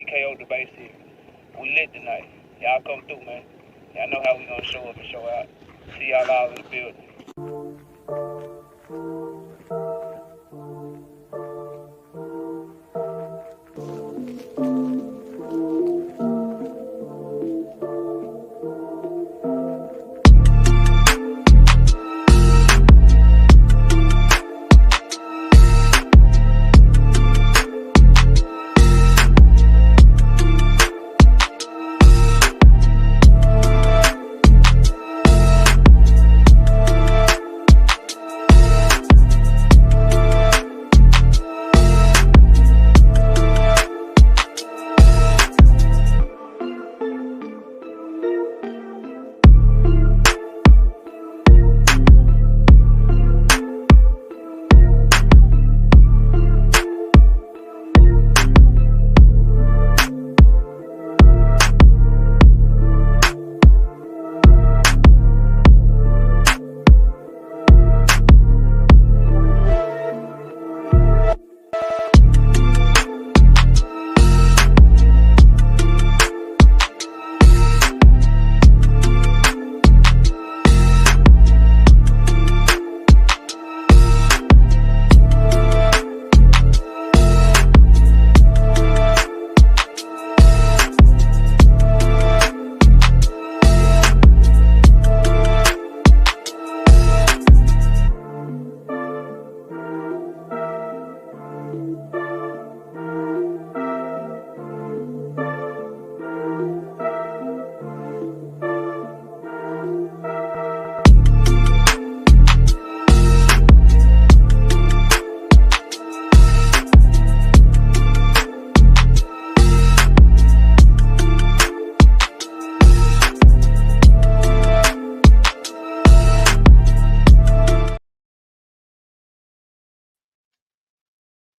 KO debate series. We lit tonight. Y'all come through, man. Y'all know how we gonna show up and show out. See y'all all in the building.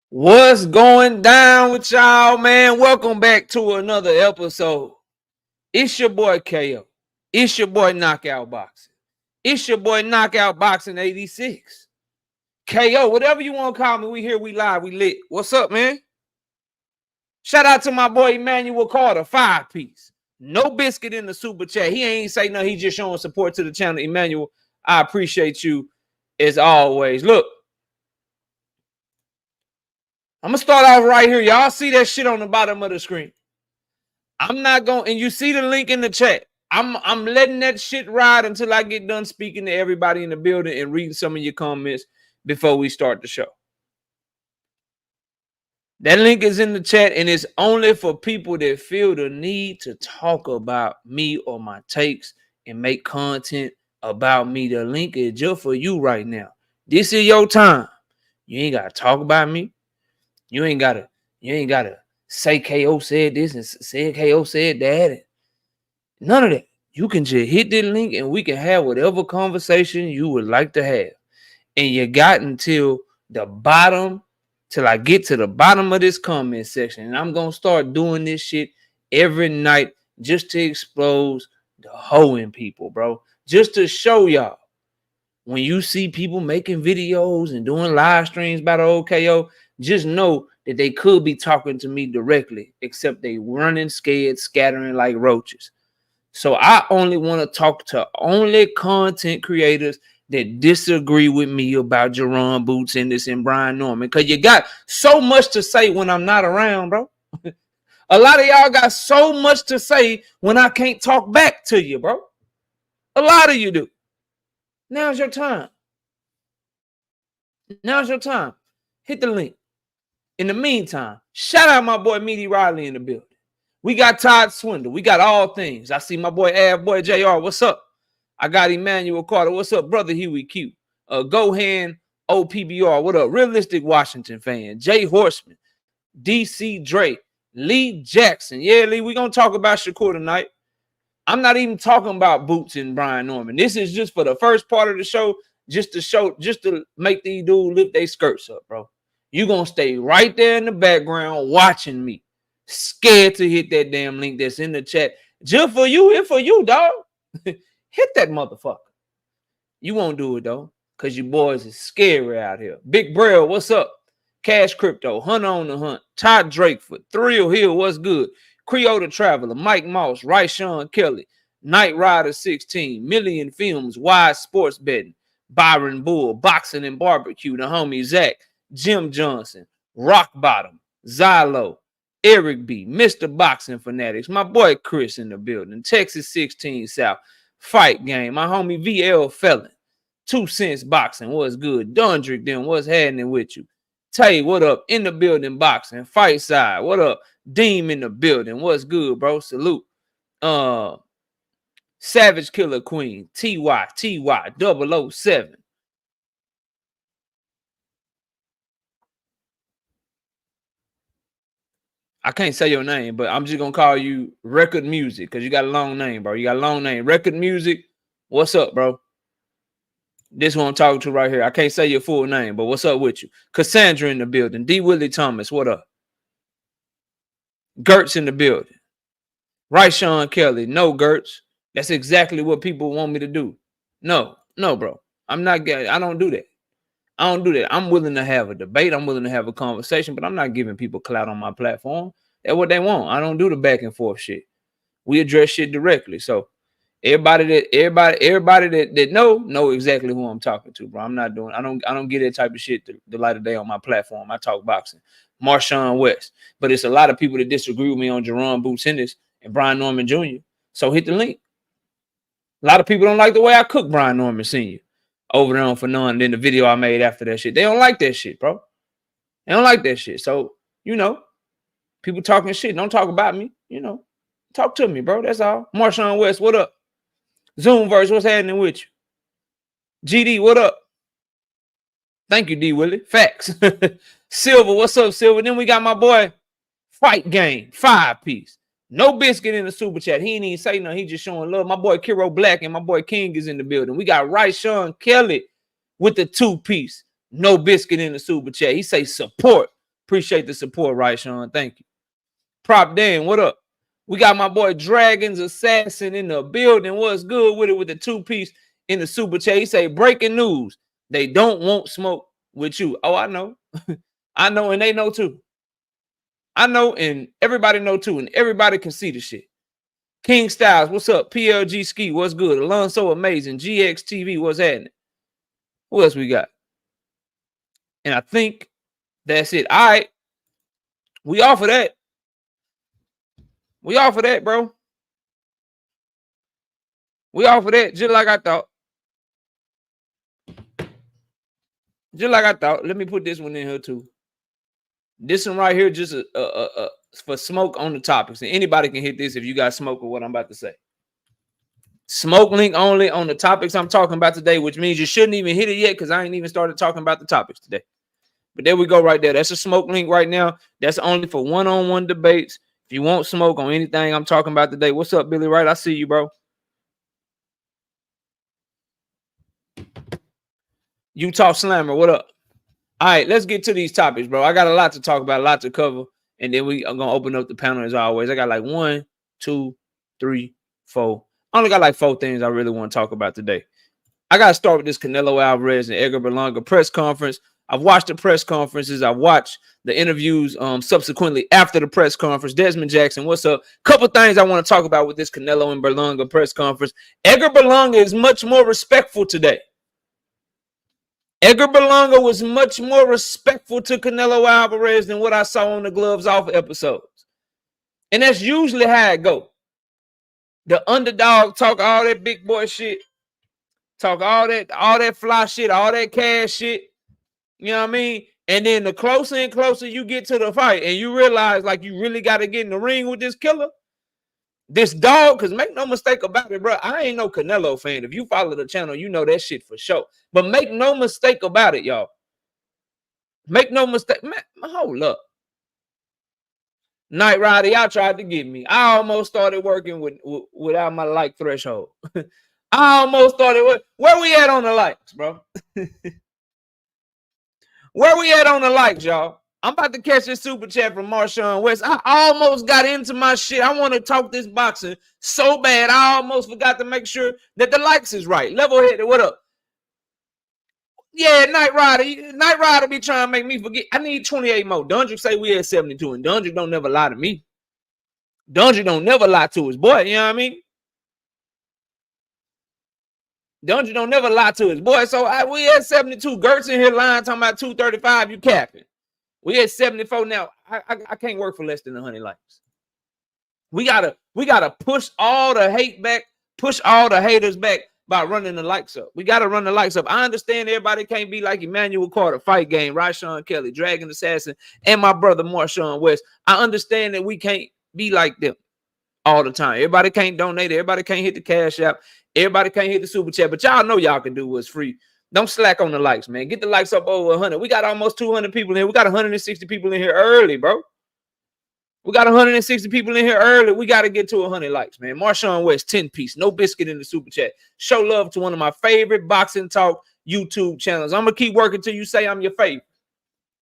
What's going down with y'all, man? Welcome back to another episode. It's your boy KO. It's your boy Knockout Boxing. It's your boy Knockout Boxing 86. KO, whatever you want to call me, we here, we live, we lit. What's up, man? Shout out to my boy Emmanuel Carter, 5-piece. No biscuit in the super chat. He ain't say nothing. He just showing support to the channel. Emmanuel, I appreciate you as always. Look. I'm going to start off right here. Y'all see that shit on the bottom of the screen. I'm not going, and you see the link in the chat. I'm letting that shit ride until I get done speaking to everybody in the building and reading some of your comments before we start the show. That link is in the chat, and it's only for people that feel the need to talk about me or my takes and make content about me. The link is just for you right now. This is your time. You ain't got to talk about me. You ain't gotta say KO said this and say KO said that. None of that. You can just hit the link and we can have whatever conversation you would like to have. And you got until the bottom, till I get to the bottom of this comment section. And I'm gonna start doing this shit every night just to expose the hoeing people, bro. Just to show y'all. When you see people making videos and doing live streams about the old KO, just know that they could be talking to me directly, except they running scared, scattering like roaches. So I only want to talk to only content creators that disagree with me about Jerron Boots and this and Brian Norman. Because you got so much to say when I'm not around, bro. A lot of y'all got so much to say when I can't talk back to you, bro. A lot of you do. Now's your time. Now's your time. Hit the link. In the meantime, shout out my boy Meaty Riley in the building. We got Todd Swindle. We got all things. I see my boy Av Boy JR. What's up? I got Emmanuel Carter. What's up, brother Huey Q? Gohan OPBR. What up? Realistic Washington fan. Jay Horseman. DC Dre. Lee Jackson. Yeah, Lee, we're going to talk about Shakur tonight. I'm not even talking about Boots and Brian Norman. This is just for the first part of the show, just to make these dudes lift their skirts up, bro. You're going to stay right there in the background watching me. Scared to hit that damn link that's in the chat. Just for you and for you, dog. Hit that motherfucker. You won't do it, though, because you boys is scary out here. Big Braille, what's up? Cash Crypto, Hunter on the Hunt, Todd Drakeford, Thrill Hill, what's good? Creole the Traveler, Mike Moss, Sean Kelly, Night Rider 16, Million Films, Wise Sports Betting, Byron Bull, Boxing and Barbecue, the homie Zach, Jim Johnson, Rock Bottom, Zylo, Eric B, Mr. Boxing Fanatics, my boy Chris in the building, Texas 16 South, Fight Game, my homie VL Felon, 2 Cents Boxing, what's good? Dundrick, then what's happening with you? Tay, what up? In the building boxing, Fight Side, what up? Deem in the building, what's good, bro? Salute. Savage Killer Queen, TY 007. I can't say your name, but I'm just gonna call you Record Music because you got a long name, bro. You got a long name. Record Music, what's up, bro? This one I'm talking to right here. I can't say your full name, but what's up with you? Cassandra in the building. D. Willie Thomas, what up? Gertz in the building. Sean Kelly, no, Gertz. That's exactly what people want me to do. No, bro. I'm not. I don't do that. I don't do that. I'm willing to have a debate. I'm willing to have a conversation, but I'm not giving people clout on my platform. That's what they want. I don't do the back and forth shit. We address shit directly. So everybody that know exactly who I'm talking to, bro. I'm not doing. I don't get that type of shit the light of day on my platform. I talk boxing. Marshawn West, but it's a lot of people that disagree with me on Jerron Boots Hennis and Brian Norman Jr. So hit the link. A lot of people don't like the way I cook Brian Norman Sr. over there on For None. And then the video I made after that shit. They don't like that shit, bro. They don't like that shit. So, people talking shit. Don't talk about me. Talk to me, bro. That's all. Marshawn West, what up? Zoomverse, what's happening with you? GD, what up? Thank you, D. Willie. Facts. Silver, what's up, Silver? Then we got my boy Fight Game, 5-piece. No biscuit in the super chat. He ain't even say nothing. He just showing love. My boy Kiro Black and my boy King is in the building. We got Sean Kelly with the 2-piece. No biscuit in the super chat. He say support. Appreciate the support, Sean. Thank you. Prop Dan, what up? We got my boy Dragons Assassin in the building. What's good with it with the 2-piece in the super chat? He say breaking news. They don't want smoke with you. Oh, I know. I know, and they know too. I know, and everybody know too, and everybody can see the shit. King Styles, what's up? PLG Ski, what's good? Alonso Amazing, GX TV, what's happening? Who else we got? And I think that's it. All right. We offer that. We offer that, bro. We offer that just like I thought. Just like I thought. Let me put this one in here too. This one right here, just for smoke on the topics. And anybody can hit this if you got smoke with what I'm about to say. Smoke link only on the topics I'm talking about today, which means you shouldn't even hit it yet because I ain't even started talking about the topics today. But there we go right there. That's a smoke link right now. That's only for one-on-one debates. If you want smoke on anything I'm talking about today, what's up, Billy Wright? I see you, bro. Utah Slammer, what up? All right, let's get to these topics, bro. I got a lot to talk about, a lot to cover, and then we are going to open up the panel as always. I got like 1, 2, 3, 4. I only got like 4 things I really want to talk about today. I got to start with this Canelo Alvarez and Edgar Berlanga press conference. I've watched the press conferences. I've watched the interviews subsequently after the press conference. Desmond Jackson, what's up? Couple things I want to talk about with this Canelo and Berlanga press conference. Edgar Berlanga is much more respectful today. Edgar Berlanga was much more respectful to Canelo Alvarez than what I saw on the Gloves Off episodes. And that's usually how it go. The underdog talk all that big boy shit. Talk all that fly shit, all that cash shit. You know what I mean? And then the closer and closer you get to the fight and you realize like you really got to get in the ring with this killer. This dog, because make no mistake about it, bro. I ain't no Canelo fan. If you follow the channel, you know that shit for sure. But make no mistake about it, y'all. Make no mistake. Man, hold up. Night Rider, y'all tried to get me. I almost started working without my like threshold. I almost started. Where we at on the likes, bro? Where we at on the likes, y'all? I'm about to catch this super chat from Marshawn West. I almost got into my shit. I want to talk this boxing so bad. I almost forgot to make sure that the likes is right. Level headed, what up? Yeah, Night Rider be trying to make me forget. I need 28 more. Dundrick say we at 72, and Dundrick don't never lie to me. Dundrick don't never lie to his boy, you know what I mean? Dundrick don't never lie to his boy. So we at 72. Gertz in here lying, talking about 235, you capping. We at 74 now. I can't work for less than 100 likes. We gotta push all the hate back, push all the haters back by running the likes up. We gotta run the likes up. I understand everybody can't be like Emmanuel Carter, Fight Game, Ryshawn Kelly, Dragon Assassin, and my brother Marshawn West. I understand that we can't be like them all the time. Everybody can't donate. Everybody can't hit the Cash App. Everybody can't hit the Super Chat. But y'all know y'all can do what's free. Don't slack on the likes, man. Get the likes up over 100. We got almost 200 people in here. We got 160 people in here early, bro. We got 160 people in here early. We got to get to 100 likes, man. Marshawn West, 10 piece. No biscuit in the Super Chat. Show love to one of my favorite Boxing Talk YouTube channels. I'm going to keep working till you say I'm your favorite.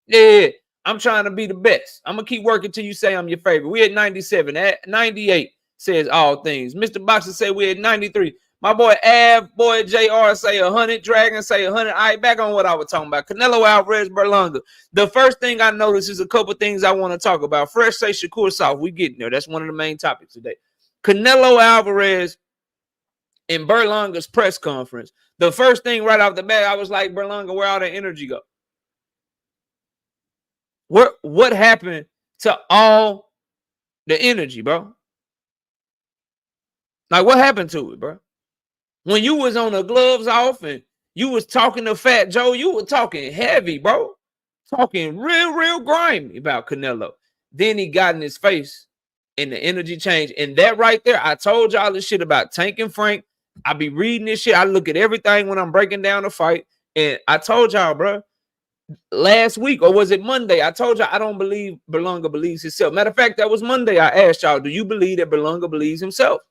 Yeah, I'm trying to be the best. I'm going to keep working till you say I'm your favorite. We at 97. At 98 says all things. Mr. Boxer say we at 93. My boy Av, boy JR say 100. Dragon say 100. All right, back on what I was talking about. Canelo Alvarez, Berlanga. The first thing I noticed is a couple things I want to talk about. Fresh say Shakur South. We getting there. That's one of the main topics today. Canelo Alvarez in Berlanga's press conference. The first thing right off the bat, I was like, Berlanga, where all the energy go? What happened to all the energy, bro? Like, what happened to it, bro? When you was on the gloves off and you was talking to Fat Joe, you were talking heavy, bro. Talking real grimy about Canelo. Then he got in his face and the energy changed. And that right there, I told y'all this shit about Tank and Frank. I be reading this shit. I look at everything when I'm breaking down the fight. And I told y'all, bro, last week, or was it Monday? I told y'all I don't believe Berlanga believes himself. Matter of fact, that was Monday. I asked y'all, do you believe that Berlanga believes himself?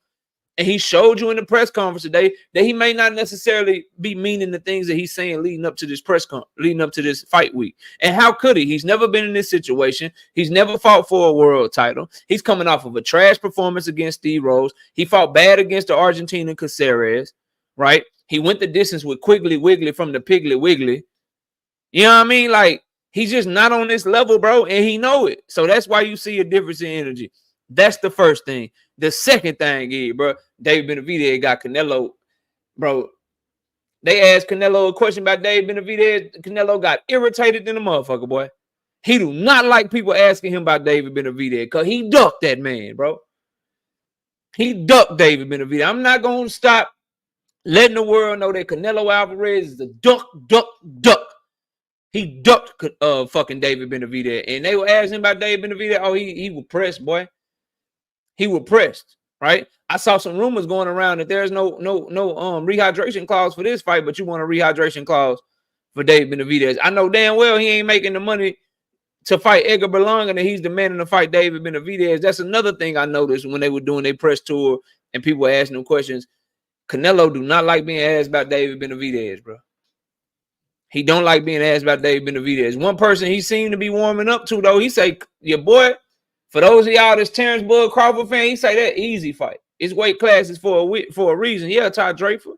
And he showed you in the press conference today that he may not necessarily be meaning the things that he's saying leading up to this leading up to this fight week. And how could he? He's never been in this situation. He's never fought for a world title. He's coming off of a trash performance against Steve Rose. He fought bad against the Argentinian Caceres, right? He went the distance with Quiggly Wiggly from the Piggly Wiggly. You know what I mean? Like, he's just not on this level, bro, and he know it. So that's why you see a difference in energy. That's the first thing. The second thing is, bro, David Benavidez got Canelo, bro. They asked Canelo a question about David Benavidez. Canelo got irritated in the motherfucker, boy. He do not like people asking him about David Benavidez because he ducked that man, bro. He ducked David Benavidez. I'm not going to stop letting the world know that Canelo Alvarez is a duck. He ducked fucking David Benavidez. And they were asking about David Benavidez. Oh, he was pressed, boy. He was pressed, right? I saw some rumors going around that there's no rehydration clause for this fight, but you want a rehydration clause for David Benavidez. I know damn well he ain't making the money to fight Edgar Berlanga, and he's demanding to fight David Benavidez. That's another thing I noticed when they were doing their press tour and people were asking them questions. Canelo do not like being asked about David Benavidez, bro. He don't like being asked about David Benavidez. One person he seemed to be warming up to, though, he say, your boy, for those of y'all that's Terrence Bud Crawford fan, he say that easy fight. It's weight classes for a reason. Yeah, Todd Draper.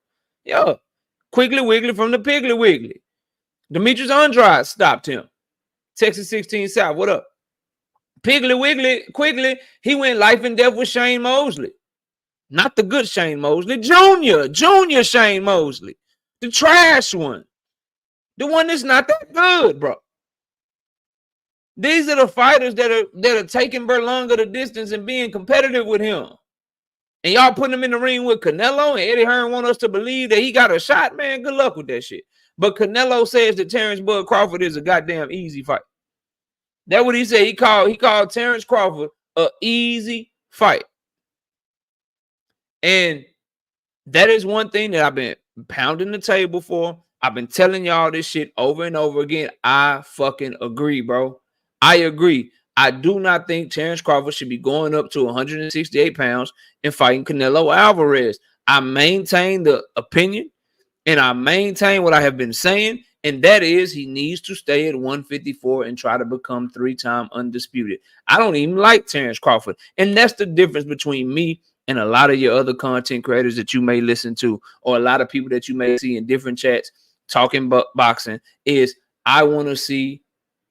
Yeah. Quiggly Wiggly from the Piggly Wiggly. Demetrius Andrade stopped him. Texas 16 South, what up? Piggly Wiggly, Quiggly, he went life and death with Shane Mosley. Not the good Shane Mosley. Junior Shane Mosley. The trash one. The one that's not that good, bro. These are the fighters that are taking Berlanga the distance and being competitive with him. And y'all putting him in the ring with Canelo, and Eddie Hearn want us to believe that he got a shot, man. Good luck with that shit. But Canelo says that Terrence Bud Crawford is a goddamn easy fight. That's what he said. He called Terrence Crawford an easy fight. And that is one thing that I've been pounding the table for. I've been telling y'all this shit over and over again. I fucking agree, bro. I agree. I do not think Terrence Crawford should be going up to 168 pounds and fighting Canelo Alvarez. I maintain the opinion and I maintain what I have been saying, and that is he needs to stay at 154 and try to become 3-time undisputed. I don't even like Terrence Crawford, and that's the difference between me and a lot of your other content creators that you may listen to, or a lot of people that you may see in different chats. talking boxing, is I want to see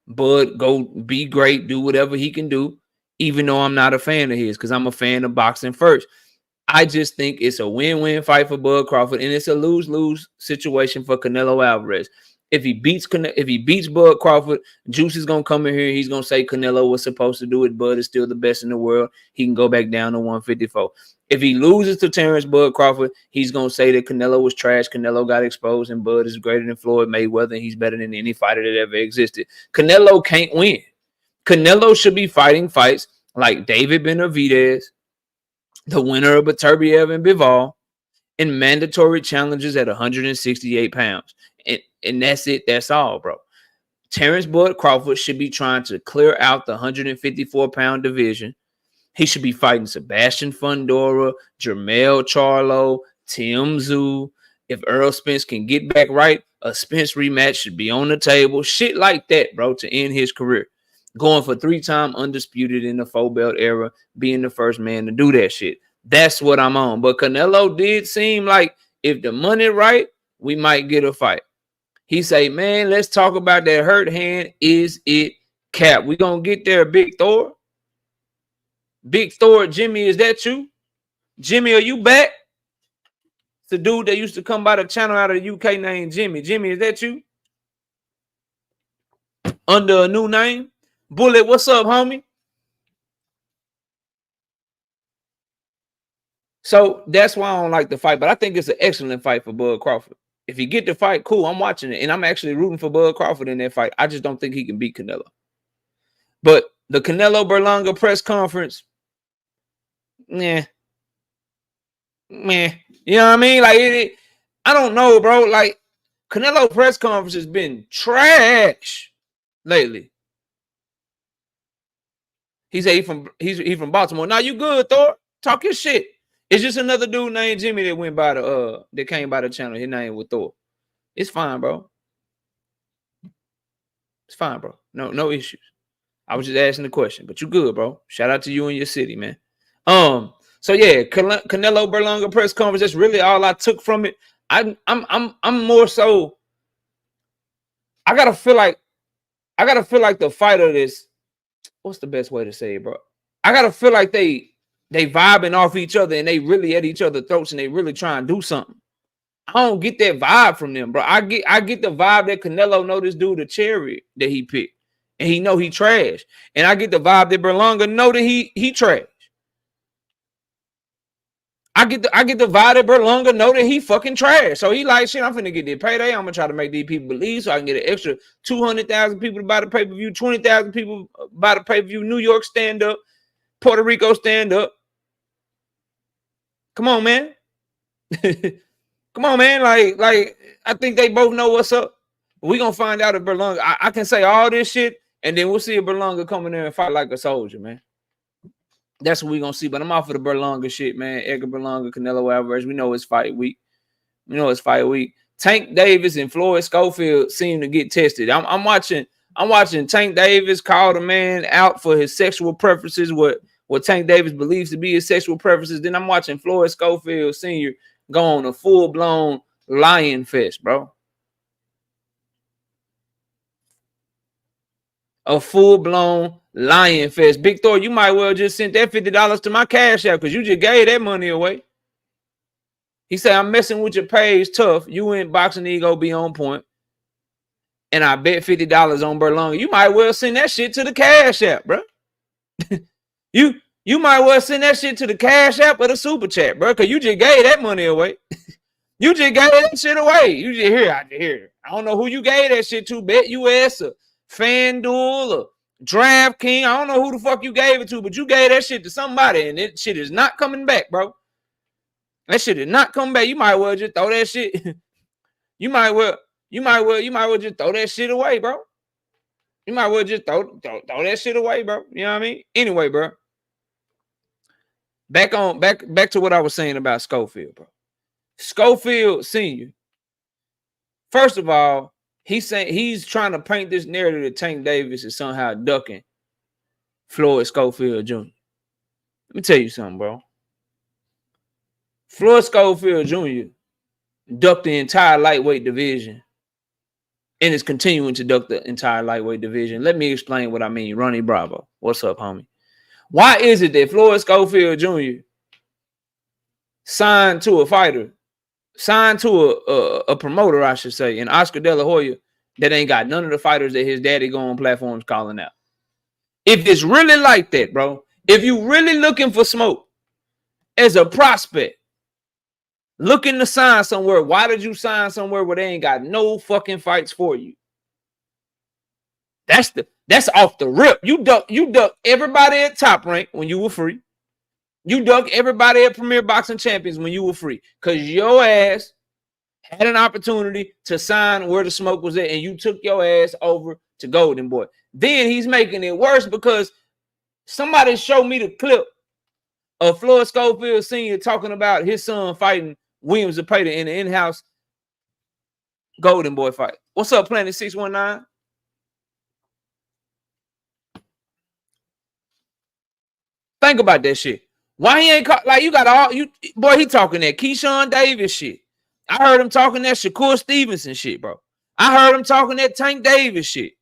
Bud go be great, do whatever he can do, even though I'm not a fan of his, because I'm a fan of boxing first. I just think it's a win-win fight for Bud Crawford, and it's a lose-lose situation for Canelo Alvarez. If he beats Bud Crawford, Juice is gonna come in here. He's gonna say Canelo was supposed to do it. Bud is still the best in the world. He can go back down to 154. If he loses to Terrence Bud Crawford, he's gonna say that Canelo was trash. Canelo got exposed, and Bud is greater than Floyd Mayweather. And he's better than any fighter that ever existed. Canelo can't win. Canelo should be fighting fights like David Benavidez, the winner of Beterbiev and Bivol, in mandatory challenges at 168 pounds. And that's it. That's all, bro. Terrence Bud Crawford should be trying to clear out the 154-pound division. He should be fighting Sebastian Fundora, Jermell Charlo, Tim Tszyu. If Earl Spence can get back right, a Spence rematch should be on the table. Shit like that, bro, to end his career. Going for 3-time undisputed in the 4-belt era, being the first man to do that shit. That's what I'm on. But Canelo did seem like if the money right, we might get a fight. He say, man, let's talk about that hurt hand. Is it cap? We gonna get there, Big Thor. Big Thor, Jimmy, is that you? Jimmy, are you back? It's the dude that used to come by the channel out of the UK named Jimmy. Jimmy, is that you? Under a new name? Bullet, what's up, homie? So that's why I don't like the fight, but I think it's an excellent fight for Bud Crawford. If he get the fight, cool, I'm watching it, and I'm actually rooting for Bud Crawford in that fight. I just don't think he can beat Canelo. But the Canelo Berlanga press conference, man, you know what I mean? Like, I don't know, bro. Like, Canelo press conference has been trash lately. He said he's from Baltimore. Now you good, Thor? Talk your shit. It's just another dude named Jimmy that went by that came by the channel. His name was Thor. It's fine, bro. It's fine, bro. No issues. I was just asking the question, but you good, bro. Shout out to you and your city, man. So yeah, Canelo Berlanga press conference. That's really all I took from it. I'm more so. I gotta feel like the fighter that's. What's the best way to say it, bro? I gotta feel like they vibing off each other and they really at each other's throats and they really trying to do something. I don't get that vibe from them, bro. I get the vibe that Canelo know this dude a cherry that he picked, and he know he trash. And I get the vibe that Berlanga know that he trash. I get the vibe that Berlanga know that he fucking trash. So he like, shit, I'm finna get this payday. I'm gonna try to make these people believe so I can get an extra 200,000 people to buy the pay-per-view, 20,000 people buy the pay-per-view, New York stand up, Puerto Rico stand up. Come on, man. Come on, man. Like I think they both know what's up. We're gonna find out if Berlanga. I can say all this shit, and then we'll see if Berlanga come in there and fight like a soldier, man. That's what we're gonna see. But I'm off of the Berlanga shit, man. Edgar Berlanga, Canelo Alvarez. We know it's fight week. Tank Davis and Floyd Schofield seem to get tested. I'm watching Tank Davis call the man out for his sexual preferences, what Tank Davis believes to be his sexual preferences. Then I'm watching Floyd Schofield Sr. go on a full-blown lion fest, bro. A full-blown lion fest. Big Thor, you might well just send that $50 to my cash app because you just gave that money away. He said, I'm messing with your page tough. You and Boxing Ego be on point. And I bet $50 on Berlanga. You might well send that shit to the cash app, bro. You might well send that shit to the cash app or the super chat, bro, because you just gave that money away. You just gave that shit away. You just here. I don't know who you gave that shit to, BetUS or FanDuel or DraftKings. I don't know who the fuck you gave it to, but you gave that shit to somebody, and that shit is not coming back, bro. That shit is not coming back. You might well just throw that shit. You might well just throw that shit away, bro. You might well just throw that shit away, bro. You know what I mean? Anyway, bro. Back to what I was saying about Schofield, bro. Schofield Sr. First of all, he's saying he's trying to paint this narrative that Tank Davis is somehow ducking Floyd Schofield Jr. Let me tell you something, bro. Floyd Schofield Jr. ducked the entire lightweight division and is continuing to duck the entire lightweight division. Let me explain what I mean. Ronnie Bravo, what's up, homie? Why is it that Floyd Schofield Jr. signed to a fighter, signed to a promoter, I should say, and Oscar De La Hoya, that ain't got none of the fighters that his daddy go on platforms calling out? If it's really like that, bro, if you really looking for smoke as a prospect, looking to sign somewhere, why did you sign somewhere where they ain't got no fucking fights for you? That's off the rip. You duck everybody at Top Rank when you were free. You duck everybody at Premier Boxing Champions when you were free. Because your ass had an opportunity to sign where the smoke was at, and you took your ass over to Golden Boy. Then he's making it worse because somebody showed me the clip of Floyd Schofield Sr. talking about his son fighting Williams Zepeda in the in-house Golden Boy fight. What's up, Planet 619? Think about that shit. Why he ain't like you got all you boy? He talking that Keyshawn Davis shit. I heard him talking that Shakur Stevenson shit, bro. I heard him talking that Tank Davis shit.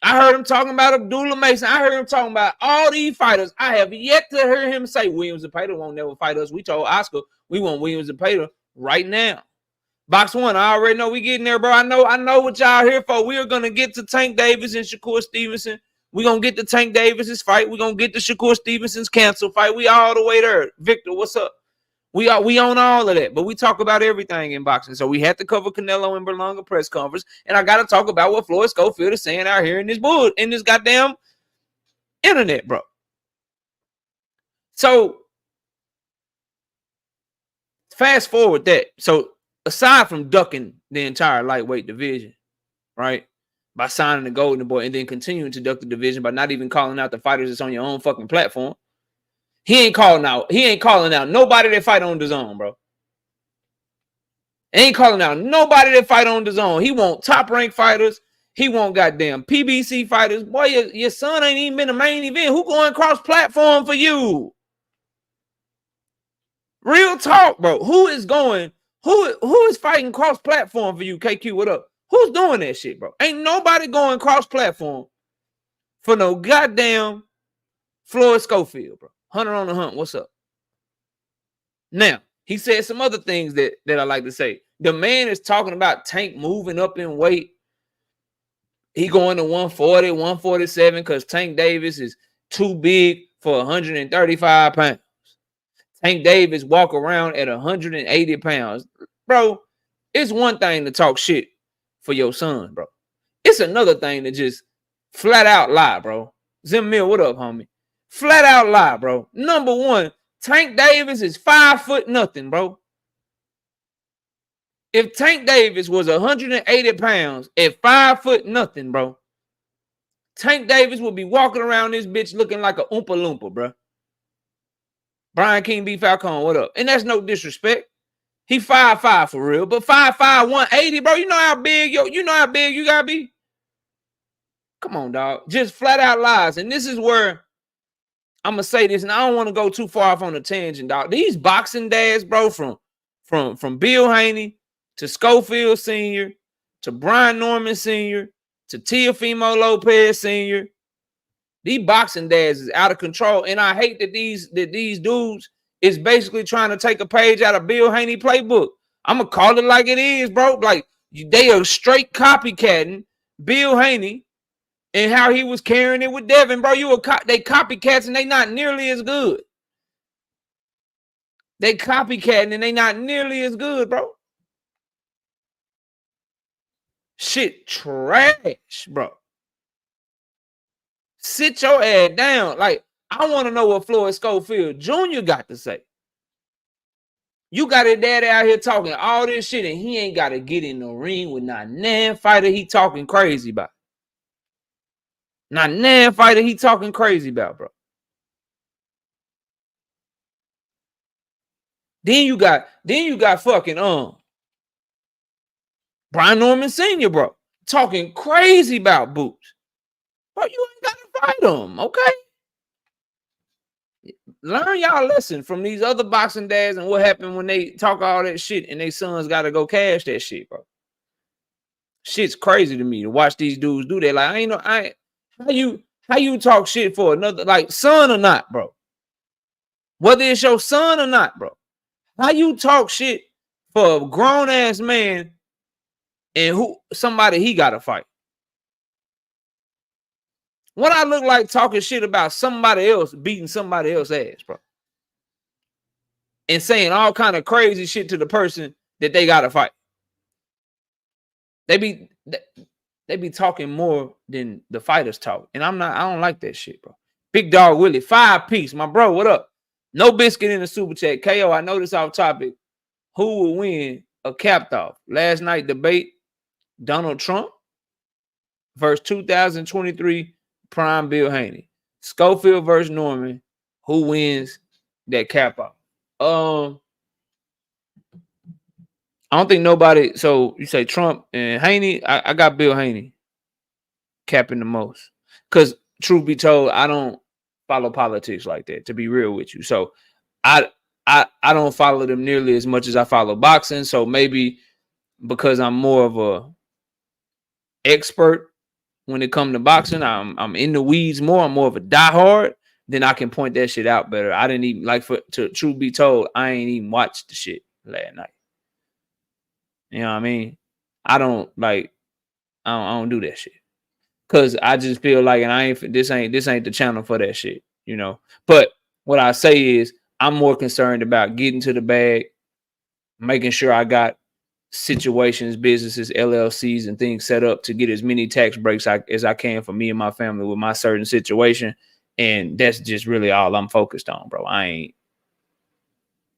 I heard him talking about Abdullah Mason. I heard him talking about all these fighters. I have yet to hear him say Williams Zepeda won't never fight us. We told Oscar we want Williams Zepeda right now. Box one, I already know we getting there, bro. I know what y'all here for. We are gonna get to Tank Davis and Shakur Stevenson. We're going to get to Tank Davis's fight. We're going to get to Shakur Stevenson's cancel fight. We all the way there. Victor, what's up? We own all of that, but we talk about everything in boxing. So we had to cover Canelo and Berlanga press conference, and I got to talk about what Floyd Schofield is saying out here in this goddamn internet, bro. So fast forward that. So aside from ducking the entire lightweight division, right? By signing the Golden Boy and then continuing to duck the division by not even calling out the fighters that's on your own fucking platform. He ain't calling out nobody that fight on the zone, bro. Ain't calling out nobody that fight on the zone. He want top rank fighters. He want goddamn PBC fighters. Boy, your son ain't even been a main event. Who going cross platform for you? Real talk, bro. Who is fighting cross platform for you? KQ, what up? Who's doing that shit, bro? Ain't nobody going cross-platform for no goddamn Floyd Schofield, bro. Hunter on the Hunt, what's up? Now, he said some other things that I like to say. The man is talking about Tank moving up in weight. He going to 140, 147 because Tank Davis is too big for 135 pounds. Tank Davis walk around at 180 pounds. Bro, it's one thing to talk shit for your son, bro. It's another thing to just flat out lie, bro. Zim Mill, what up, homie? Flat out lie, bro. Number one, Tank Davis is 5 foot nothing, bro. If Tank Davis was 180 pounds at 5 foot nothing, bro, Tank Davis would be walking around this bitch looking like a Oompa Loompa, bro. Brian King B. Falcone, what up? And that's no disrespect. He 5'5" for real, but 5'5", 180, bro. You know how big you gotta be? Come on, dog. Just flat out lies. And this is where I'm gonna say this, and I don't want to go too far off on a tangent, dog. These boxing dads, bro, from Bill Haney to Schofield Sr. to Brian Norman Sr. to Teofimo Lopez Sr. These boxing dads is out of control. And I hate that these dudes is basically trying to take a page out of Bill Haney playbook. I'm going to call it like it is, bro. Like, they are straight copycatting Bill Haney and how he was carrying it with Devin, bro. They copycats and they not nearly as good. They copycatting and they not nearly as good, bro. Shit trash, bro. Sit your ass down. Like, I want to know what Floyd Schofield Jr. got to say. You got a daddy out here talking all this shit, and he ain't got to get in the ring with not nan fighter he talking crazy about. Not nan fighter he talking crazy about, bro. Then you got fucking Brian Norman Sr., bro, talking crazy about Boots. Bro, you ain't got to fight him, okay? Learn y'all lesson from these other boxing dads and what happened when they talk all that shit and their sons got to go cash that shit, bro. Shit's crazy to me to watch these dudes do that. Like, I ain't know, how you talk shit for another, like, son or not, bro? Whether it's your son or not, bro. How you talk shit for a grown ass man and somebody he gotta fight? What I look like talking shit about somebody else beating somebody else's ass, bro, and saying all kind of crazy shit to the person that they gotta fight. They be talking more than the fighters talk, and I don't like that shit, bro. Big Dog Willie, 5-piece, my bro. What up? No biscuit in the super chat. KO, I know this off topic. Who will win a capped off? Last night debate: Donald Trump versus 2023 prime Bill Haney. Schofield versus Norman. Who wins that cap off? I don't think nobody. So you say Trump and Haney. I got Bill Haney capping the most. Because truth be told, I don't follow politics like that, to be real with you. So I don't follow them nearly as much as I follow boxing. So maybe because I'm more of a expert when it comes to boxing, I'm in the weeds more. I'm more of a diehard. Then I can point that shit out better. I didn't even to truth be told, I ain't even watched the shit last night. You know what I mean? I don't do that shit. Cause I just feel like, and this ain't the channel for that shit, you know. But what I say is I'm more concerned about getting to the bag, making sure I got situations, businesses, LLCs, and things set up to get as many tax breaks as I can for me and my family with my certain situation. And that's just really all I'm focused on, bro.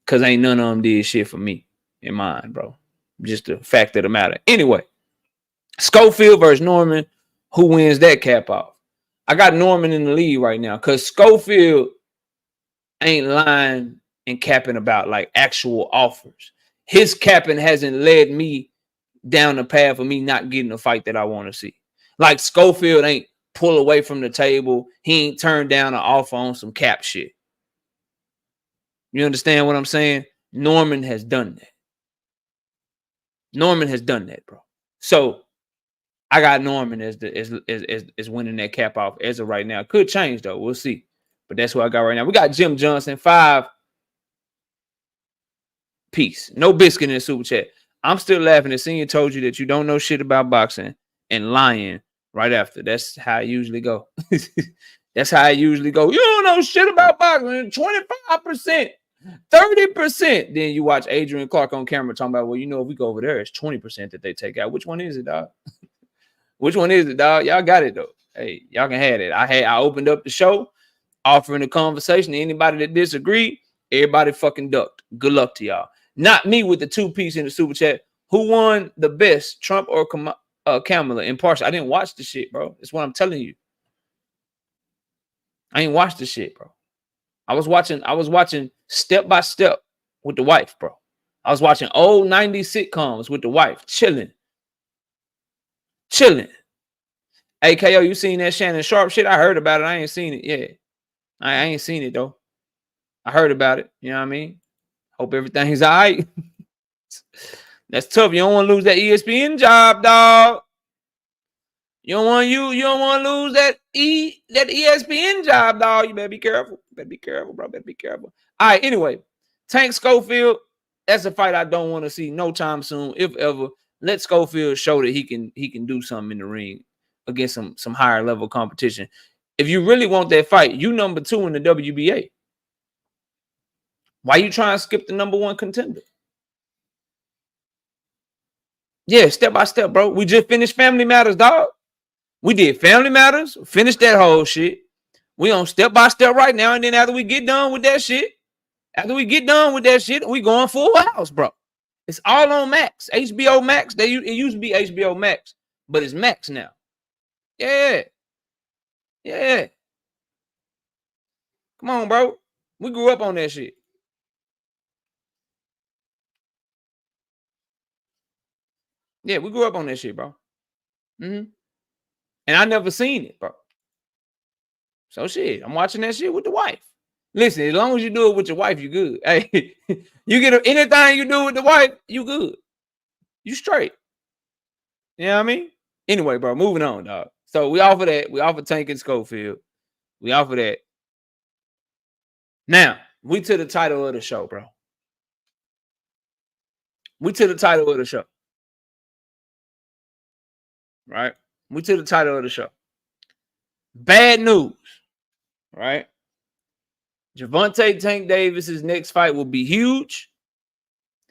Cause ain't none of them did shit for me in mine, bro. Just the fact of the matter. Anyway, Schofield versus Norman. Who wins that cap off? I got Norman in the lead right now because Schofield ain't lying and capping about like actual offers. His capping hasn't led me down the path of me not getting a fight that I want to see. Like Schofield ain't pull away from the table. He ain't turned down an offer on some cap shit. You understand what I'm saying? Norman has done that. Norman has done that, bro. So I got Norman as winning that cap off as of right now. Could change though. We'll see. But that's what I got right now. We got Jim Johnson, 5-piece. No biscuit in the super chat. I'm still laughing at seeing told you that you don't know shit about boxing and lying right after. That's how I usually go. That's how I usually go. You don't know shit about boxing. 25%, 30%. Then you watch Adrian Clark on camera talking about, well, you know, if we go over there, it's 20% that they take out. Which one is it, dog? Which one is it, dog? Y'all got it though. Hey, y'all can have it. I opened up the show, offering a conversation to anybody that disagreed. Everybody fucking ducked. Good luck to y'all. Not me with the 2-piece in the super chat. Who won the best, Trump or Kamala? Impartial. I didn't watch the shit, bro. That's what I'm telling you. I ain't watched the shit, bro. I was watching Step by Step with the wife, bro. I was watching old 90s sitcoms with the wife, chilling. Hey, KO, you seen that Shannon Sharp shit? I heard about it. I ain't seen it. Yeah. I ain't seen it, though. I heard about it. You know what I mean? Hope everything's all right. That's tough. You don't want to lose that ESPN job, dog. You don't want to lose that ESPN job, dog. You better be careful. Better be careful, bro. Better be careful. All right, anyway. Tank Schofield, that's a fight I don't want to see no time soon, if ever. Let Schofield show that he can do something in the ring against some higher level competition. If you really want that fight, you number 2 in the WBA. Why you trying to skip the number 1 contender? Yeah, step by step, bro. We just finished Family Matters, dog. We did Family Matters, finished that whole shit. We on step by step right now, and then after we get done with that shit, we going full house, bro. It's all on Max, HBO Max. It used to be HBO Max, but it's Max now. Yeah. Come on, bro. We grew up on that shit. Yeah, we grew up on that shit, bro. And I never seen it, bro. So shit, I'm watching that shit with the wife. Listen, as long as you do it with your wife, you good. Hey, you get anything you do with the wife, you good. You straight. You know what I mean? Anyway, bro, moving on, dog. So we offer that. We offer Tank and Schofield. We offer that. Now, we to the title of the show, bro. We to the title of the show. Right? We to the title of the show. Bad news. Right? Gervonta Tank Davis's next fight will be huge.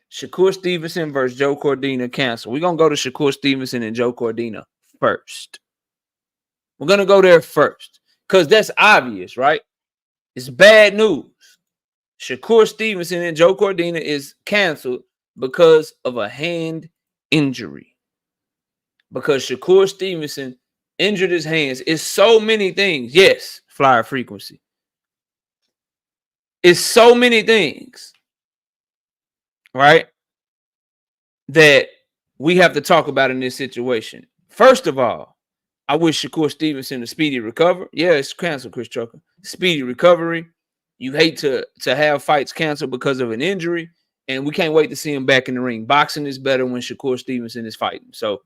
Shakur Stevenson versus Joe Cordina canceled. We're going to go to Shakur Stevenson and Joe Cordina first. We're going to go there first because that's obvious, right? It's bad news. Shakur Stevenson and Joe Cordina is canceled because of a hand injury. Because Shakur Stevenson injured his hands. It's so many things. Yes, flyer frequency. It's so many things, right, that we have to talk about in this situation. First of all, I wish Shakur Stevenson a speedy recovery. Yeah, it's canceled, Chris Trucker. Speedy recovery. You hate to have fights canceled because of an injury, and we can't wait to see him back in the ring. Boxing is better when Shakur Stevenson is fighting. So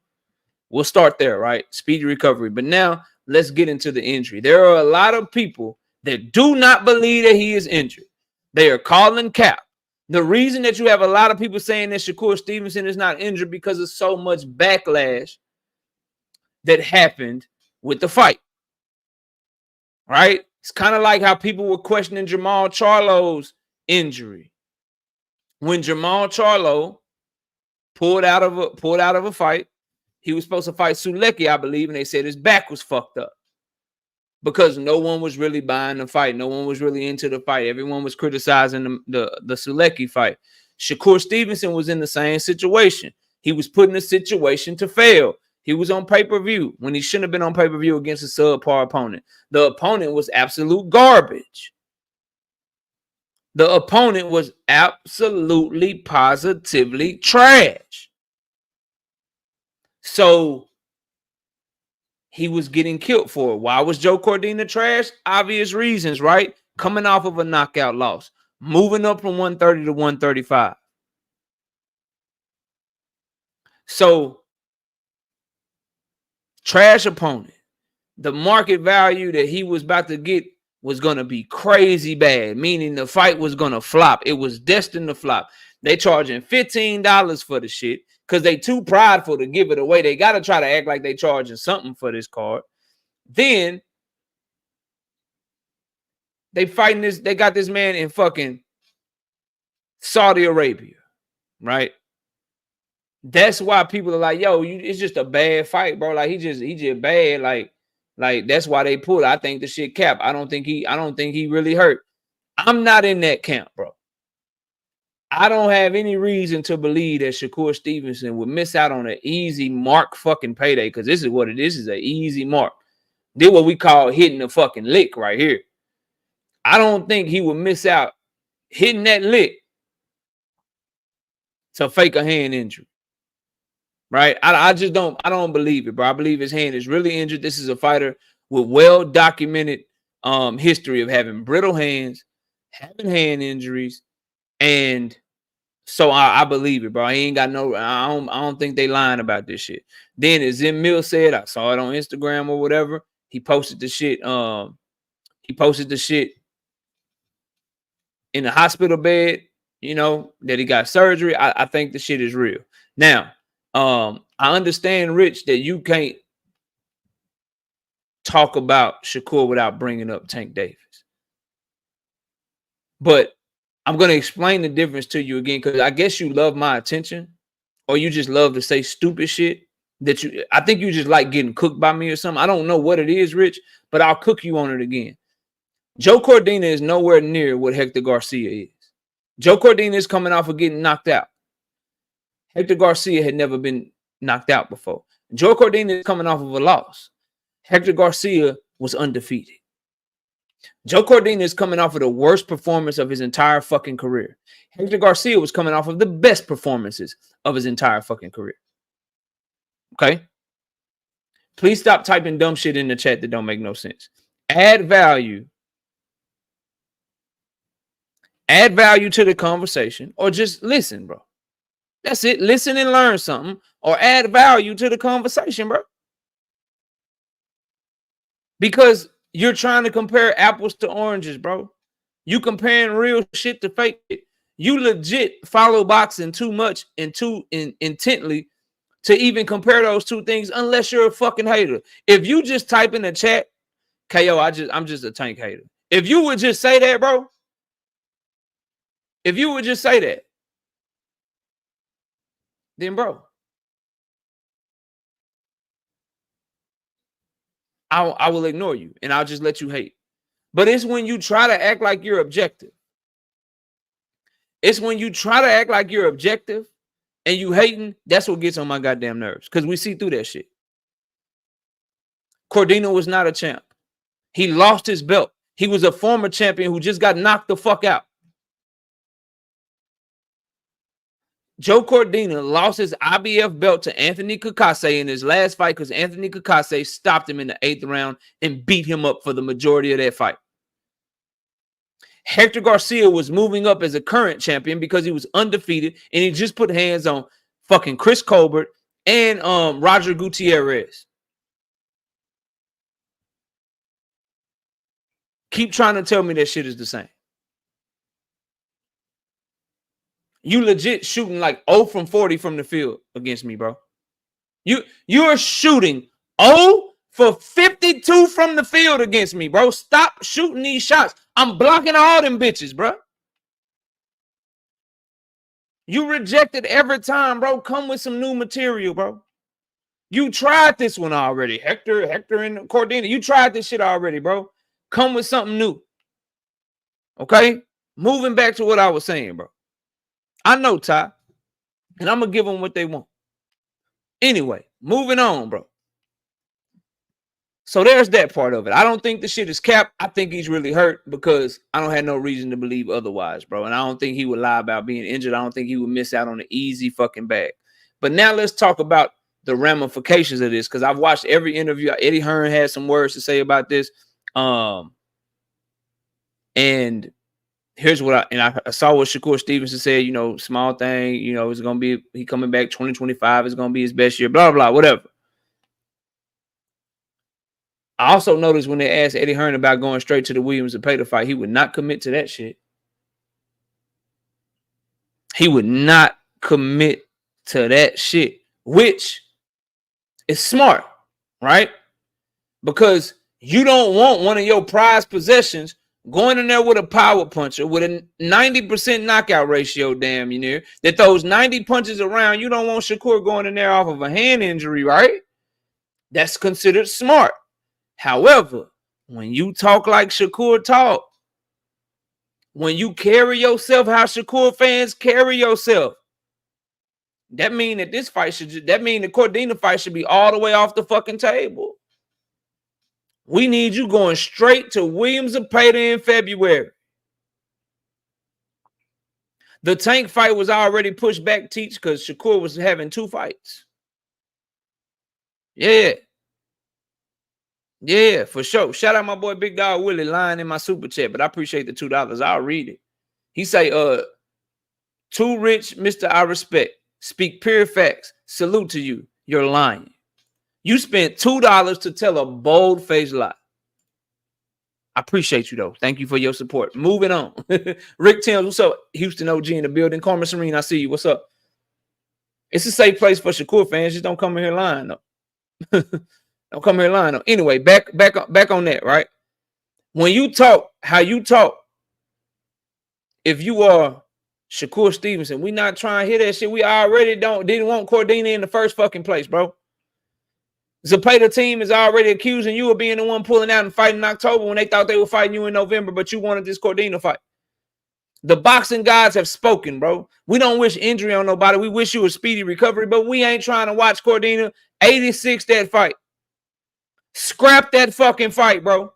we'll start there, right? Speedy recovery. But now let's get into the injury. There are a lot of people that do not believe that he is injured. They are calling cap. The reason that you have a lot of people saying that Shakur Stevenson is not injured because of so much backlash that happened with the fight, right? It's kind of like how people were questioning Jamal Charlo's injury. When Jamal Charlo pulled out of a fight, he was supposed to fight Sulecki, I believe, and they said his back was fucked up because no one was really buying the fight. No one was really into the fight. Everyone was criticizing the Sulecki fight. Shakur Stevenson was in the same situation. He was put in a situation to fail. He was on pay-per-view when he shouldn't have been on pay-per-view against a subpar opponent. The opponent was absolute garbage. The opponent was absolutely, positively trash. So he was getting killed for it. Why was Joe Cordina trash? Obvious reasons, right? Coming off of a knockout loss, moving up from 130 to 135. So, trash opponent. The market value that he was about to get was going to be crazy bad, meaning the fight was going to flop. It was destined to flop. They charging $15 for the shit because they too prideful to give it away. They got to try to act like they charging something for this card. Then they fighting this. They got this man in fucking Saudi Arabia, right? That's why people are like, yo, it's just a bad fight, bro. Like he just bad. Like that's why they pulled. I think the shit cap. I don't think he really hurt. I'm not in that camp, bro. I don't have any reason to believe that Shakur Stevenson would miss out on an easy mark fucking payday, because this is what it is. This is an easy mark. This is what we call hitting the fucking lick right here. I don't think he would miss out hitting that lick to fake a hand injury. Right? I just don't believe it, bro. I believe his hand is really injured. This is a fighter with well-documented history of having brittle hands, having hand injuries, and so I believe it, bro. He ain't got no. I don't think they lying about this shit. Then as Zim Mill said, I saw it on Instagram or whatever. He posted the shit. He posted the shit in the hospital bed. You know that he got surgery. I think the shit is real. Now, I understand, Rich, that you can't talk about Shakur without bringing up Tank Davis, but I'm going to explain the difference to you again, because I guess you love my attention, or you just love to say stupid shit that I think you just like getting cooked by me or something. I don't know what it is, Rich, but I'll cook you on it again. Joe Cordina is nowhere near what Hector Garcia is. Joe Cordina is coming off of getting knocked out. Hector Garcia had never been knocked out before. Joe Cordina is coming off of a loss. Hector Garcia was undefeated. Joe Cordina is coming off of the worst performance of his entire fucking career. Hector Garcia was coming off of the best performances of his entire fucking career. Okay? Please stop typing dumb shit in the chat that don't make no sense. Add value. Add value to the conversation, or just listen, bro. That's it. Listen and learn something or add value to the conversation, bro. Because you're trying to compare apples to oranges, bro. You comparing real shit to fake shit. You legit follow boxing too much and too intently to even compare those two things unless you're a fucking hater. If you just type in the chat, KO, I'm just a tank hater. If you would just say that, bro, if you would just say that, then bro, I will ignore you and I'll just let you hate. But it's when you try to act like you're objective. It's when you try to act like you're objective and you hating, that's what gets on my goddamn nerves. Because we see through that shit. Cordina was not a champ. He lost his belt. He was a former champion who just got knocked the fuck out. Joe Cordina lost his IBF belt to Anthony Kakase in his last fight because Anthony Kakase stopped him in the 8th round and beat him up for the majority of that fight. Hector Garcia was moving up as a current champion because he was undefeated and he just put hands on fucking Chris Colbert and Roger Gutierrez. Keep trying to tell me that shit is the same. You legit shooting like 0 from 40 from the field against me, bro. You're shooting 0 for 52 from the field against me, bro. Stop shooting these shots. I'm blocking all them bitches, bro. You rejected every time, bro. Come with some new material, bro. You tried this one already. Hector and Cordina. You tried this shit already, bro. Come with something new. Okay? Moving back to what I was saying, bro. I know, Ty. And I'm going to give them what they want. Anyway, moving on, bro. So there's that part of it. I don't think the shit is capped. I think he's really hurt because I don't have no reason to believe otherwise, bro. And I don't think he would lie about being injured. I don't think he would miss out on an easy fucking bag. But now let's talk about the ramifications of this because I've watched every interview. Eddie Hearn had some words to say about this. And here's what I saw what Shakur Stevenson said, you know, small thing, you know, it's going to be, he coming back 2025 is going to be his best year, blah, blah, whatever. I also noticed when they asked Eddie Hearn about going straight to the Williams and Pater fight, he would not commit to that shit. He would not commit to that shit, which is smart, right? Because you don't want one of your prized possessions going in there with a power puncher with a 90% knockout ratio, damn you near, that throws 90 punches around. You don't want Shakur going in there off of a hand injury, right? That's considered smart. However, when you talk like Shakur talk, when you carry yourself how Shakur fans carry yourself, that mean that this fight should, that mean the Cordina fight should be all the way off the fucking table. We need you going straight to Williams and Pater in February. The Tank fight was already pushed back, Teach, because Shakur was having 2 fights. Yeah. Yeah, for sure. Shout out my boy Big Dog Willie lying in my super chat, but I appreciate the $2. I'll read it. He say, too rich, Mr. I respect. Speak pure facts. Salute to you. You're lying. You spent $2 to tell a bold-faced lie. I appreciate you, though. Thank you for your support. Moving on. Rick Timms, what's up? Houston OG in the building. Carmen Serene, I see you. What's up? It's a safe place for Shakur fans. Just don't come in here lying, though. Don't come here lying, though. Anyway, back on that, right? When you talk, how you talk, if you are Shakur Stevenson, we not trying to hear that shit. We already didn't want Cordina in the first fucking place, bro. Zapata team is already accusing you of being the one pulling out and fighting in October when they thought they were fighting you in November, but you wanted this Cordina fight. The boxing gods have spoken, bro. We don't wish injury on nobody. We wish you a speedy recovery, but we ain't trying to watch Cordina 86 that fight. Scrap that fucking fight, bro.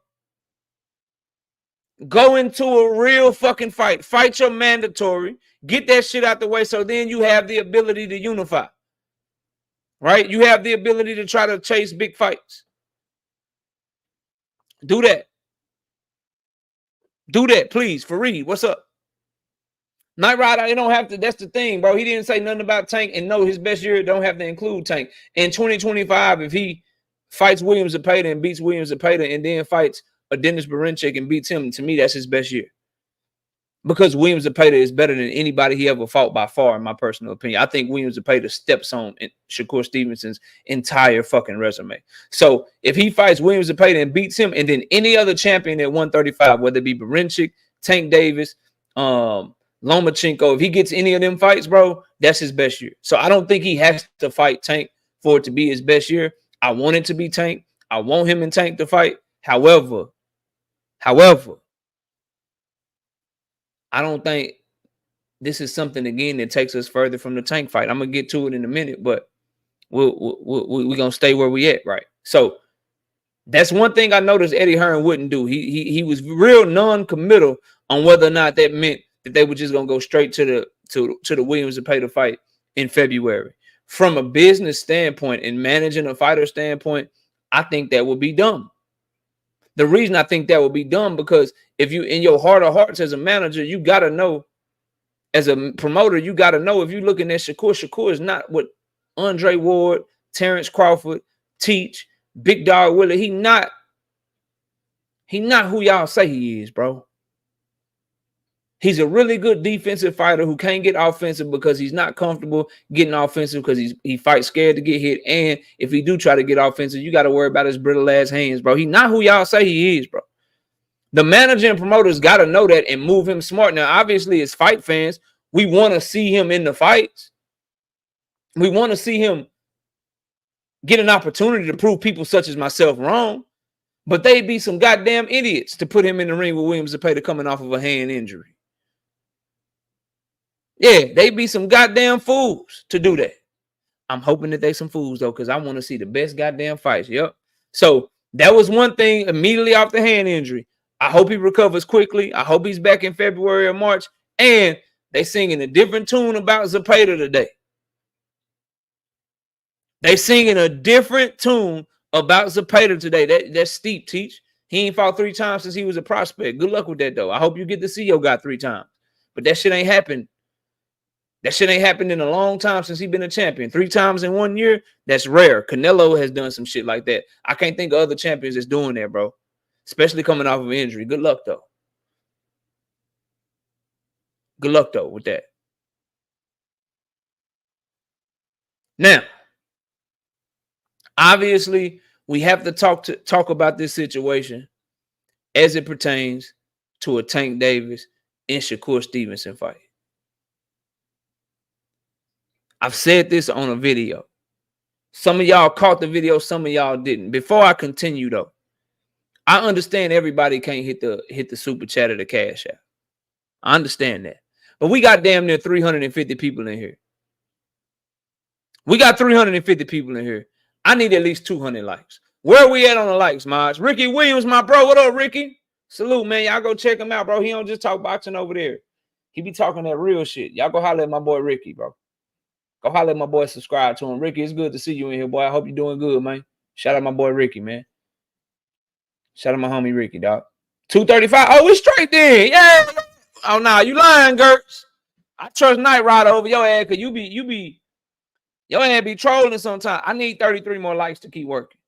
Go into a real fucking fight. Fight your mandatory. Get that shit out the way so then you have the ability to unify. Right? You have the ability to try to chase big fights. Do that. Do that, please. Fareed, what's up? Knight Rider, you don't have to. That's the thing, bro. He didn't say nothing about Tank, and no, his best year don't have to include Tank. In 2025, if he fights Williams Zepeda and beats Williams Zepeda and then fights a Dennis Berinchik and beats him, to me, that's his best year. Because Williams Zepeda is better than anybody he ever fought by far, in my personal opinion. I think Williams Zepeda steps on Shakur Stevenson's entire fucking resume. So if he fights Williams Zepeda and beats him, and then any other champion at 135, whether it be Berinchik, Tank Davis, Lomachenko, if he gets any of them fights, bro, that's his best year. So I don't think he has to fight Tank for it to be his best year. I want it to be Tank. I want him and Tank to fight. However, I don't think this is something, again, that takes us further from the Tank fight. I'm going to get to it in a minute, but we're going to stay where we at, right? So that's one thing I noticed Eddie Hearn wouldn't do. He was real non-committal on whether or not that meant that they were just going to go straight to the Williams Zepeda fight in February. From a business standpoint and managing a fighter standpoint, I think that would be dumb. The reason I think that would be dumb, because if you, in your heart of hearts as a manager, you got to know, as a promoter, you got to know, if you're looking at Shakur is not what Andre Ward, Terrence Crawford, Teach, Big Dog Willie. He not who y'all say he is, bro. He's a really good defensive fighter who can't get offensive because he's not comfortable getting offensive, because he fights scared to get hit. And if he do try to get offensive, you got to worry about his brittle ass hands, bro. He's not who y'all say he is, bro. The manager and promoters got to know that and move him smart. Now, obviously, as fight fans, we want to see him in the fights. We want to see him get an opportunity to prove people such as myself wrong. But they'd be some goddamn idiots to put him in the ring with Williams Zepeda coming off of a hand injury. Yeah, they be some goddamn fools to do that. I'm hoping that they some fools, though, because I want to see the best goddamn fights. Yep. So that was one thing immediately off the hand injury. I hope he recovers quickly. I hope he's back in February or March. And they singing a different tune about Zepeda today. They singing a different tune about Zepeda today. That's steep, Teach. He ain't fought 3 times since he was a prospect. Good luck with that, though. I hope you get to see your guy 3 times. But that shit ain't happened. That shit ain't happened in a long time since he's been a champion. 3 times in 1 year, that's rare. Canelo has done some shit like that. I can't think of other champions that's doing that, bro. Especially coming off of an injury. Good luck, though. Good luck, though, with that. Now, obviously, we have to talk about this situation as it pertains to a Tank Davis and Shakur Stevenson fight. I've said this on a video. Some of y'all caught the video, some of y'all didn't. Before I continue, though, I understand everybody can't hit the super chat or the cash app. I understand that. But we got damn near 350 people in here. We got 350 people in here. I need at least 200 likes. Where are we at on the likes, Mods? Ricky Williams, my bro. What up, Ricky? Salute, man. Y'all go check him out, bro. He don't just talk boxing over there. He be talking that real shit. Y'all go holler at my boy Ricky, bro. Go holler at my boy, subscribe to him. Ricky, it's good to see you in here, boy. I hope you're doing good, man. Shout out my boy Ricky, man. Shout out my homie Ricky, dog. 235. Oh, we straight then. Yeah. Oh, nah, you lying, Gertz. I trust Knight Rider over your ass, because your ass be trolling sometimes. I need 33 more likes to keep working.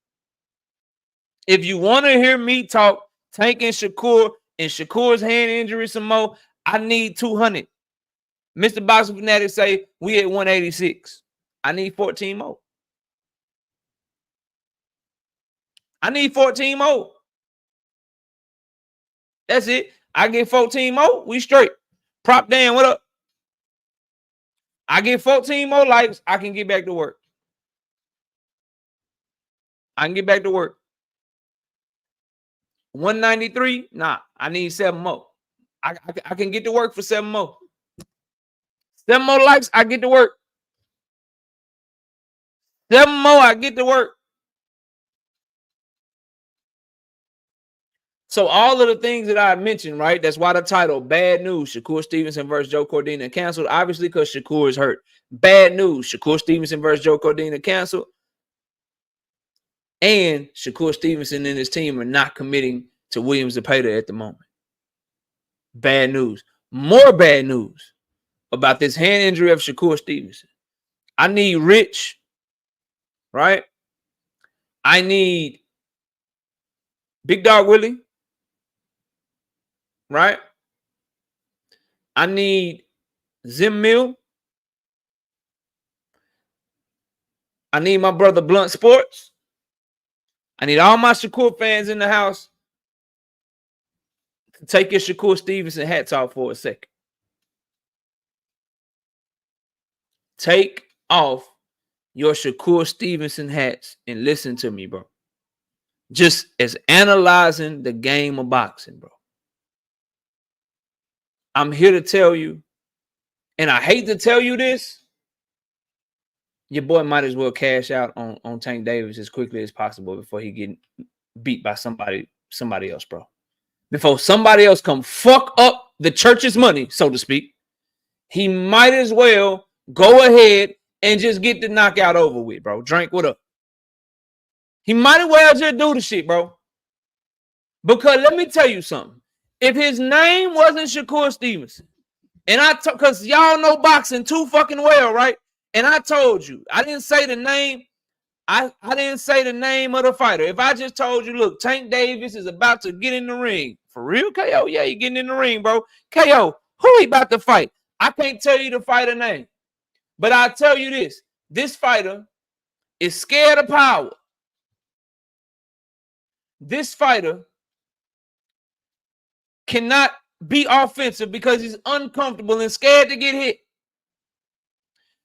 If you want to hear me talk Tank and Shakur's hand injury some more, I need 200. Mr. Boxing Fanatic say we at 186. I need 14 more. I need 14 more. That's it. I get 14 more. We straight. Prop Dan, what up? I get 14 more likes. I can get back to work. I can get back to work. 193. Nah, I need 7 more. I can get to work for 7 more. 7 more likes, I get to work. 7 more, I get to work. So all of the things that I mentioned, right? That's why the title, Bad News, Shakur Stevenson versus Joe Cordina canceled. Obviously, because Shakur is hurt. Bad news, Shakur Stevenson versus Joe Cordina canceled. And Shakur Stevenson and his team are not committing to Williams Zepeda at the moment. Bad news. More bad news. about this hand injury of Shakur Stevenson. I need Rich, right? I need Big Dog Willie, right? I need Zim Mill. I need my brother Blunt Sports. I need all my Shakur fans in the house to take your Shakur Stevenson hats off for a second. Take off your Shakur Stevenson hats and listen to me, bro. Just as analyzing the game of boxing, bro. I'm here to tell you, and I hate to tell you this, your boy might as well cash out on Tank Davis as quickly as possible before he get beat by somebody else, bro. Before somebody else come fuck up the church's money, so to speak, he might as well go ahead and just get the knockout over with, bro. Drink, what up? He might as well just do the shit, bro. Because let me tell you something. If his name wasn't Shakur Stevenson, and because y'all know boxing too fucking well, right? And I told you, I didn't say the name. I didn't say the name of the fighter. If I just told you, look, Tank Davis is about to get in the ring. For real, KO? Yeah, he getting in the ring, bro. KO, who he about to fight? I can't tell you the fighter name. But I'll tell you this. This fighter is scared of power. This fighter cannot be offensive because he's uncomfortable and scared to get hit.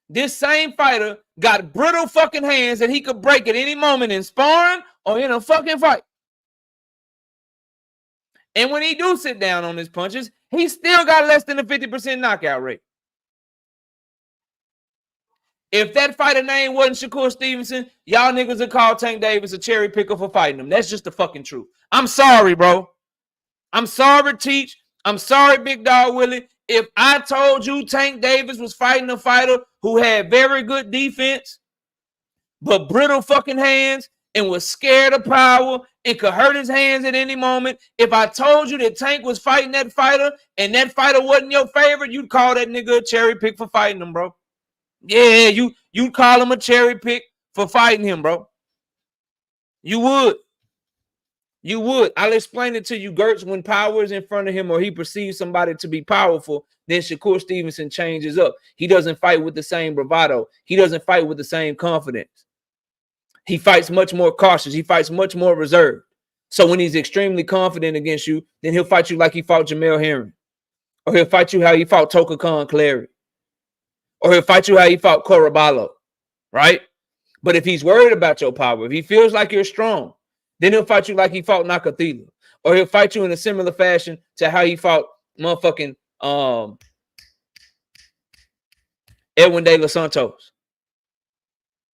This same fighter got brittle fucking hands that he could break at any moment in sparring or in a fucking fight. And when he do sit down on his punches, he still got less than a 50% knockout rate. If that fighter name wasn't Shakur Stevenson, y'all niggas would call Tank Davis a cherry picker for fighting him. That's just the fucking truth. I'm sorry, bro. I'm sorry, Teach. I'm sorry, Big Dog Willie. If I told you Tank Davis was fighting a fighter who had very good defense, but brittle fucking hands and was scared of power and could hurt his hands at any moment, if I told you that Tank was fighting that fighter and that fighter wasn't your favorite, you'd call that nigga a cherry pick for fighting him, bro. Yeah, you call him a cherry pick for fighting him, bro. You would. You would. I'll explain it to you, Gertz. When power is in front of him or he perceives somebody to be powerful, then Shakur Stevenson changes up. He doesn't fight with the same bravado. He doesn't fight with the same confidence. He fights much more cautious. He fights much more reserved. So when he's extremely confident against you, then he'll fight you like he fought Jamel Herring. Or he'll fight you how he fought Toka Khan Clary. Or he'll fight you how he fought Caraballo. Right? But if he's worried about your power, if he feels like you're strong, then he'll fight you like he fought Nakathila. Or he'll fight you in a similar fashion to how he fought motherfucking Edwin De Los Santos.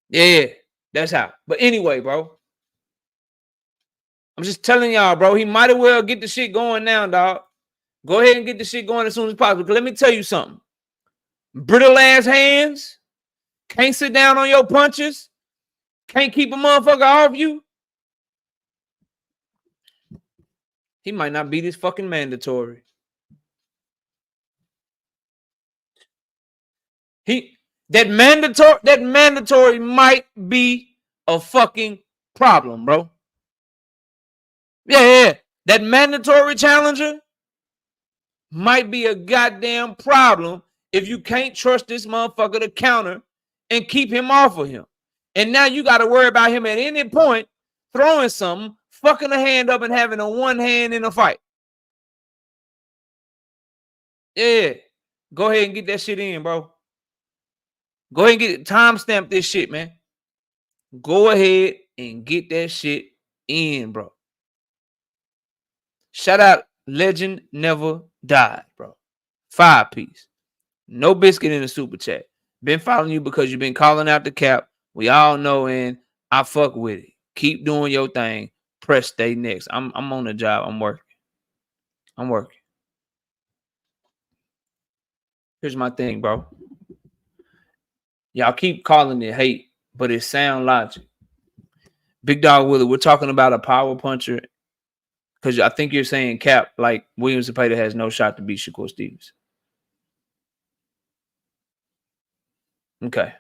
Yeah, that's how. But anyway, bro, I'm just telling y'all, bro, he might as well get the shit going now, dog. Go ahead and get the shit going as soon as possible. Because let me tell you something. Brittle ass hands, can't sit down on your punches, can't keep a motherfucker off you. He might not be this fucking mandatory. That mandatory might be a fucking problem, bro. Yeah. That mandatory challenger might be a goddamn problem if you can't trust this motherfucker to counter and keep him off of him. And now you got to worry about him at any point throwing something, fucking a hand up and having a one hand in a fight. Yeah. Go ahead and get that shit in, bro. Go ahead and get it. Timestamp this shit, man. Go ahead and get that shit in, bro. Shout out Legend Never Died, bro. 5-piece. No biscuit in the super chat. Been following you because you've been calling out the cap. We all know, and I fuck with it. Keep doing your thing. Press stay next. I'm on the job. I'm working. Here's my thing, bro. Y'all keep calling it hate, but it's sound logic. Big Dog Willie, we're talking about a power puncher because I think you're saying Cap, like William Zepeda has no shot to beat Shakur Stevens. Okay.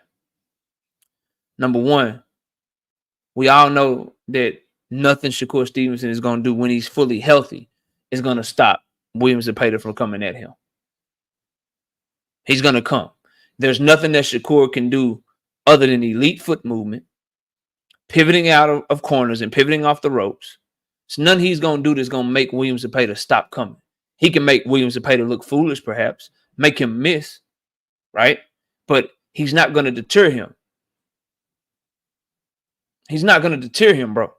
Number one, we all know that nothing Shakur Stevenson is going to do when he's fully healthy is going to stop Williams and Pater from coming at him. He's going to come. There's nothing that Shakur can do other than elite foot movement, pivoting out of corners and pivoting off the ropes. It's nothing he's going to do that's going to make Williams and Pater stop coming. He can make Williams and Pater look foolish, perhaps, make him miss, right? But he's not going to deter him. He's not going to deter him, bro.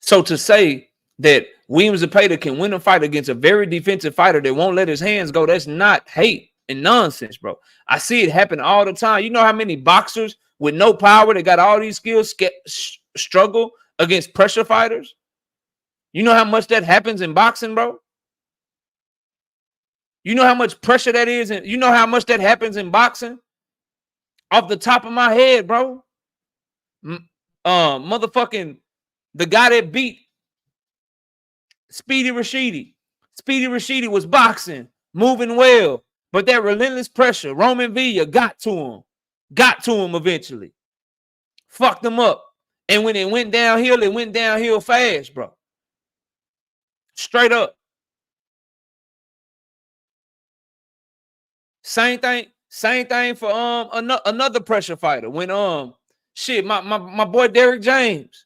So to say that Williams and Pater can win a fight against a very defensive fighter that won't let his hands go, that's not hate and nonsense, bro. I see it happen all the time. You know how many boxers with no power that got all these skills struggle against pressure fighters? You know how much that happens in boxing, bro? You know how much pressure that is, and you know how much that happens in boxing? Off the top of my head, bro. Motherfucking the guy that beat Speedy Rashidi. Speedy Rashidi was boxing, moving well, but that relentless pressure, Roman Villa got to him eventually. Fucked him up. And when it went downhill fast, bro. Straight up. Same thing for another pressure fighter. When my boy Derrick James.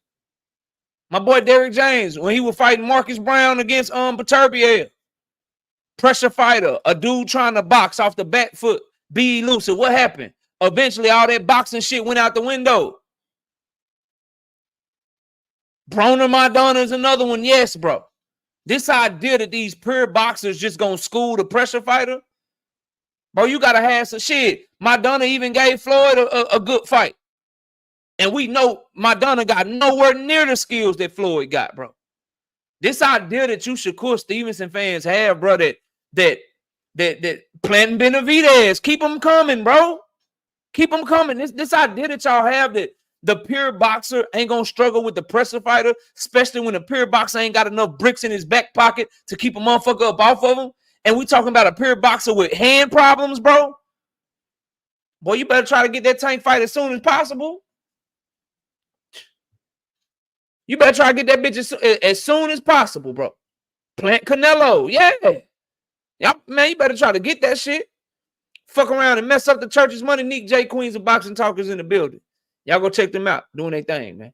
When he was fighting Marcus Brown against Beterbiev. Pressure fighter, a dude trying to box off the back foot, be elusive. What happened? Eventually, all that boxing shit went out the window. Broner Maidana is another one. Yes, bro. This idea that these pure boxers just gonna school the pressure fighter, bro, you gotta have some shit. Maidana even gave Floyd a good fight. And we know Maidana got nowhere near the skills that Floyd got, bro. This idea that you Shakur Stevenson fans have, bro, that Plantin Benavidez, keep them coming, bro. Keep them coming. This idea that y'all have that the pure boxer ain't gonna struggle with the pressure fighter, especially when the pure boxer ain't got enough bricks in his back pocket to keep a motherfucker up off of him. And we talking about a pure boxer with hand problems, bro. Boy, you better try to get that tank fight as soon as possible. You better try to get that bitch as soon as possible, bro. Plant Canelo, yeah. Y'all, man, you better try to get that shit. Fuck around and mess up the church's money. Nick J. Queens of Boxing Talkers in the building. Y'all go check them out. Doing their thing, man.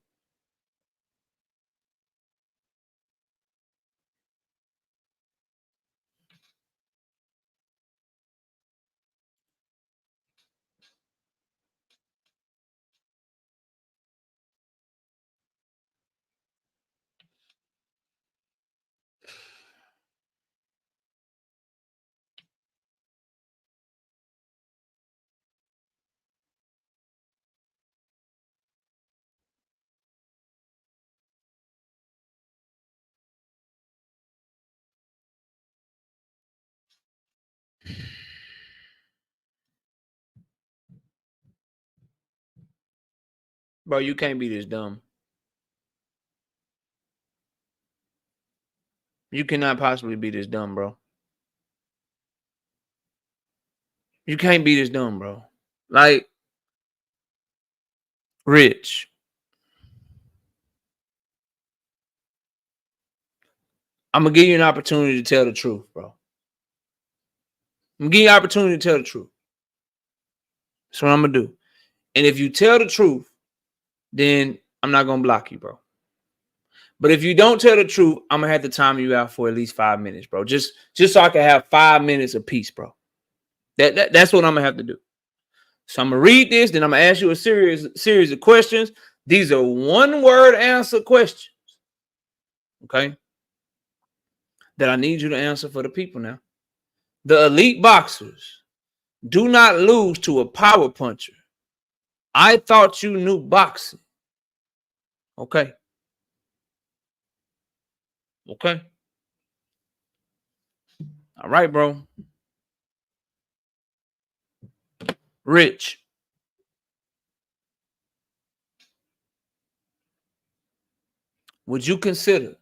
Bro, you can't be this dumb. You cannot possibly be this dumb, bro. You can't be this dumb, bro. Like, Rich. I'm going to give you an opportunity to tell the truth, bro. I'm going to give you an opportunity to tell the truth. That's what I'm going to do. And if you tell the truth, then I'm not going to block you, bro. But if you don't tell the truth, I'm going to have to time you out for at least 5 minutes, bro. Just so I can have 5 minutes of peace, bro. That's what I'm going to have to do. So I'm going to read this, then I'm going to ask you a series of questions. These are one-word answer questions, okay, that I need you to answer for the people now. The elite boxers do not lose to a power puncher. I thought you knew boxing. Okay. Okay. All right, bro. Rich. Would you consider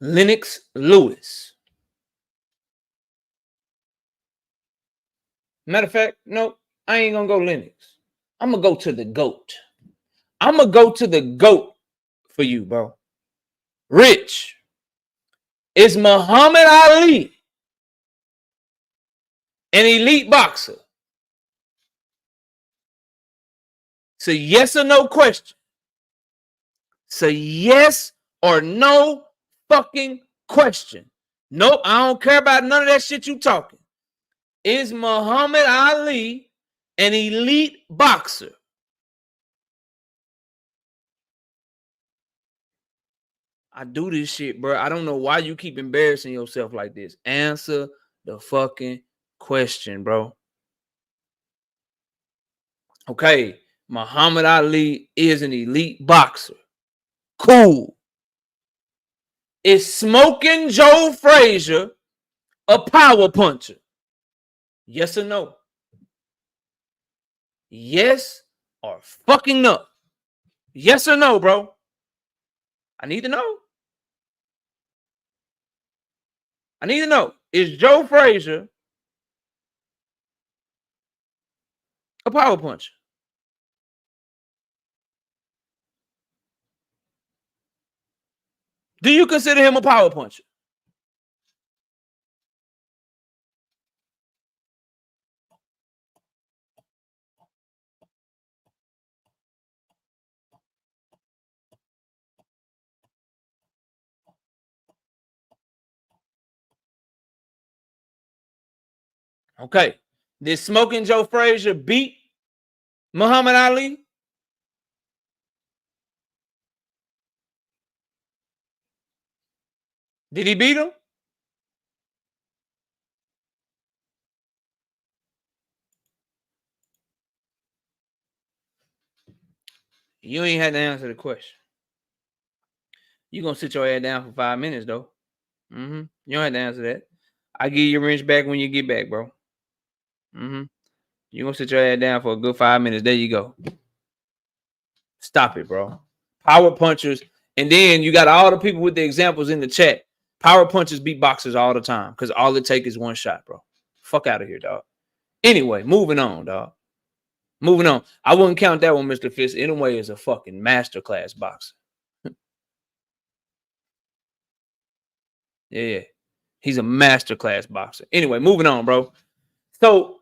Lennox Lewis Matter of fact, no, I ain't gonna go Lennox. I'm gonna go to the GOAT. I'm gonna go to the GOAT for you, bro. Rich, is Muhammad Ali an elite boxer? It's a yes or no question. It's a yes or no fucking question. Nope, I don't care about none of that shit you talking. Is Muhammad Ali an elite boxer? I do this shit, bro. I don't know why you keep embarrassing yourself like this. Answer the fucking question, bro. Okay, Muhammad Ali is an elite boxer. Cool. Is Smoking Joe Frazier a power puncher? Yes or no? Yes or fucking no? Yes or no, bro? I need to know. I need to know. Is Joe Frazier a power puncher? Do you consider him a power puncher? Okay. Did Smoking Joe Frazier beat Muhammad Ali? Did he beat him? You ain't had to answer the question. You gonna sit your head down for 5 minutes though. You don't have to answer that. I give you your wrench back when you get back, bro. You gonna sit your head down for a good 5 minutes. There you go. Stop it, bro. Power punchers, and then you got all the people with the examples in the chat. Power punchers beat boxers all the time because all it takes is one shot, bro. Fuck out of here, dog. Anyway, moving on, dog. Moving on. I wouldn't count that one, Mr. Fist. Anyway, is a fucking masterclass boxer. Yeah. He's a masterclass boxer. Anyway, moving on, bro. So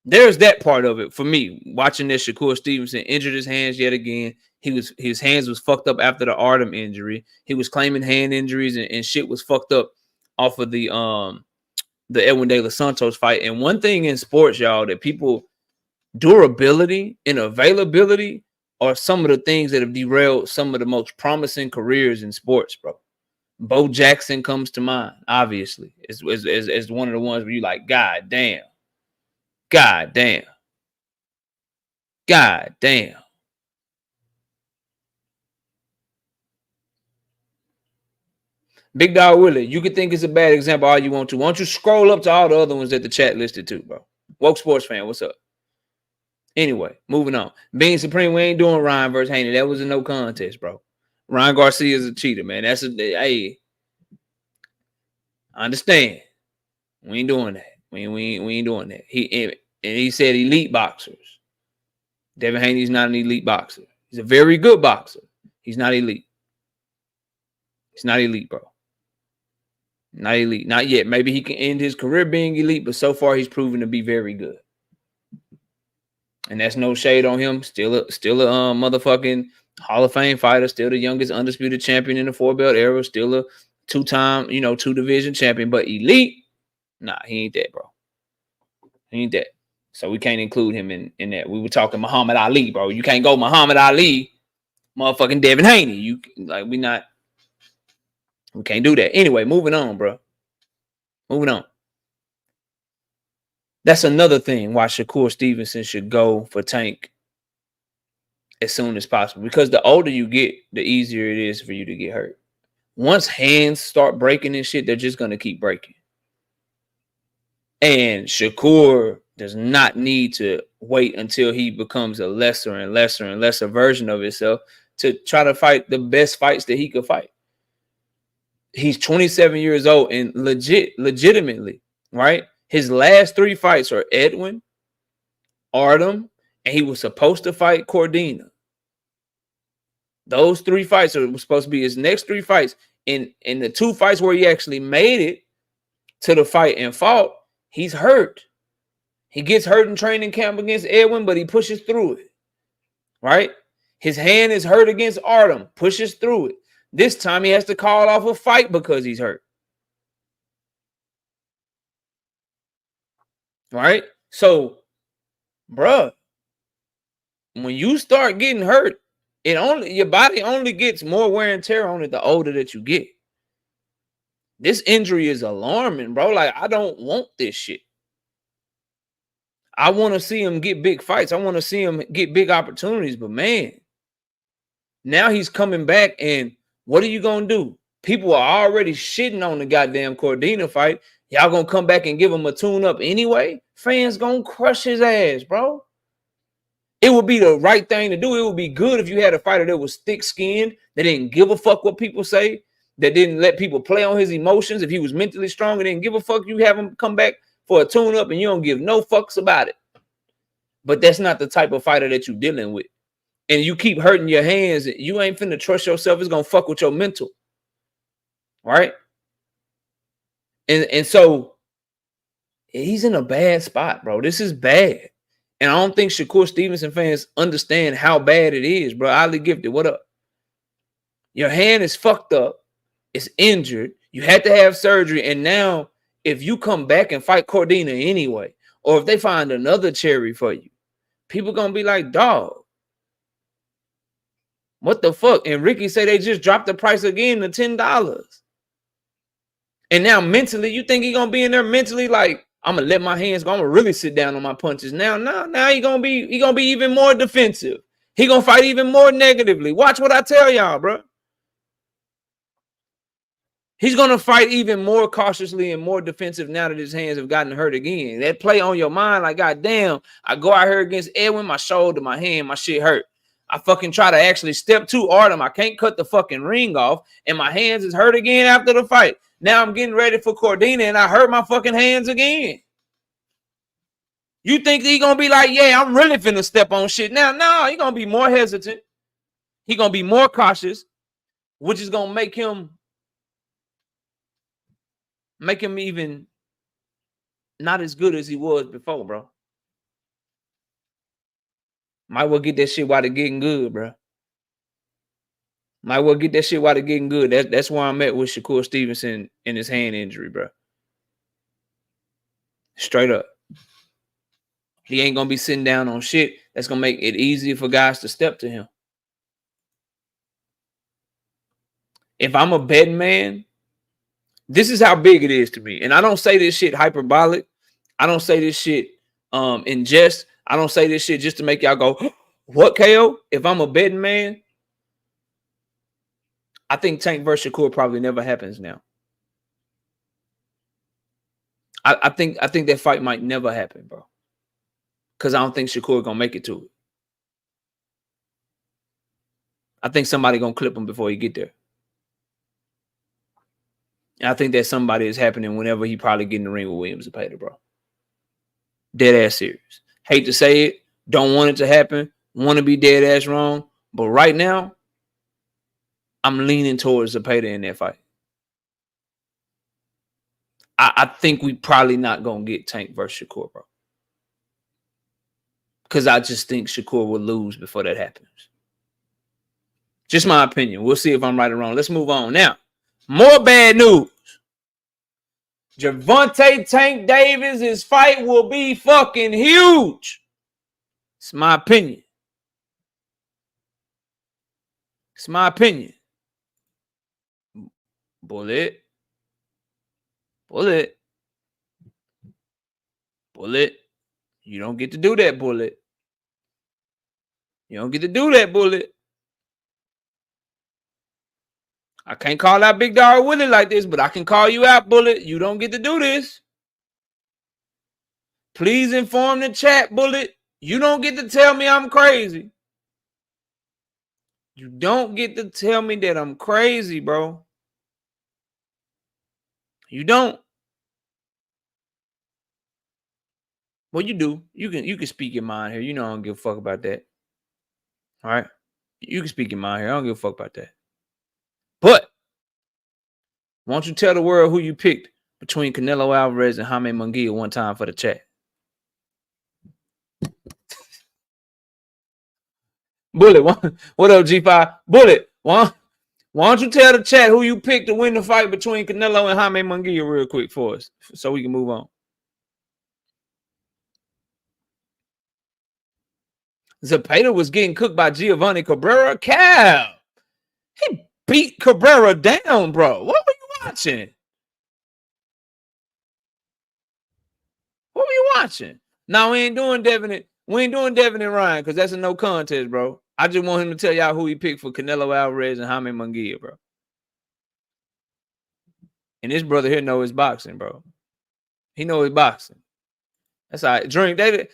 there's that part of it for me. Watching this, Shakur Stevenson injured his hands yet again. His hands was fucked up after the Artem injury. He was claiming hand injuries and shit was fucked up off of the Edwin De Los Santos fight. And one thing in sports, y'all, that people durability and availability are some of the things that have derailed some of the most promising careers in sports, bro. Bo Jackson comes to mind, obviously. It's one of the ones where you like, God damn. God damn. God damn. Big Dog Willie, you can think it's a bad example all you want to. Why don't you scroll up to all the other ones that the chat listed too, bro? Woke Sports Fan, what's up? Anyway, moving on. Being Supreme, we ain't doing Ryan versus Haney. That was a no contest, bro. Ryan Garcia is a cheater, man. That's hey. I understand. We ain't doing that. We ain't doing that. He said elite boxers. Devin Haney's not an elite boxer. He's a very good boxer. He's not elite. He's not elite, bro. Not elite. Not yet. Maybe he can end his career being elite, but so far he's proven to be very good. And that's no shade on him. Still a motherfucking Hall of Fame fighter. Still the youngest undisputed champion in the 4-belt era. Still a 2-time, 2-division champion. But elite, nah, he ain't that, bro. He ain't that. So we can't include him in that. We were talking Muhammad Ali, bro. You can't go Muhammad Ali, motherfucking Devin Haney. We can't do that. Anyway, moving on, bro. Moving on. That's another thing why Shakur Stevenson should go for Tank as soon as possible. Because the older you get, the easier it is for you to get hurt. Once hands start breaking and shit, they're just going to keep breaking. And Shakur does not need to wait until he becomes a lesser and lesser and lesser version of himself to try to fight the best fights that he could fight. He's 27 years old and legitimately, right? His last 3 fights are Edwin, Artem, and he was supposed to fight Cordina. Those 3 fights are supposed to be his next 3 fights. In the 2 fights where he actually made it to the fight and fought, he's hurt. He gets hurt in training camp against Edwin, but he pushes through it. Right? His hand is hurt against Artem, pushes through it. This time he has to call off a fight because he's hurt. Right? So, bruh, when you start getting hurt, your body only gets more wear and tear on it the older that you get. This injury is alarming, bro. Like, I don't want this shit. I want to see him get big fights. I want to see him get big opportunities. But man, now he's coming back, and what are you gonna do? People are already shitting on the goddamn Cordina fight. Y'all gonna come back and give him a tune-up anyway? Fans gonna crush his ass, bro. It would be the right thing to do. It would be good if you had a fighter that was thick-skinned, that didn't give a fuck what people say, that didn't let people play on his emotions. If he was mentally strong and didn't give a fuck, you have him come back for a tune-up and you don't give no fucks about it. But that's not the type of fighter that you're dealing with. And you keep hurting your hands, you ain't finna trust yourself. It's gonna fuck with your mental. Right? And so he's in a bad spot, bro. This is bad. And I don't think Shakur Stevenson fans understand how bad it is, bro. Ali Gifted, what up? Your hand is fucked up. It's injured. You had to have surgery. And now, if you come back and fight Cordina anyway, or if they find another cherry for you, people gonna be like, dog, what the fuck? And Ricky said they just dropped the price again to $10. And now mentally, you think he gonna be in there mentally like, I'm gonna let my hands go. I'm gonna really sit down on my punches. Now he gonna be even more defensive. He gonna fight even more negatively. Watch what I tell y'all, bro. He's gonna fight even more cautiously and more defensive now that his hands have gotten hurt again. That play on your mind, like, goddamn, I go out here against Edwin, my shoulder, my hand, my shit hurt. I fucking try to actually step to Artem. I can't cut the fucking ring off, and my hands is hurt again after the fight. Now I'm getting ready for Cordina, and I hurt my fucking hands again. You think he gonna be like, yeah, I'm really finna step on shit now? No, he gonna be more hesitant. He gonna be more cautious, which is gonna make him even not as good as he was before, bro. Might well get that shit while they're getting good, bro. Might well get that shit while they're getting good. That's where I'm at with Shakur Stevenson and his hand injury, bro. Straight up. He ain't gonna be sitting down on shit. That's gonna make it easier for guys to step to him. If I'm a betting man, this is how big it is to me. And I don't say this shit hyperbolic. I don't say this shit in jest. I don't say this shit just to make y'all go, what, KO? If I'm a betting man, I think Tank versus Shakur probably never happens now. I think that fight might never happen, bro. Because I don't think Shakur gonna make it to it. I think somebody gonna clip him before he get there. And I think that somebody is happening whenever he probably get in the ring with Williams Zepeda, bro. Dead ass serious. Hate to say it. Don't want it to happen. Want to be dead ass wrong. But right now, I'm leaning towards Zepeda in that fight. I think we probably not gonna get Tank versus Shakur, bro. Because I just think Shakur will lose before that happens. Just my opinion. We'll see if I'm right or wrong. Let's move on. Now, more bad news. Gervonta Tank Davis' fight will be fucking huge. It's my opinion. It's my opinion. Bullet. Bullet. Bullet. You don't get to do that, Bullet. You don't get to do that, Bullet. I can't call out Big Dog Willie like this, but I can call you out, Bullet. You don't get to do this. Please inform the chat, Bullet. You don't get to tell me I'm crazy. You don't get to tell me that I'm crazy, bro. You don't. Well, you do. You can speak your mind here. You know I don't give a fuck about that. All right. You can speak your mind here. I don't give a fuck about that. But why don't you tell the world who you picked between Canelo Alvarez and Jaime Munguia one time for the chat? Bullet, what up, G5? Bullet, why don't you tell the chat who you picked to win the fight between Canelo and Jaime Munguia real quick for us so we can move on? Zepeda was getting cooked by Gervonta Cabrera. Cal. He beat Cabrera down, bro. What were you watching? What were you watching? Now we ain't doing Devin and Ryan because that's a no contest, bro. I just want him to tell y'all who he picked for Canelo Alvarez and Jaime Munguia, bro. And this brother here know his boxing, bro. He know his boxing. That's all right. Drink, they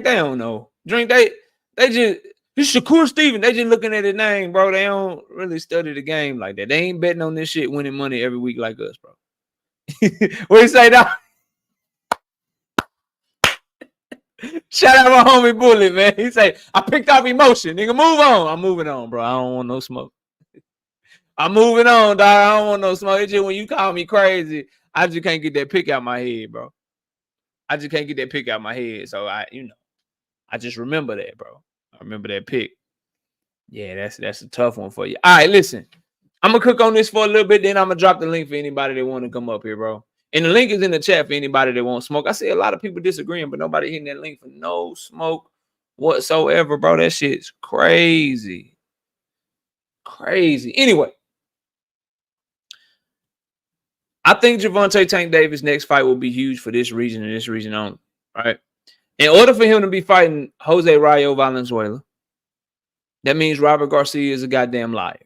don't know. Drink, they just, this Shakur Stevenson, they just looking at his name, bro. They don't really study the game like that. They ain't betting on this shit winning money every week like us, bro. What you say, dog? Shout out my homie Bullet, man. He say, I picked up emotion. Nigga, move on. I'm moving on, bro. I don't want no smoke. I'm moving on, dog. I don't want no smoke. It's just when you call me crazy, I just can't get that pick out my head, bro. I just can't get that pick out my head. So I just remember that, bro. I remember that pick. Yeah, that's a tough one for you. All right, listen. I'm gonna cook on this for a little bit, then I'm gonna drop the link for anybody that want to come up here, bro. And the link is in the chat for anybody that won't smoke. I see a lot of people disagreeing, but nobody hitting that link for no smoke whatsoever, bro. That shit's crazy. Crazy. Anyway, I think Gervonta Tank Davis' next fight will be huge for this region and this region only. All right. In order for him to be fighting Jose Rayo Valenzuela, that means Robert Garcia is a goddamn liar.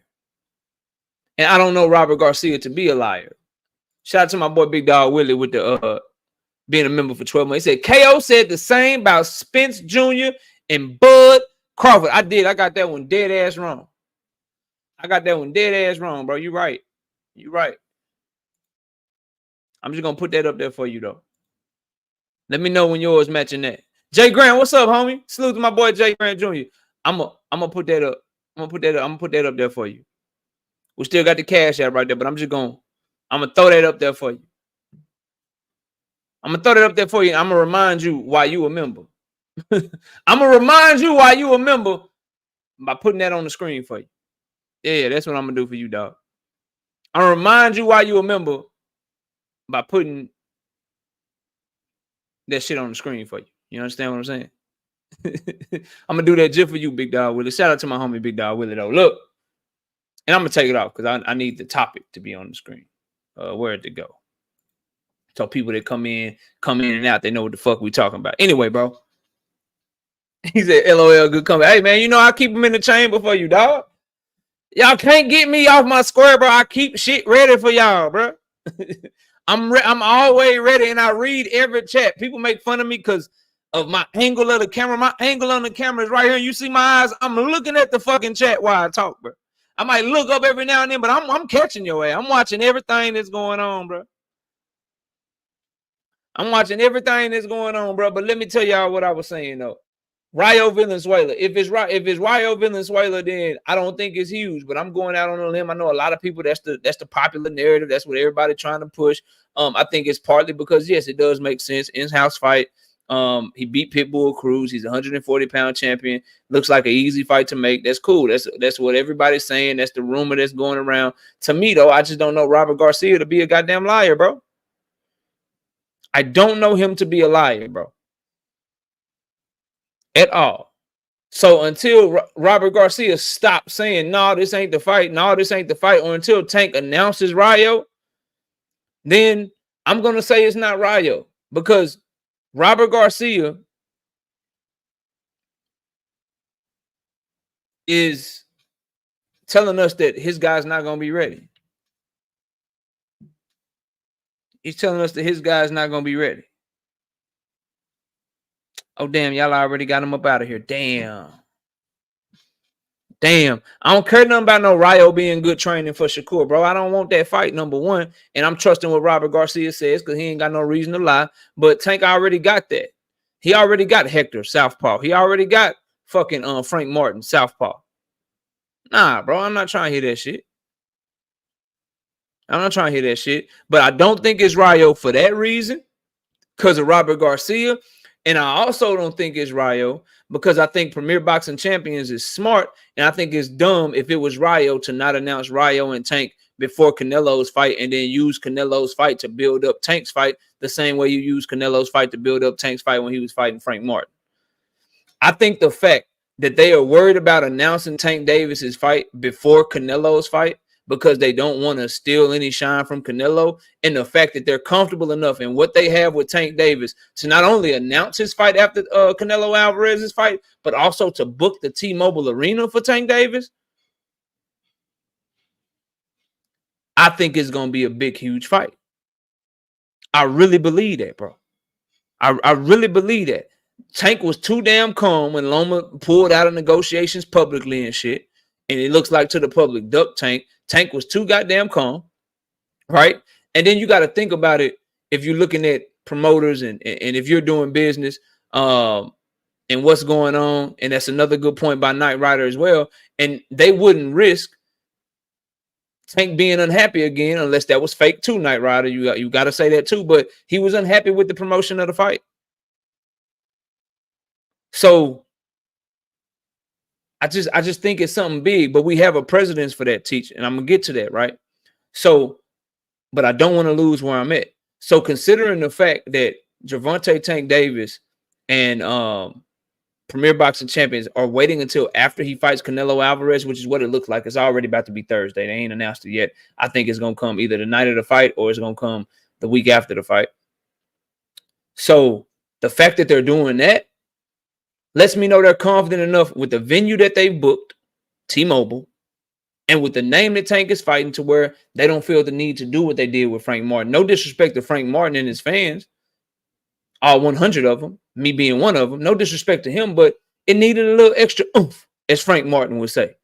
And I don't know Robert Garcia to be a liar. Shout out to my boy Big Dog Willie with the being a member for 12 months. He said KO said the same about Spence Jr. and Bud Crawford. I did. I got that one dead ass wrong. Bro. You right. I'm just gonna put that up there for you though. Let me know when yours matching that. Jay Grant, what's up, homie? Salute to my boy Jay Grant Jr. I'm gonna put that up. I'm gonna put that up there for you. We still got the cash out right there, but I'm gonna throw that up there for you. I'm gonna remind you why you a member. I'm gonna remind you why you a member by putting that on the screen for you. Yeah, that's what I'm gonna do for you, dog. I'm gonna remind you why you a member by putting that shit on the screen for you. You understand what I'm saying? I'm gonna do that just for you, Big Dog Willie. Shout out to my homie Big Dog Willie though. Look, and I'm gonna take it off because I need the topic to be on the screen. Where it to go? So people that come in and out, they know what the fuck we talking about. Anyway, bro. He said, LOL, good comeback. Hey, man, you know I keep them in the chamber for you, dog. Y'all can't get me off my square, bro. I keep shit ready for y'all, bro. I'm always ready, and I read every chat. People make fun of me because of my angle of the camera. My angle on the camera is right here. You see my eyes? I'm looking at the fucking chat while I talk, bro. I might look up every now and then, but I'm catching your ass. I'm watching everything that's going on, bro. I'm watching everything that's going on, bro. But let me tell y'all what I was saying, though. Rayo Valenzuela. If it's Rayo Valenzuela, then I don't think it's huge. But I'm going out on a limb. I know a lot of people. That's the popular narrative. That's what everybody's trying to push. I think it's partly because yes, it does make sense. In-house fight. He beat Pitbull Cruz. He's a 140-pound champion. Looks like an easy fight to make. That's cool. That's what everybody's saying. That's the rumor that's going around. To me, though, I just don't know Robert Garcia to be a goddamn liar, bro. I don't know him to be a liar, bro. At all. So until Robert Garcia stops saying, no, this ain't the fight. No, this ain't the fight. Or until Tank announces Rayo, then I'm going to say it's not Rayo. Because Robert Garcia is telling us that his guy's not going to be ready. He's telling us that his guy's not going to be ready. Oh, damn, y'all already got him up out of here. Damn. Damn, I don't care nothing about no Ryo being good training for Shakur, bro. I don't want that fight, number one. And I'm trusting what Robert Garcia says because he ain't got no reason to lie. But Tank already got that. He already got Hector, Southpaw. He already got fucking Frank Martin, Southpaw. Nah, bro, I'm not trying to hear that shit. I'm not trying to hear that shit. But I don't think it's Ryo for that reason because of Robert Garcia. And I also don't think it's Ryo because I think Premier Boxing Champions is smart. And I think it's dumb if it was Ryo to not announce Ryo and Tank before Canelo's fight and then use Canelo's fight to build up Tank's fight the same way you use Canelo's fight to build up Tank's fight when he was fighting Frank Martin. I think the fact that they are worried about announcing Tank Davis's fight before Canelo's fight because they don't want to steal any shine from Canelo, and the fact that they're comfortable enough in what they have with Tank Davis to not only announce his fight after Canelo Alvarez's fight, but also to book the T-Mobile Arena for Tank Davis, I think it's going to be a big, huge fight. I really believe that, bro. I really believe that. Tank was too damn calm when Loma pulled out of negotiations publicly and shit. And it looks like to the public, duck Tank. Tank was too goddamn calm, right? And then you got to think about it if you're looking at promoters and if you're doing business and what's going on. And that's another good point by Knight Rider as well. And they wouldn't risk Tank being unhappy again unless that was fake too, Knight Rider. You got to say that too. But he was unhappy with the promotion of the fight. So I just think it's something big, but we have a precedence for that, Teach, and I'm gonna get to that, right? So, but I don't want to lose where I'm at. So, considering the fact that Gervonta Tank Davis and Premier Boxing Champions are waiting until after he fights Canelo Alvarez, which is what it looks like. It's already about to be Thursday. They ain't announced it yet. I think it's gonna come either the night of the fight or it's gonna come the week after the fight. So, the fact that they're doing that lets me know they're confident enough with the venue that they've booked, T-Mobile, and with the name that Tank is fighting to where they don't feel the need to do what they did with Frank Martin. No disrespect to Frank Martin and his fans, all 100 of them, me being one of them. No disrespect to him, but it needed a little extra oomph, as Frank Martin would say,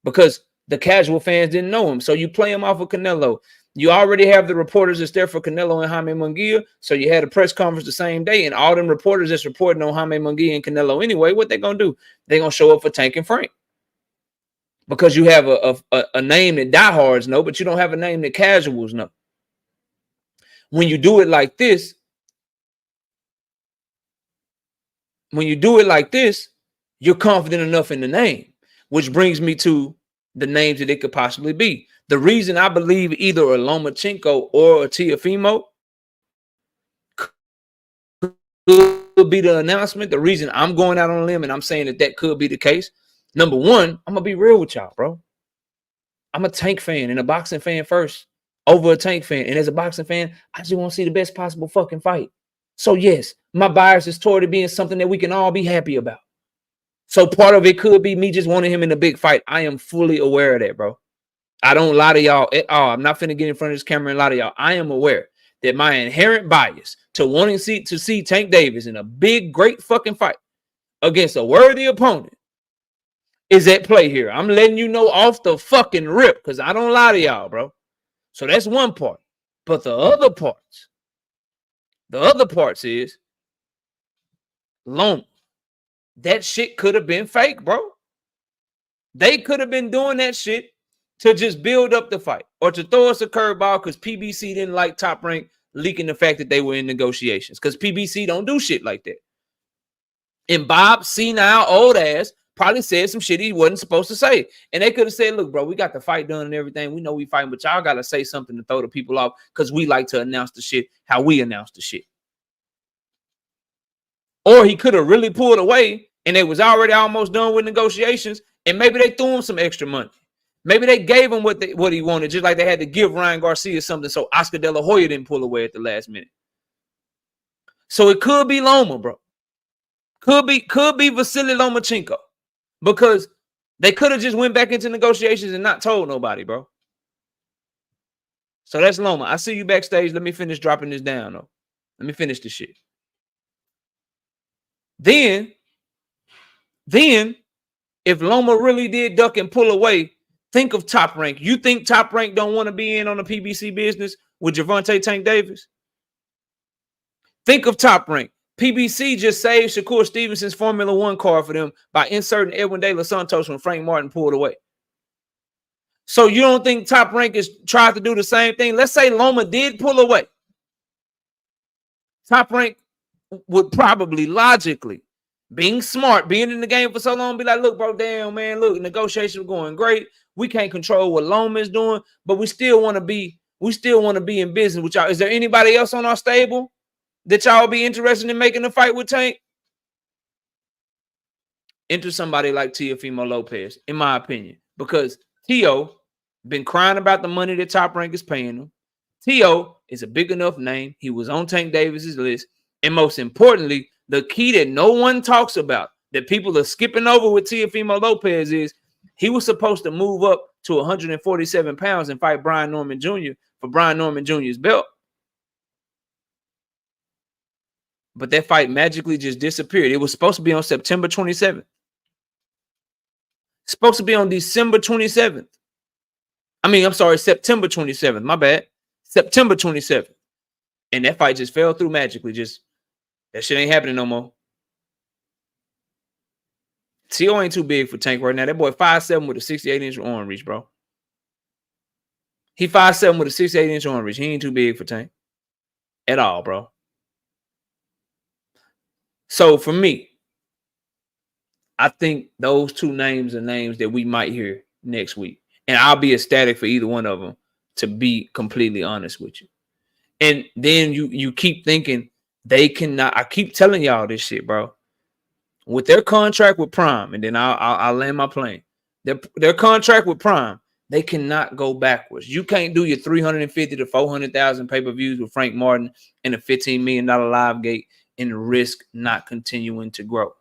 because the casual fans didn't know him. So you play him off of Canelo. You already have the reporters that's there for Canelo and Jaime Munguia. So you had a press conference the same day, and all them reporters that's reporting on Jaime Munguia and Canelo anyway, what they going to do? They're going to show up for Tank and Frank. Because you have a name that diehards know, but you don't have a name that casuals know. When you do it like this, you're confident enough in the name, which brings me to the names that it could possibly be. The reason I believe either a Lomachenko or a Teofimo could be the announcement. The reason I'm going out on a limb and I'm saying that could be the case. Number one, I'm going to be real with y'all, bro. I'm a Tank fan and a boxing fan first over a Tank fan. And as a boxing fan, I just want to see the best possible fucking fight. So yes, my bias is toward it being something that we can all be happy about. So part of it could be me just wanting him in a big fight. I am fully aware of that, bro. I don't lie to y'all at all. I'm not finna get in front of this camera and lie to y'all. I am aware that my inherent bias to wanting to see Tank Davis in a big, great fucking fight against a worthy opponent is at play here. I'm letting you know off the fucking rip because I don't lie to y'all, bro. So that's one part. But the other parts is Loma. That shit could have been fake, bro. They could have been doing that shit to just build up the fight or to throw us a curveball because PBC didn't like Top Rank leaking the fact that they were in negotiations because PBC don't do shit like that. And Bob, senile old ass, probably said some shit he wasn't supposed to say. And they could have said, look, bro, we got the fight done and everything. We know we fighting, but y'all got to say something to throw the people off because we like to announce the shit how we announce the shit. Or he could have really pulled away and it was already almost done with negotiations and maybe they threw him some extra money. Maybe they gave him what he wanted, just like they had to give Ryan Garcia something so Oscar De La Hoya didn't pull away at the last minute. So it could be Loma, bro. Could be Vasily Lomachenko because they could have just went back into negotiations and not told nobody, bro. So that's Loma. I see you backstage. Let me finish dropping this down, though. Let me finish this shit. Then if Loma really did duck and pull away, think of Top Rank. You think Top Rank don't want to be in on the PBC business with Gervonta Tank Davis? Think of Top Rank. PBC just saved Shakur Stevenson's Formula One car for them by inserting Edwin De Los Santos when Frank Martin pulled away. So you don't think Top Rank is tried to do the same thing? Let's say Loma did pull away. Top Rank would probably logically, being smart, being in the game for so long, be like, look, bro, damn, man, look, negotiations are going great. We can't control what Loma is doing, but we still want to be in business with y'all. Is there anybody else on our stable that y'all be interested in making a fight with Tank? Enter somebody like Teofimo Lopez, in my opinion, because Tio been crying about the money that Top Rank is paying him. Tio is a big enough name. He was on Tank Davis's list. And most importantly, the key that no one talks about, that people are skipping over with Teofimo Lopez, is he was supposed to move up to 147 pounds and fight Brian Norman Jr. for Brian Norman Jr.'s belt. But that fight magically just disappeared. It was supposed to be on September 27th. Supposed to be on December 27th. I'm sorry, September 27th. My bad. September 27th. And that fight just fell through magically. Just, that shit ain't happening no more. T.O. ain't too big for Tank right now. That boy 5'7" with a 68-inch arm reach, bro. He 5'7" with a 68-inch arm reach. He ain't too big for Tank. At all, bro. So for me, I think those two names are names that we might hear next week. And I'll be ecstatic for either one of them, to be completely honest with you. And then you keep thinking they cannot. I keep telling y'all this shit, bro. With their contract with Prime, and then I'll land my plane. Their contract with Prime, they cannot go backwards. You can't do your 350 to 400,000 pay-per-views with Frank Martin and a $15 million live gate and risk not continuing to grow.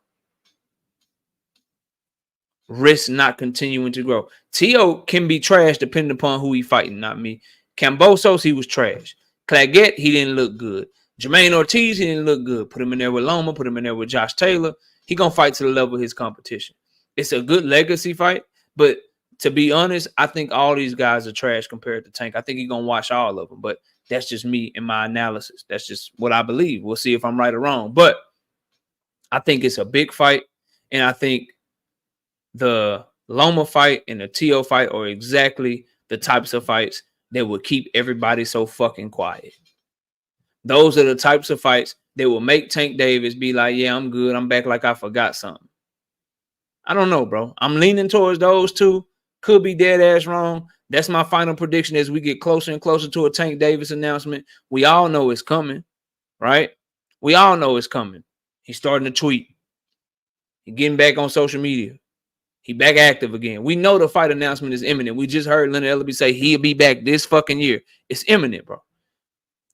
Risk not continuing to grow. T.O. can be trash depending upon who he fighting, not me. Cambosos, he was trash. Claggett, he didn't look good. Jermaine Ortiz, he didn't look good. Put him in there with Loma, put him in there with Josh Taylor. He gonna fight to the level of his competition. It's a good legacy fight, but to be honest, I think all these guys are trash compared to Tank. I think he's gonna watch all of them, but that's just me and my analysis. That's just what I believe. We'll see if I'm right or wrong, but I think it's a big fight, and I think the Loma fight and the T.O. fight are exactly the types of fights that will keep everybody so fucking quiet. Those are the types of fights that will make Tank Davis be like, yeah, I'm good. I'm back like I forgot something. I don't know, bro. I'm leaning towards those two. Could be dead ass wrong. That's my final prediction as we get closer and closer to a Tank Davis announcement. We all know it's coming, right? We all know it's coming. He's starting to tweet. He's getting back on social media. He back active again. We know the fight announcement is imminent. We just heard Leonard Ellaby say he'll be back this fucking year. It's imminent, bro.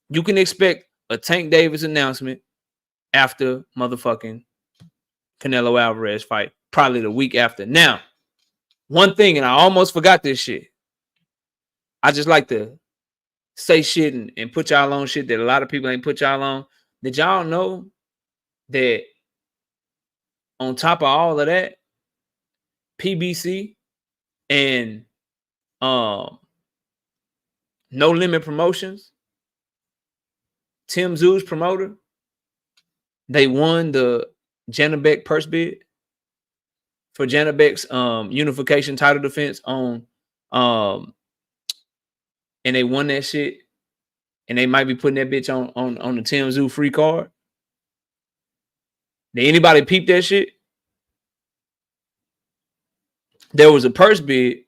You can expect a Tank Davis announcement after motherfucking Canelo Alvarez fight, probably the week after. Now, one thing, and I almost forgot this shit. I just like to say shit and put y'all on shit that a lot of people ain't put y'all on. Did y'all know that on top of all of that, PBC and No Limit Promotions, Tim Zoo's promoter, they won the Janabek purse bid for Janabek's unification title defense on and they won that shit, and they might be putting that bitch on the Tim Zoo free card. Did anybody peep that shit? There was a purse bid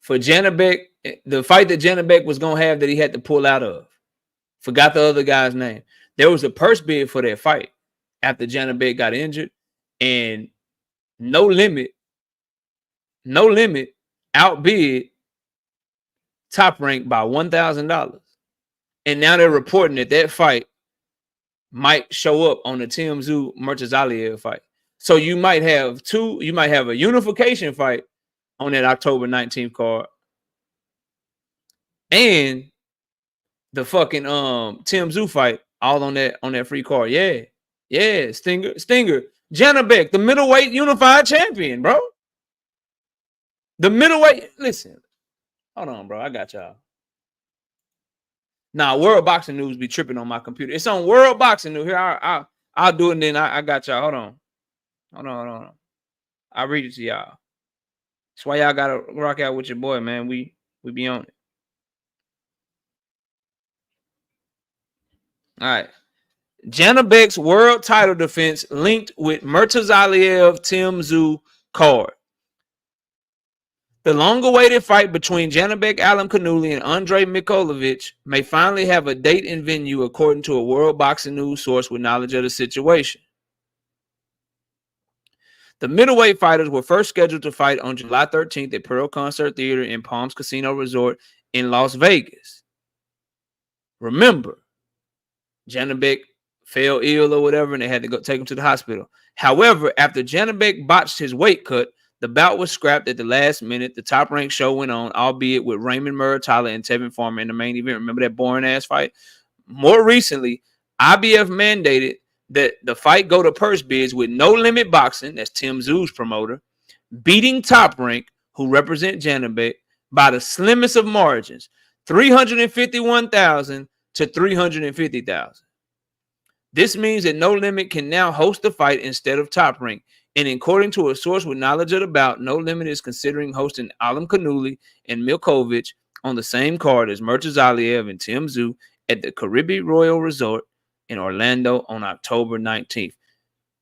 for Janabek, the fight that Janabek was gonna have that he had to pull out of. Forgot the other guy's name. There was a purse bid for that fight after Janabek got injured, and No Limit outbid Top Rank by $1,000. And now they're reporting that fight might show up on the Tim Zoo Mertz fight. So you might have a unification fight on that October 19th card, and the fucking Tim Zoo fight all on that free card. Yeah. Stinger. Janabek, the middleweight unified champion, bro. The middleweight, listen, hold on, bro. I got y'all. Nah, World Boxing News be tripping on my computer. It's on World Boxing News. Here, I'll do it, and then I got y'all. Hold on. I'll read it to y'all. That's why y'all gotta rock out with your boy, man. We be on it. All right. Janabek's world title defense linked with Murtazaliev Tim Tszyu card. The long-awaited fight between Janabek Alimkhanuly and Andrei Mikulovic may finally have a date and venue, according to a World Boxing News source with knowledge of the situation. The middleweight fighters were first scheduled to fight on July 13th at Pearl Concert Theater in Palms Casino Resort in Las Vegas. Remember, Janabek fell ill or whatever, and they had to go take him to the hospital. However, after Janabek botched his weight cut, the bout was scrapped at the last minute. The Top Rank show went on, albeit with Raymond Muratalla and Tevin Farmer in the main event. Remember that boring-ass fight? More recently, IBF mandated that the fight go to purse bids with No Limit Boxing, that's Tim Tszyu's promoter, beating Top Rank, who represent Janabek, by the slimmest of margins, $351,000 to $350,000. This means that No Limit can now host the fight instead of Top Rank. And according to a source with knowledge of the bout, No Limit is considering hosting Alimkhanuly and Milkovic on the same card as Murtazaliev and Tim Tszyu at the Caribbean Royal Resort in Orlando on October 19th.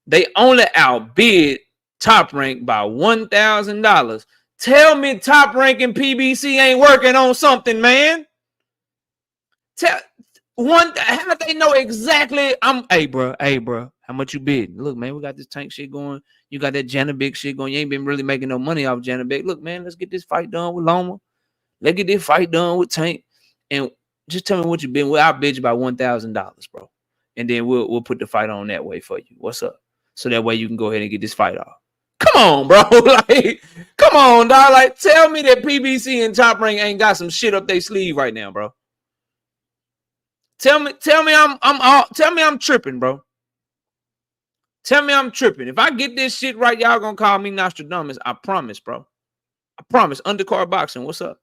They only outbid Top Rank by $1,000. Tell me Top Rank and PBC ain't working on something, man. How they know exactly? Hey, bro, how much you bid? Look, man, we got this tank shit going. You got that Janabek shit going. You ain't been really making no money off Janabek. Look, man, let's get this fight done with Loma. Let's get this fight done with Tank. And just tell me what you been. Well, I'll bid you by $1,000, bro. And then we'll put the fight on that way for you. What's up? So that way you can go ahead and get this fight off. Come on, bro. Like, come on, dog. Like, tell me that PBC and Top Rank ain't got some shit up their sleeve right now, bro. Tell me I'm tripping, bro. Tell me I'm tripping. If I get this shit right, y'all gonna call me Nostradamus. I promise, bro. I promise. Undercard boxing, what's up?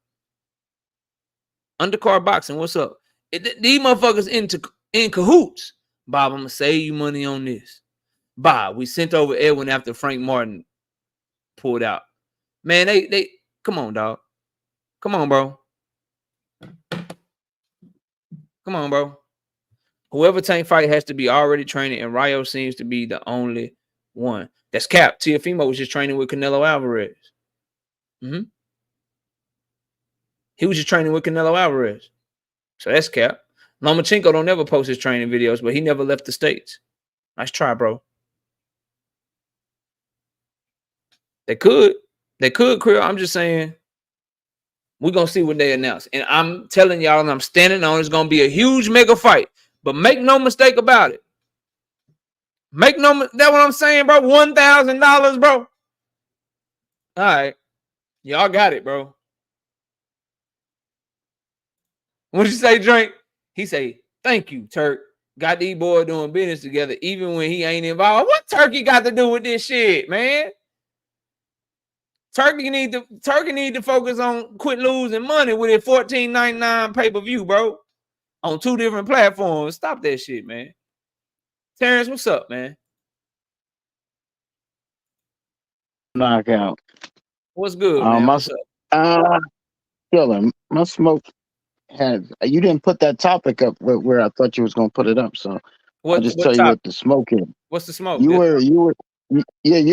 Undercard boxing, what's up? These motherfuckers in cahoots. Bob, I'm gonna save you money on this. Bob, we sent over Edwin after Frank Martin pulled out. Man, they come on, dog. Come on, bro. Come on, bro. Whoever Tank fight has to be already training, and Rayo seems to be the only one. That's cap. Teofimo was just training with Canelo Alvarez. He was just training with Canelo Alvarez. So that's cap. Lomachenko don't never post his training videos, but he never left the States. Nice try, bro. They could, Krill. I'm just saying, we're going to see what they announce. And I'm telling y'all, and I'm standing on, it's going to be a huge mega fight. But make no mistake about it. That's what I'm saying, bro. $1,000, bro. All right. Y'all got it, bro. What you say, Drink? He say, thank you, Turk. Got these boys doing business together even when he ain't involved. What Turkey got to do with this shit, man? Turkey need to focus on quit losing money with a $14.99 pay-per-view, bro. On 2 different platforms. Stop that shit, man. Terrence, what's up, man? Knockout. What's good, man? What's up? Chilling. My smoke had. You didn't put that topic up where I thought you was gonna put it up, so I'll just tell you what the smoke is. What's the smoke? You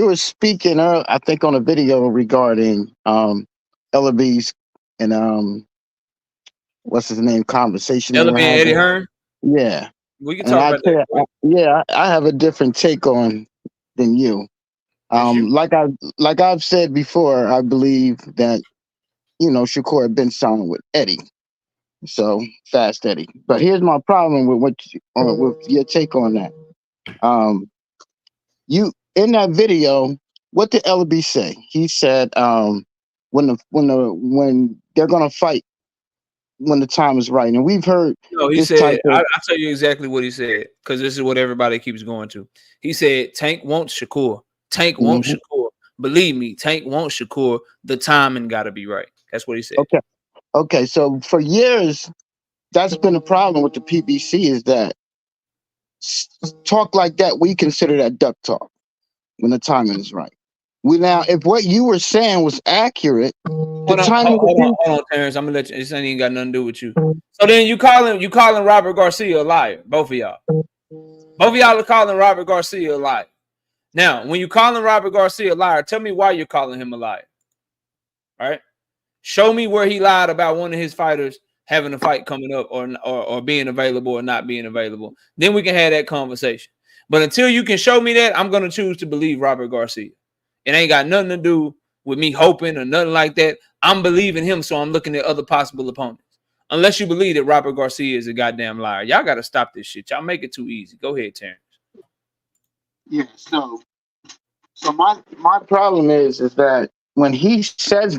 were speaking. I think on a video regarding Ellaby's and what's his name conversation. Ellaby and Eddie Hearn. Yeah, we can talk about that. I have a different take on than you. Like I've said before, I believe that Shakur had been signed with Eddie, so Fast Eddie. But here's my problem with with your take on that. You in that video, what did Ellaby say? He said when they're gonna fight when the time is right, and we've heard. No, he said. I'll tell you exactly what he said because this is what everybody keeps going to. He said Tank wants Shakur. Tank wants Shakur, Believe me, Tank wants Shakur. The timing got to be right. That's what he said. Okay. So for years, that's been a problem with the PBC is that talk like that, we consider that duck talk when the timing is right. We now, if what you were saying was accurate, the timing would be. Hold on, Terrence. I'm gonna let you. This ain't even got nothing to do with you. So then you calling Robert Garcia a liar, both of y'all. Both of y'all are calling Robert Garcia a liar. Now, when you calling Robert Garcia a liar, tell me why you're calling him a liar. All right? Show me where he lied about one of his fighters having a fight coming up or being available or not being available. Then we can have that conversation. But until you can show me that, I'm going to choose to believe Robert Garcia. It ain't got nothing to do with me hoping or nothing like that. I'm believing him, so I'm looking at other possible opponents. Unless you believe that Robert Garcia is a goddamn liar. Y'all got to stop this shit. Y'all make it too easy. Go ahead, Terrence. Yeah, so my problem is that when he says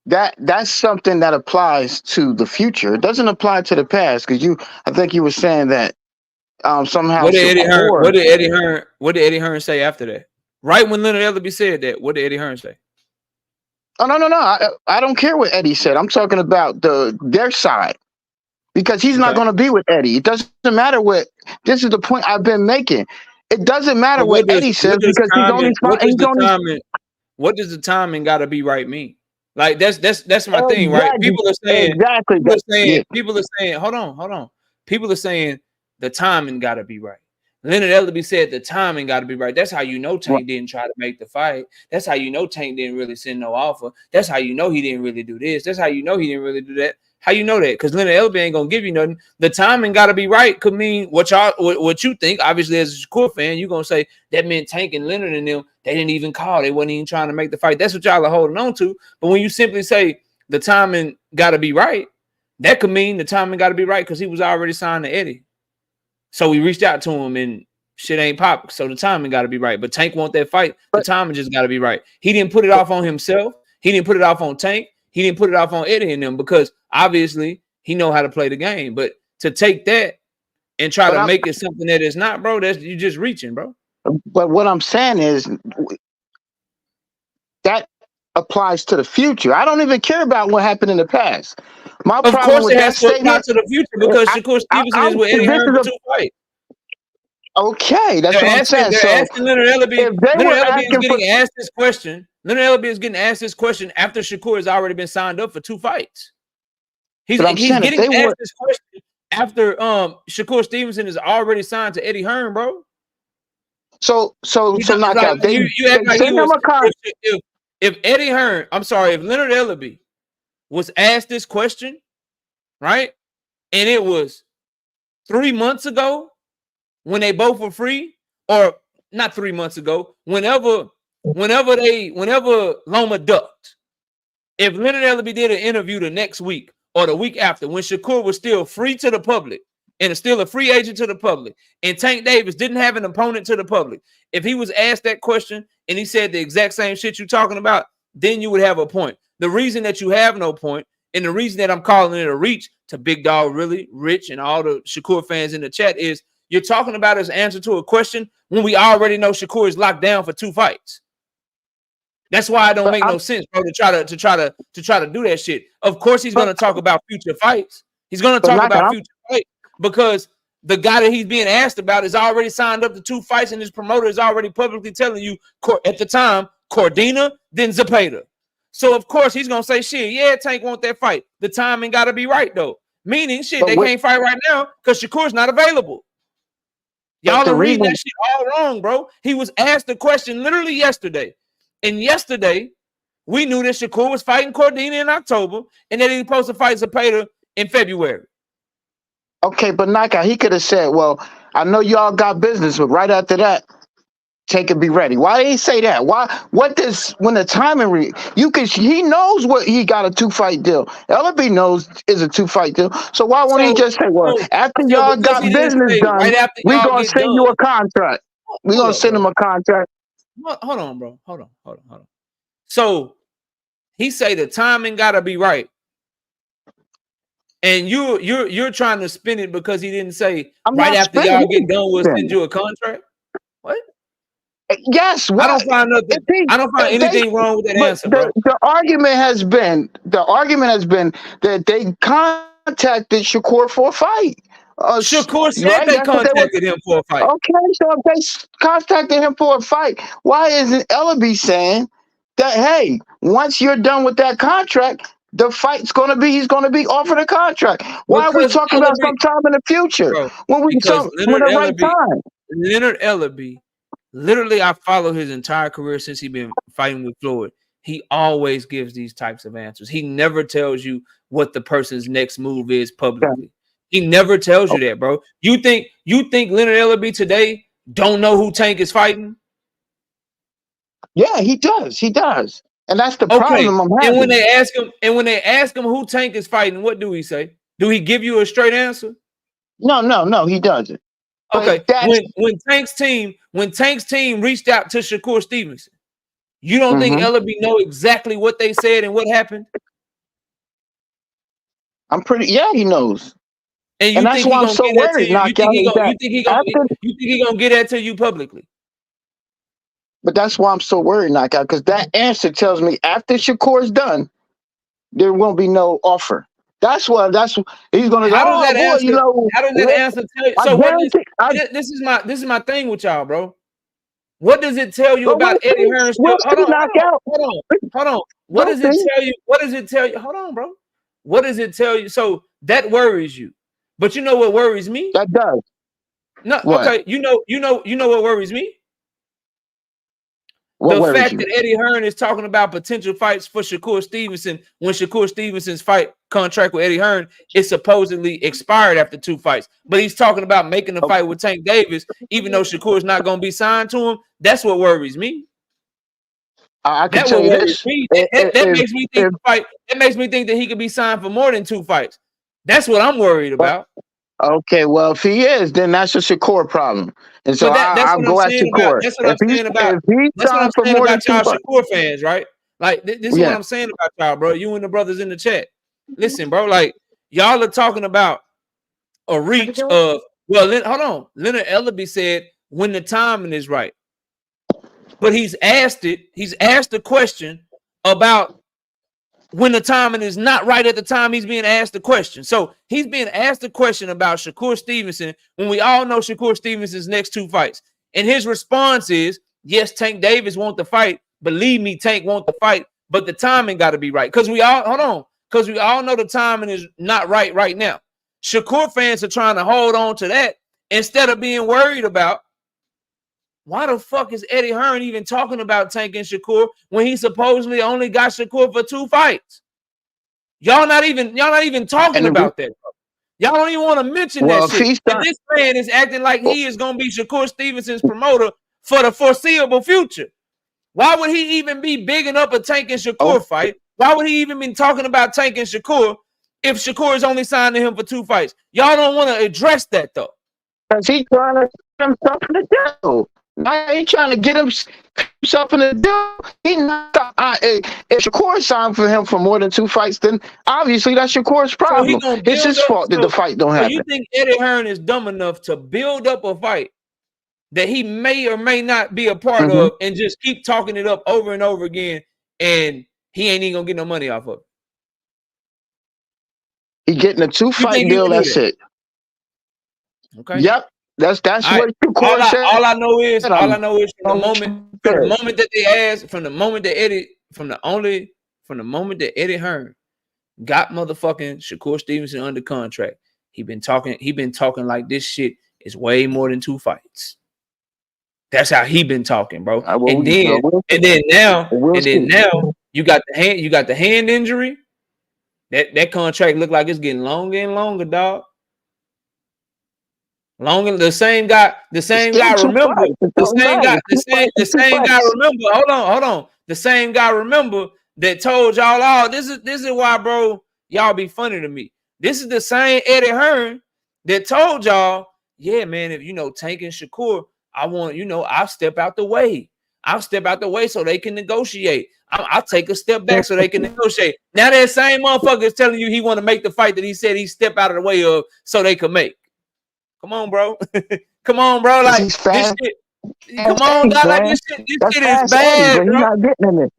that's something that applies to the future. It doesn't apply to the past because I think you were saying that somehow. What did Eddie Hearn say after that? Right when Leonard Ellerbe said that, what did Eddie Hearn say? Oh no! I don't care what Eddie said. I'm talking about their side because he's not going to be with Eddie. It doesn't matter what. This is the point I've been making. It doesn't matter what Eddie says because what does the timing got to be right mean? Like that's my thing, right? People are saying, hold on. People are saying the timing got to be right. Leonard Ellerbe said the timing got to be right. That's how you know Tank didn't try to make the fight. That's how you know Tank didn't really send no offer. That's how you know he didn't really do this. That's how you know he didn't really do that. How you know that? Because Leonard Ellerbe ain't gonna give you nothing. The timing got to be right. Could mean what you think. Obviously, as a Shakur fan, you're gonna say that meant Tank and Leonard and them. They didn't even call. They wasn't even trying to make the fight. That's what y'all are holding on to. But when you simply say the timing got to be right, that could mean the timing got to be right because he was already signed to Eddie. So we reached out to him and shit ain't popping. So the timing got to be right. But Tank want that fight. The timing just got to be right. He didn't put it off on himself. He didn't put it off on Tank. He didn't put it off on Eddie and them because obviously he know how to play the game. But to take that and try to make it something that is not, bro, that's you just reaching, bro. But what I'm saying is that applies to the future. I don't even care about what happened in the past. My of problem course with it has to apply to the future because Shakur Stevenson is with Eddie Hearn for 2 fights. Okay, that's what I'm saying. They're asking Leonard Ellerbe. Leonard Ellerbe is getting asked this question. Leonard Ellerbe is getting asked this question after Shakur has already been signed up for 2 fights. He's getting asked this question after Shakur Stevenson is already signed to Eddie Hearn, bro. So knockout. You act like he was. If Eddie Hearn, I'm sorry, if Leonard Ellerbe was asked this question, right, and it was 3 months ago when they both were free, or not 3 months ago, whenever Loma ducked, if Leonard Ellerbe did an interview the next week or the week after, when Shakur was still free to the public and still a free agent to the public, and Tank Davis didn't have an opponent to the public, if he was asked that question and he said the exact same shit you're talking about, then you would have a point. The reason that you have no point, and the reason that I'm calling it a reach to Big Dog, really, Rich, and all the Shakur fans in the chat is you're talking about his answer to a question when we already know Shakur is locked down for 2 fights. That's why it don't make no sense, bro, to try to do that shit. Of course, he's gonna talk about future fights. He's gonna talk about future fights because the guy that he's being asked about is already signed up to 2 fights, and his promoter is already publicly telling you at the time Cordina, then Zepeda. So of course he's gonna say, shit, yeah, Tank want that fight. The timing gotta be right though. Meaning, shit, they can't fight right now because Shakur's not available. Y'all are reading that shit all wrong, bro. He was asked the question literally yesterday. And yesterday, we knew that Shakur was fighting Cordina in October and that he was supposed to fight Zepeda in February. Okay, but Knockout, he could have said, well, I know y'all got business, but right after that, Tank and be ready. Why did he say that? When the timing he knows what he got a 2-fight deal. Ellerbe knows is a 2-fight deal. So why won't he just say, well, after y'all got business done, right after we're gonna send you a contract. We're gonna send him a contract. Hold on, bro. Hold on. So he say the timing gotta be right. And you're trying to spin it because he didn't say right after y'all get done, we'll send you a contract. What? Yes, I don't find nothing. I don't find anything wrong with that answer, bro. The argument has been that they contacted Shakur for a fight. Shakur said Right? they That's what they were. contacted him for a fight. Okay, so if they contacted him for a fight, why isn't Ellaby saying that? Hey, once you're done with that contract, the fight's gonna be he's gonna be offered a contract. Why are we Because talking about sometime in the future bro, when because when the right time? Leonard Ellaby, literally, I follow his entire career since he's been fighting with Floyd. He always gives these types of answers. He never tells you what the person's next move is publicly. He never tells you that, bro. You think Leonard Ellaby today don't know who Tank is fighting? Yeah, he does. He does. And that's the Okay. problem I'm having. And when they ask him who Tank is fighting, what do he say? Do he give you a straight answer? No, he doesn't. Okay. When Tank's team reached out to Shakur Stevenson, you don't think Ellaby know exactly what they said and what happened? He knows. And you think he gonna get that to you? You think he gonna get that to you publicly? But that's why I'm so worried, Knockout, because that answer tells me after Shakur's done, there won't be no offer. That's he's gonna go. How does that answer tell you? So this is my thing with y'all, bro. What does it tell you about Eddie Hearn? Hold on. What does it tell you? What does it tell you? Hold on, bro. What does it tell you? So that worries you. But you know what worries me? That does. No, what? Okay. You know what worries me? The fact that Eddie Hearn is talking about potential fights for Shakur Stevenson when Shakur Stevenson's fight contract with Eddie Hearn is supposedly expired after 2 fights. But he's talking about making a fight with Tank Davis, even though Shakur's not going to be signed to him. That's what worries me. I can tell you this. That makes me think the fight. That makes me think that he could be signed for more than 2 fights. That's what I'm worried about. Okay, well, if he is, then that's a Shakur problem. And so I'll go at Shakur. That's what I'm saying about y'all Shakur fans, right? Like this is what I'm saying about y'all, bro. You and the brothers in the chat. Listen, bro, like y'all are talking about a reach of hold on. Leonard Ellaby said when the timing is right. But he's asked the question about when the timing is not right at the time he's being asked the question. So he's being asked the question about Shakur Stevenson when we all know Shakur Stevenson's next 2 fights. And his response is, yes, Tank Davis wants the fight. Believe me, Tank wants the fight, but the timing got to be right. Because we all know the timing is not right now. Shakur fans are trying to hold on to that instead of being worried about why the fuck is Eddie Hearn even talking about Tank and Shakur when he supposedly only got Shakur for 2 fights? Y'all not even talking about that. Y'all don't even want to mention that shit. And this man is acting like he is going to be Shakur Stevenson's promoter for the foreseeable future. Why would he even be bigging up a Tank and Shakur fight? Why would he even be talking about Tank and Shakur if Shakur is only signed to him for 2 fights? Y'all don't want to address that though. Because he's trying to get himself in the deal. I ain't trying to get himself in the deal. If Shakur signed for him for more than 2 fights, then obviously that's Shakur's problem. So it's his fault that the fight don't happen. You think Eddie Hearn is dumb enough to build up a fight that he may or may not be a part of and just keep talking it up over and over again, and he ain't even gonna get no money off of it? He getting a 2-fight deal. That's it. Okay. Yep. That's what Shakur said. All I know is from the moment that Eddie Hearn got motherfucking Shakur Stevenson under contract, he been talking like this shit is way more than 2 fights. That's how he been talking, bro. And then now you got the hand injury. That contract look like it's getting longer and longer, dog. The same guy remember. Hold on. The same guy remember that told y'all, oh, this is why, bro, y'all be funny to me. This is the same Eddie Hearn that told y'all, yeah, man, if Tank and Shakur, I'll step out the way. I'll step out the way so they can negotiate. I'll take a step back so they can negotiate. Now that same motherfucker is telling you he want to make the fight that he said he step out of the way of so they can make. Come on, bro. Come on, bro. Like this shit. Come Fast on, Eddie, dog. Like man. this That's shit is Fast Eddie, bad, but he's bro. not getting in it.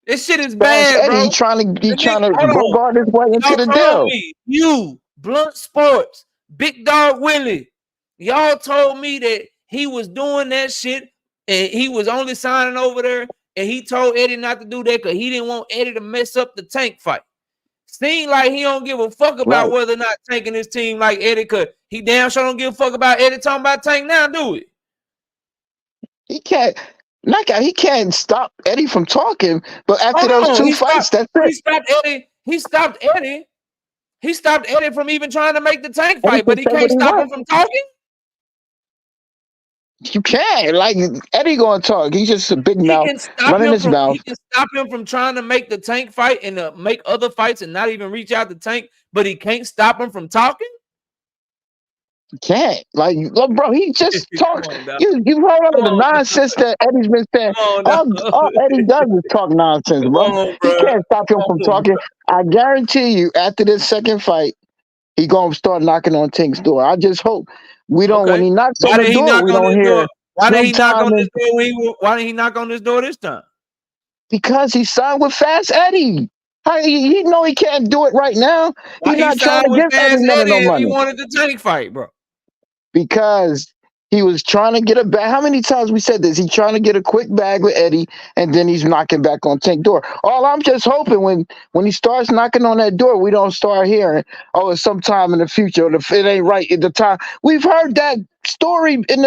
This shit is Fast bad, Eddie, bro. he trying The nigga, to hold on. bogart his way into Y'all the told deal. me, you, Blunt Sports, Big Dog Willie, y'all told me that he was doing that shit and he was only signing over there, and he told Eddie not to do that because he didn't want Eddie to mess up the Tank fight. Seems like he don't give a fuck about Right. whether or not Tanking his team like Eddie, because he damn sure don't give a fuck about Eddie talking about Tank now, do it. He can't. He can't stop Eddie from talking. But after Hold those on, two fights, that's he it. stopped Eddie. He stopped Eddie from even trying to make the Tank Eddie fight, can but he say what can't he stop him wants. from talking. You can't. Like Eddie gonna talk. He's just a big He mouth, can stop running him his from mouth. he can stop him from trying to make the Tank fight and make other fights and not even reach out to Tank, but he can't stop him from talking. Can't. Like, look, bro, he just talks. Come on, dog. You heard all Come the on, nonsense that Eddie's been saying. come on, dog. All Eddie does is talk nonsense, Come bro. on, He bro. can't stop him Come from on, talking. I guarantee you, after this second fight, he gonna start knocking on Tink's door. I just hope we bro. don't. When Okay. he knocks Why on the did he door, knock we on don't this door? hear Why did he knock sometime on this door? Why did he knock on this door this time? because he signed with Fast Eddie. He know he can't do it right now. Why He's he not trying signed to with give Eddie Fast none of Eddie no if he money wanted the Tank fight, bro? because he was trying to get a bag. How many times we said this? He's trying to get a quick bag with Eddie, and then he's knocking back on Tank door. All I'm just hoping when he starts knocking on that door, we don't start hearing, oh, it's sometime in the future, or it ain't right at the time. We've heard that story in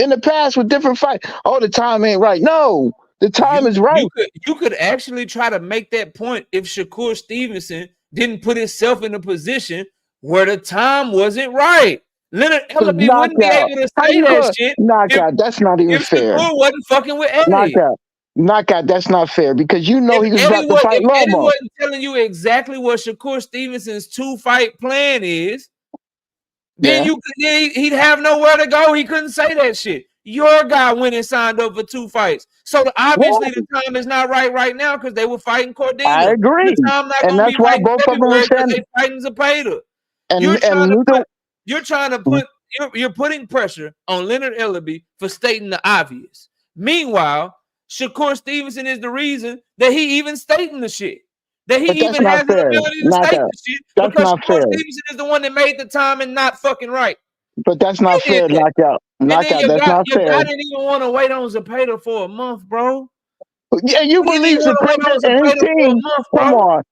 the past with different fights. Oh, the time ain't right. No, the time is right. You could actually try to make that point if Shakur Stevenson didn't put himself in a position where the time wasn't right. Leonard Ellaby wouldn't be Knockout. able to How say you that going shit knockout? That's not even if fair. Shakur wasn't fucking with Eddie. Knockout. Knockout. That's not fair because you know he was about to fight If Eddie Lomo. wasn't telling you exactly what Shakur Stevenson's 2-fight plan is, then Yeah. he'd have nowhere to go. He couldn't say that shit. Your guy went and signed up for 2 fights. So obviously Yeah. the time is not right now because they were fighting I Cordina. agree. The time not And gonna be that's why right in both of them were February because saying they fighting Zapata. and neither You're trying to put you're putting pressure on Leonard Ellaby for stating the obvious. Meanwhile, Shakur Stevenson is the reason that he even stating the shit. That but he that's even not has an fair. ability to state Knockout. the shit That's because not Shakur fair. Stevenson is the one that made the time and not fucking right. But that's You not did fair, that. knockout. And then Knockout, that's not your fair. guy didn't even want to wait on Zapata for a month, bro. Yeah, you He didn't believe even want to wait Zapata on and his Zapata for a team. month, Come bro. on.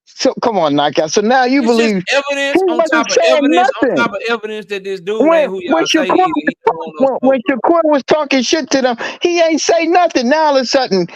So come on, knockout. So now you It's just believe evidence he on wasn't top of saying evidence on nothing. top of evidence that this dude ain't who When y'all say he Shakur is. He don't want no smoke, when bro. Shakur was talking shit to them, he ain't say nothing. Now all of a sudden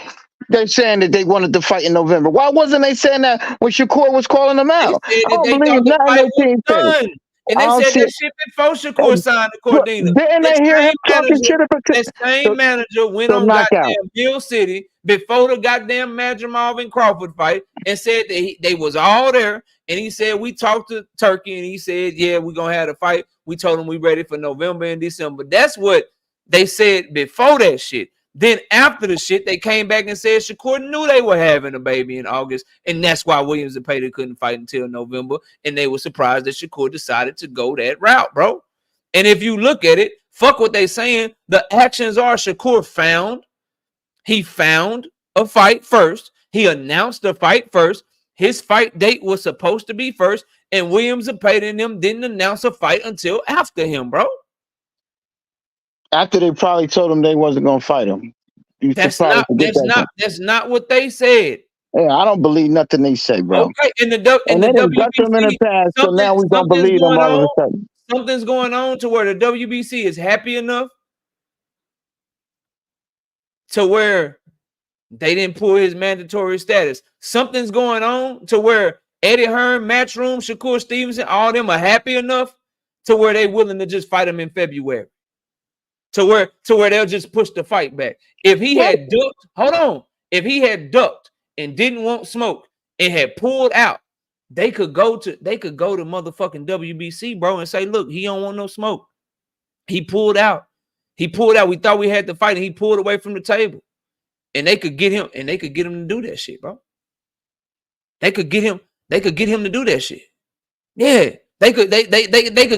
they're saying that they wanted to fight in November. Why wasn't they saying that when Shakur was calling them They out? said I that don't they believe thought the nothing fight they was team said. done. And I they don't said see that it. shit before Shakur signed to Cordina. Didn't That they hear him same talking manager, shit about that so, same manager went so on knockout? goddamn Bill City before the goddamn Madrimov and Crawford fight and said that they was all there. And he said, we talked to Turkey and he said, yeah, we're going to have a fight. We told him we ready for November and December. That's what they said before that shit. Then after the shit, they came back and said Shakur knew they were having a baby in August. And that's why Williams and Pater couldn't fight until November. And they were surprised that Shakur decided to go that route, bro. And if you look at it, fuck what they saying. The actions are Shakur he found a fight first. He announced the fight first. His fight date was supposed to be first. And Williams and Pater and them didn't announce a fight until after him, bro. After they probably told him they wasn't gonna fight him. You should That's probably forget that. that's not what they said. Yeah, I don't believe nothing they say, bro. Okay, in the And they didn't gut them in the WBC, past, so now we don't something's believe them going all of on. a sudden. Something's going on to where the WBC is happy enough to where they didn't pull his mandatory status. Something's going on to where Eddie Hearn, Matchroom, Shakur Stevenson, all them are happy enough to where they willing to just fight him in February. To where they'll just push the fight back. If he had ducked, hold on. If he had ducked and didn't want smoke and had pulled out, they could go to motherfucking WBC, bro, and say, look, he don't want no smoke. He pulled out. We thought we had to fight, and he pulled away from the table. And they could get him, to do that shit, bro. They could get him to do that shit. Yeah. They could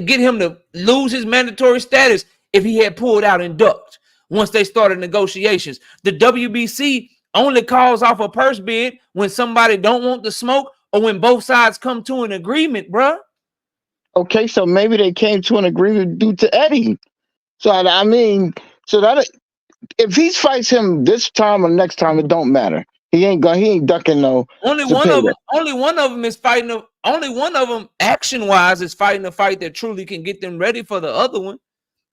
get him to lose his mandatory status if he had pulled out and ducked. once they started negotiations. The WBC only calls off a purse bid when somebody don't want the smoke or when both sides come to an agreement, bruh. Okay, so maybe they came to an agreement due to Eddie. So I mean, so that if he fights him this time or next time, it don't matter. He ain't ducking no. Only one of them is fighting. Only one of them, action wise, is fighting a fight that truly can get them ready for the other one.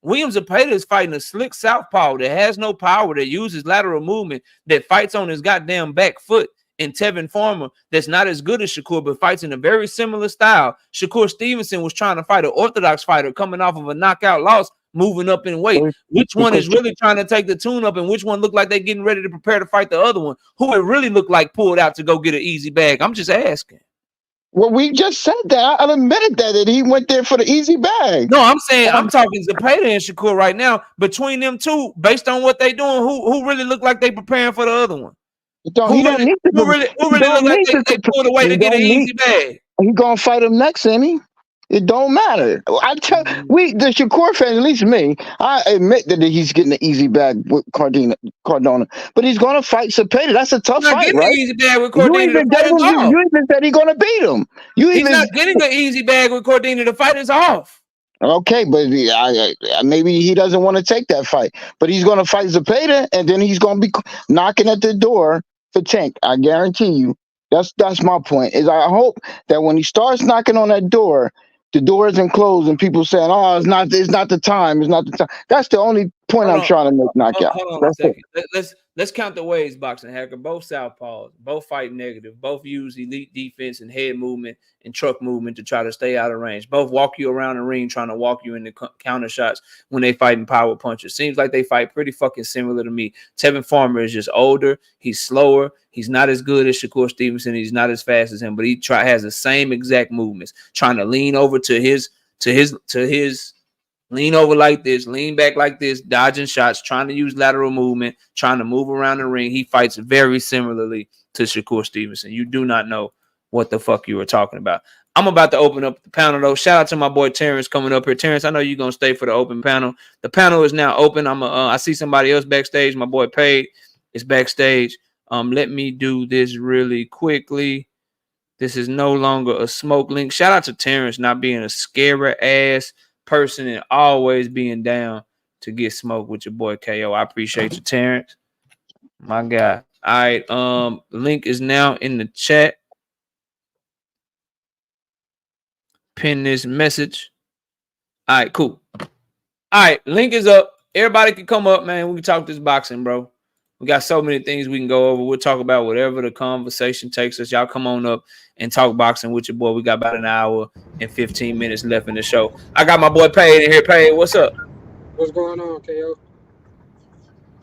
William Zepeda is fighting a slick southpaw that has no power, that uses lateral movement, that fights on his goddamn back foot. And Tevin Farmer, that's not as good as Shakur, but fights in a very similar style. Shakur Stevenson was trying to fight an orthodox fighter coming off of a knockout loss, moving up in weight. Which one is really trying to take the tune up, and which one looked like they're getting ready to prepare to fight the other one? Who it really looked like pulled out to go get an easy bag? I'm just asking. Well, we just said that. I admitted that he went there for the easy bag. No, I'm saying I'm talking Zepeda and Shakur right now. Between them two, based on what they doing, who really look like they preparing for the other one? Who really look like they pulled away to get an easy bag? He gonna fight him next, ain't he? It don't matter. I tell the Shakur fans, at least me, I admit that he's getting the easy bag with Cardona, but he's gonna fight Zepeda. That's a tough fight, right? Easy bag with Cordina. You even said he's gonna beat him. He's not getting an easy bag with Cordina. The fight is off. Okay, but maybe he doesn't want to take that fight, but he's gonna fight Zepeda, and then he's gonna be knocking at the door for Tank. I guarantee you. That's my point. Is I hope that when he starts knocking on that door, the door isn't closed and people saying, "Oh, it's not the time. It's not the time." That's the only point I'm trying to make. Knockout. Hold on a second. Let's count the ways boxing hacker. Both southpaws, both fight negative, both use elite defense and head movement and truck movement to try to stay out of range. Both walk you around the ring trying to walk you into counter shots when they fighting power punches. Seems like they fight pretty fucking similar to me. Tevin Farmer is just older. He's slower. He's not as good as Shakur Stevenson. He's not as fast as him, but he has the same exact movements, trying to lean over to his lean over like this, lean back like this, dodging shots, trying to use lateral movement, trying to move around the ring. He fights very similarly to Shakur Stevenson. You do not know what the fuck you were talking about. I'm about to open up the panel, though. Shout out to my boy Terrence coming up here. Terrence, I know you're going to stay for the open panel. The panel is now open. I see somebody else backstage. My boy Paid is backstage. Let me do this really quickly. This is no longer a smoke link. Shout out to Terrence not being a scary ass person and always being down to get smoked with your boy KO. I appreciate you, Terrence. My guy. All right. Link is now in the chat. Pin this message. All right, cool. All right, link is up. Everybody can come up, man. We can talk this boxing, bro. We got so many things we can go over. We'll talk about whatever the conversation takes us. Y'all come on up and talk boxing with your boy. We got about an hour and 15 minutes left in the show. I got my boy Paid in here. Paid, what's up? What's going on, KO?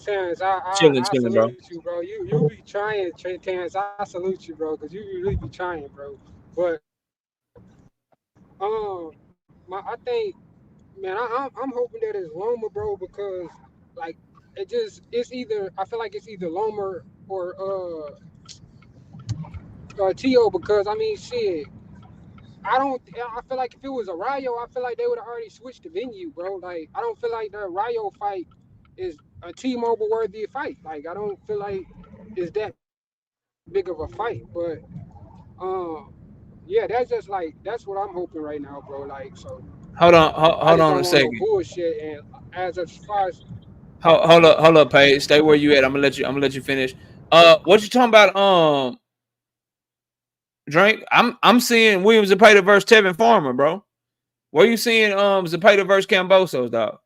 Terrence, I salute bro. You, bro. You be trying, Terrence. I salute you, bro, because you really be trying, bro. But I think, man, I'm hoping that it's Loma, bro, because like it's either, I feel like it's either Loma or T.O. because I mean shit. I feel like if it was a Rayo, I feel like they would have already switched the venue, bro. Like I don't feel like the Rayo fight is a T-Mobile worthy fight. Like I don't feel like it's that big of a fight. But yeah, that's just like that's what I'm hoping right now, bro. Like so. Hold on a second. No bullshit and as far as hold up, Paige. Stay where you at. I'm gonna let you finish. What you talking about? Drink. I'm seeing William Zepeda versus Tevin Farmer, bro. Where you seeing Zepeda versus Cambosos, dog?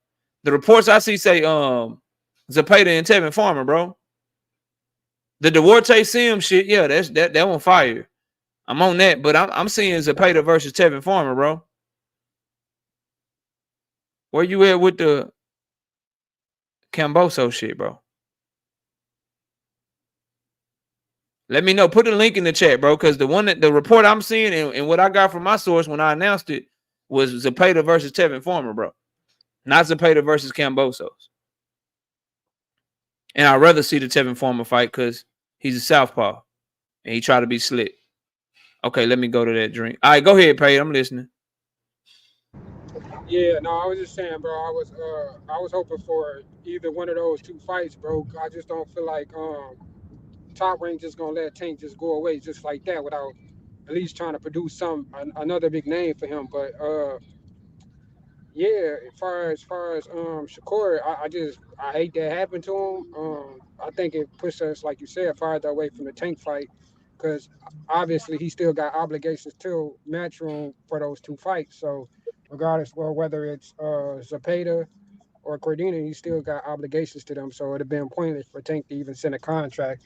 The reports I see say Zepeda and Tevin Farmer, bro. The Duarte Sim shit, yeah, that one fire. I'm on that, but I'm seeing Zepeda versus Tevin Farmer, bro. Where you at with the Camboso shit, bro? Let me know. Put a link in the chat, bro, because the report I'm seeing and what I got from my source when I announced it was Zepeda versus Tevin Farmer, bro. Not Zepeda versus Cambosos. And I'd rather see the Tevin Farmer fight because he's a southpaw and he tried to be slick. Okay, let me go to that drink. All right, go ahead, Pay. I'm listening. Yeah, no, I was just saying, bro. I was hoping for either one of those two fights, bro. I just don't feel like Top Rank just gonna let Tank just go away just like that without at least trying to produce another big name for him. But yeah, as far as Shakur, I hate that happened to him. I think it puts us, like you said, farther away from the Tank fight because obviously he still got obligations to Matchroom for those two fights. So regardless, well, whether it's Zepeda or Cordina, he still got obligations to them. So it'd have been pointless for Tank to even send a contract.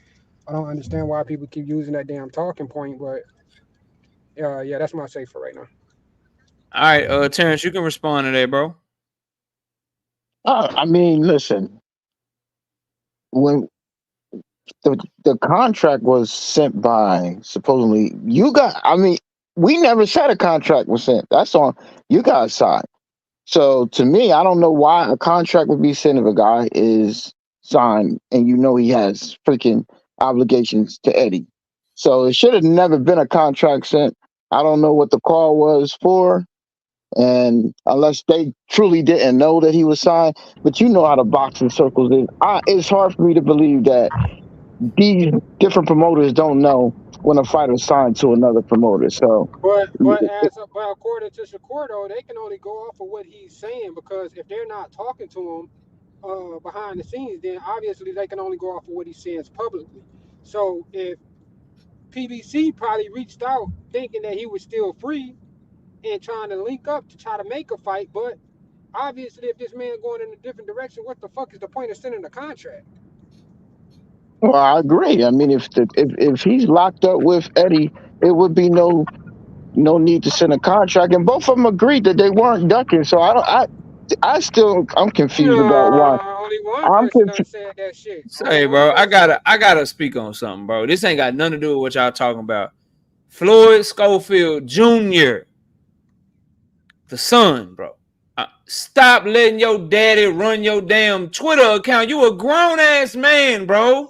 I don't understand why people keep using that damn talking point, but yeah, that's my say for right now. All right, Terrence, you can respond to that, bro. I mean, listen, when the contract was sent by supposedly you got. I mean, we never said a contract was sent. That's on you guys' side. So to me, I don't know why a contract would be sent if a guy is signed and you know he has freaking obligations to Eddie. So it should have never been a contract sent. I don't know what the call was for, and unless they truly didn't know that he was signed, but you know how the boxing circles is. It's hard for me to believe that these different promoters don't know when a fighter's signed to another promoter. So But according to Shakur though, they can only go off of what he's saying because if they're not talking to him behind the scenes, then obviously they can only go off of what he says publicly. So if PBC probably reached out thinking that he was still free and trying to link up to try to make a fight, but obviously if this man going in a different direction, what the fuck is the point of sending the contract? well, I agree. I mean, if he's locked up with Eddie, it would be no need to send a contract, and both of them agreed that they weren't ducking. So I don't. I'm confused about why. Nah, only one I'm person done confused. said that shit. Only Say, one bro, person. I gotta speak on something, bro. This ain't got nothing to do with what y'all talking about. Floyd Schofield Jr., the son, bro. Stop letting your daddy run your damn Twitter account. You a grown ass man, bro.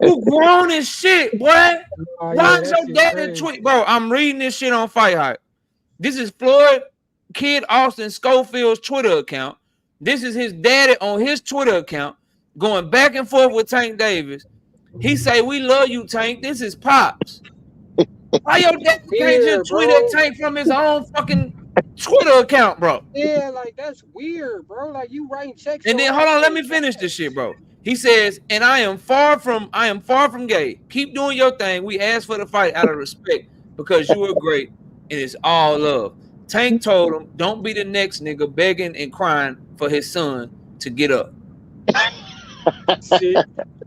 You grown as shit, boy. Oh yeah, Watch that your shit daddy crazy. tweet, bro. I'm reading this shit on Fight Hype. This is Floyd Kid Austin Schofield's Twitter account. This is his daddy on his Twitter account going back and forth with Tank Davis. He say, "We love you, Tank. This is Pops." Why your daddy can't Weird, just tweet at bro. Tank from his own fucking Twitter account, bro? Yeah, like that's weird, bro. Like you writing checks And your then hold ass on, let in me finish this shit, cash. bro. He says, "And I am far from gay. Keep doing your thing. We asked for the fight out of respect because you were great, and it's all love." Tank told him, "Don't be the next nigga begging and crying for his son to get up." Shit.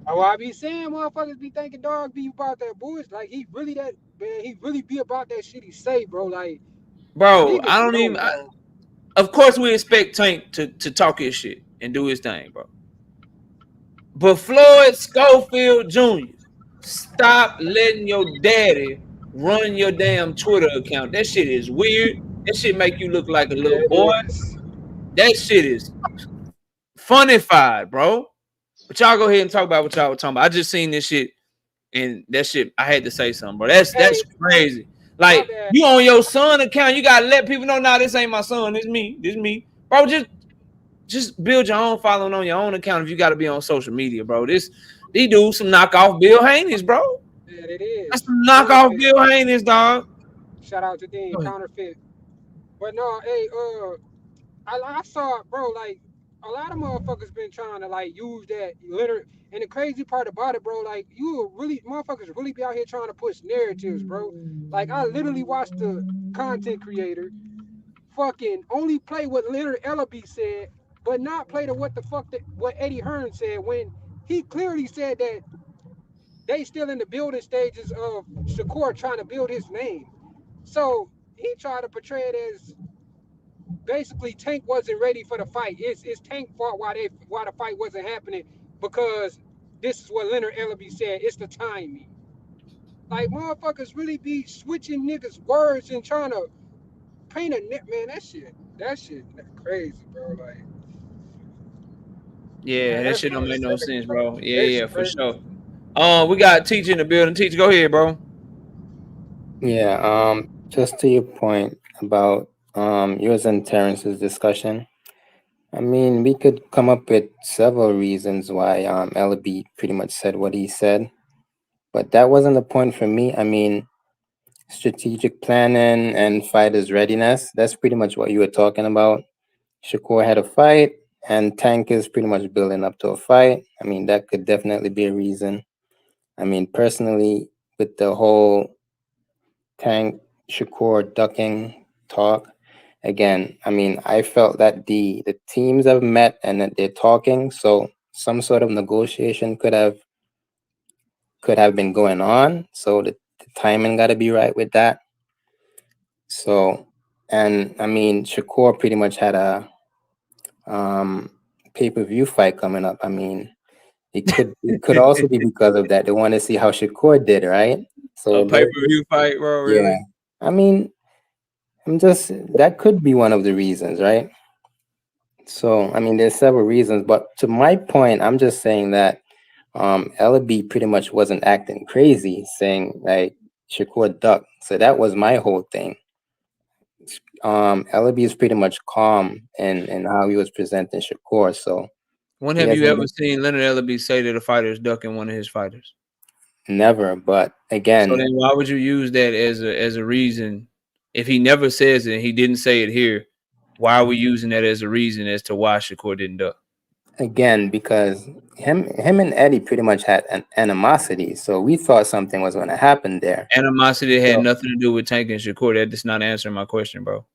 Oh, I be saying motherfuckers be thinking dog be about that bullshit. Like he really that man, he really be about that shit he say, bro. Like Bro, I niggas don't know, even. bro. Of course, we expect Tank to talk his shit and do his thing, bro. But Floyd Schofield Jr., stop letting your daddy run your damn Twitter account. That shit is weird. That shit make you look like a Yeah, little it boy. is. That shit is funnified, bro. But y'all go ahead and talk about what y'all were talking about. I just seen this shit and that shit. I had to say something, bro. That's Hey, crazy. my Like bad. you on your son account, you gotta let people know. Nah, this ain't my son. This me. This me, bro. Just build your own following on your own account if you got to be on social media, bro. These dudes some knockoff Bill Haney's, bro. Yeah, it That's is. some knockoff Counterfeit. Bill Haney's, dog. Shout out to Dean, counterfeit. But no, hey, I saw it, bro. Like a lot of motherfuckers been trying to like use that litter. And the crazy part about it, bro, like you really motherfuckers really be out here trying to push narratives, bro. Like I literally watched the content creator fucking only play what Leonard Ellaby said, but not play to what the fuck that what Eddie Hearn said when he clearly said that they still in the building stages of Shakur trying to build his name. So he tried to portray it as basically Tank wasn't ready for the fight. It's Tank fault why the fight wasn't happening because this is what Leonard Ellaby said. It's the timing. Like motherfuckers really be switching niggas words and trying to paint a net man. That shit crazy, bro. Like Yeah, man, that that's shit don't make no sense, bro. it's Yeah, for crazy. sure. We got Teacher in the building. Teacher, go ahead, bro. Yeah, just to your point about yours and Terrence's discussion. I mean, we could come up with several reasons why LB pretty much said what he said, but that wasn't the point for me. I mean, strategic planning and fighters' readiness, that's pretty much what you were talking about. Shakur had a fight, and Tank is pretty much building up to a fight. I mean, that could definitely be a reason. I mean, personally, with the whole Tank Shakur ducking talk, again, I mean, I felt that the teams have met and that they're talking, so some sort of negotiation could have been going on. So the timing got to be right with that. So, and I mean, Shakur pretty much had a pay-per-view fight coming up. I mean, it could also be because of that. They want to see how Shakur did, right? A So pay-per-view fight, bro, yeah. really? I mean, that could be one of the reasons, right? So I mean, there's several reasons, but to my point, I'm just saying that LB pretty much wasn't acting crazy, saying like Shakur ducked. So that was my whole thing. LB is pretty much calm in how he was presenting Shakur. So When he have you hasn't ever been seen Leonard Ellerbe say that a fighter is ducking one of his fighters? never, but So again, then why would you use that as a reason? If he never says it and he didn't say it here, why are we using that as a reason as to why Shakur didn't duck? because him and Eddie pretty much had an animosity, so we thought something was going to happen there. Animosity had So nothing to do with Tank and Shakur. That does not answer my question, bro.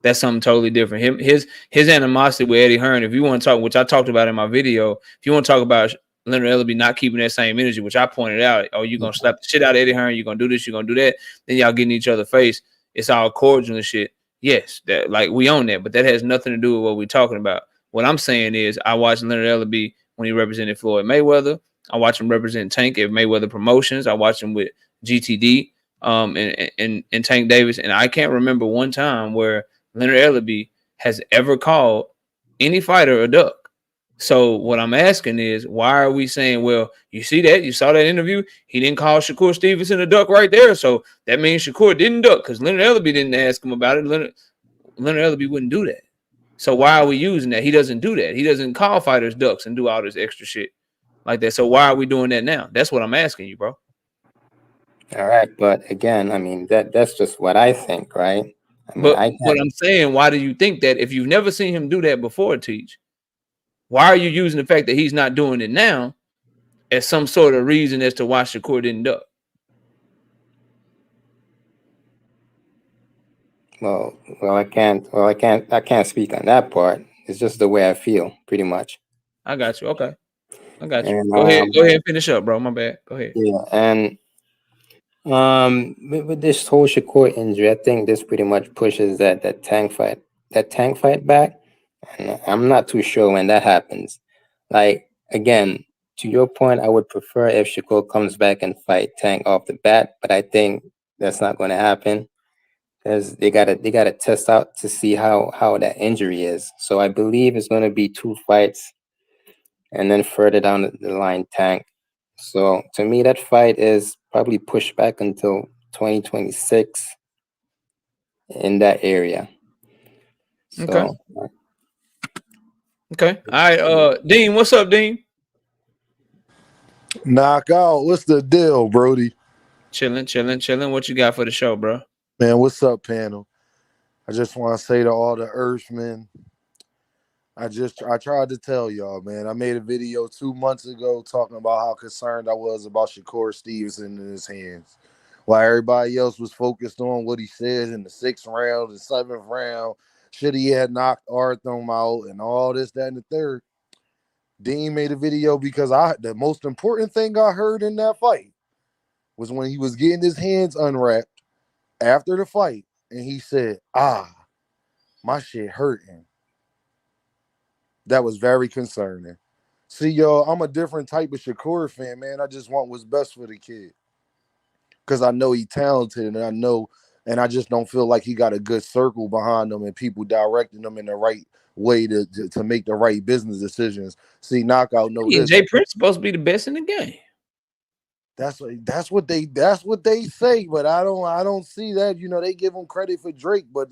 That's something totally different. His animosity with Eddie Hearn, if you want to talk, which I talked about in my video, if you want to talk about Leonard Ellerbe not keeping that same energy, which I pointed out, oh, you're gonna slap the shit out of Eddie Hearn, you're gonna do this, you're gonna do that, then y'all get in each other's face. It's all cordial and shit. Yes, that like we own that, but that has nothing to do with what we're talking about. What I'm saying is I watched Leonard Ellerbe when he represented Floyd Mayweather. I watched him represent Tank at Mayweather Promotions. I watched him with GTD and Tank Davis, and I can't remember one time where Leonard Ellerbe has ever called any fighter a duck. So what I'm asking is, why are we saying, well, you see that? You saw that interview? He didn't call Shakur Stevenson a duck right there. So that means Shakur didn't duck because Leonard Ellerbe didn't ask him about it. Leonard Ellerbe wouldn't do that. So why are we using that? He doesn't do that. He doesn't call fighters ducks and do all this extra shit like that. So why are we doing that now? That's what I'm asking you, bro. all right, but again, I mean that's just what I think, right? I mean, But I but can't. I'm saying, why do you think that if you've never seen him do that before, Teach? Why are you using the fact that he's not doing it now as some sort of reason as to why Shakur didn't duck? I can't speak on that part. It's just the way I feel, pretty much. I got you. Okay. I got you. And Go ahead. Go ahead and finish up, bro. My bad. Go ahead. yeah, and with this whole Shakur injury, I think this pretty much pushes that tank fight back. And I'm not too sure when that happens. Like again, to your point, I would prefer if Shakur comes back and fight Tank off the bat, but I think that's not going to happen because they gotta test out to see how that injury is. So I believe it's going to be 2 fights, and then further down the line, Tank. So to me, that fight is probably pushed back until 2026 in that area. Okay. So Okay. All right. Dean, what's up, Dean? Knockout. What's the deal, Brody? Chilling, chilling, chilling. What you got for the show, bro? Man, what's up, panel? I just want to say to all the Earthmen, I tried to tell y'all, man. I made a video 2 months ago talking about how concerned I was about Shakur Stevenson in his hands. While everybody else was focused on what he said in the 6th round, the 7th round, should he had knocked Arthur out and all this, that, and the third. Dean made a video because the most important thing I heard in that fight was when he was getting his hands unwrapped after the fight, and he said, my shit hurting. That was very concerning. See, y'all, I'm a different type of Shakur fan, man. I just want what's best for the kid. Because I know he's talented, and I just don't feel like he got a good circle behind him and people directing him in the right way to make the right business decisions. See, Knockout know And this. Jay Prince supposed to be the best in the game. That's what they say, but I don't see that. You know, they give him credit for Drake, but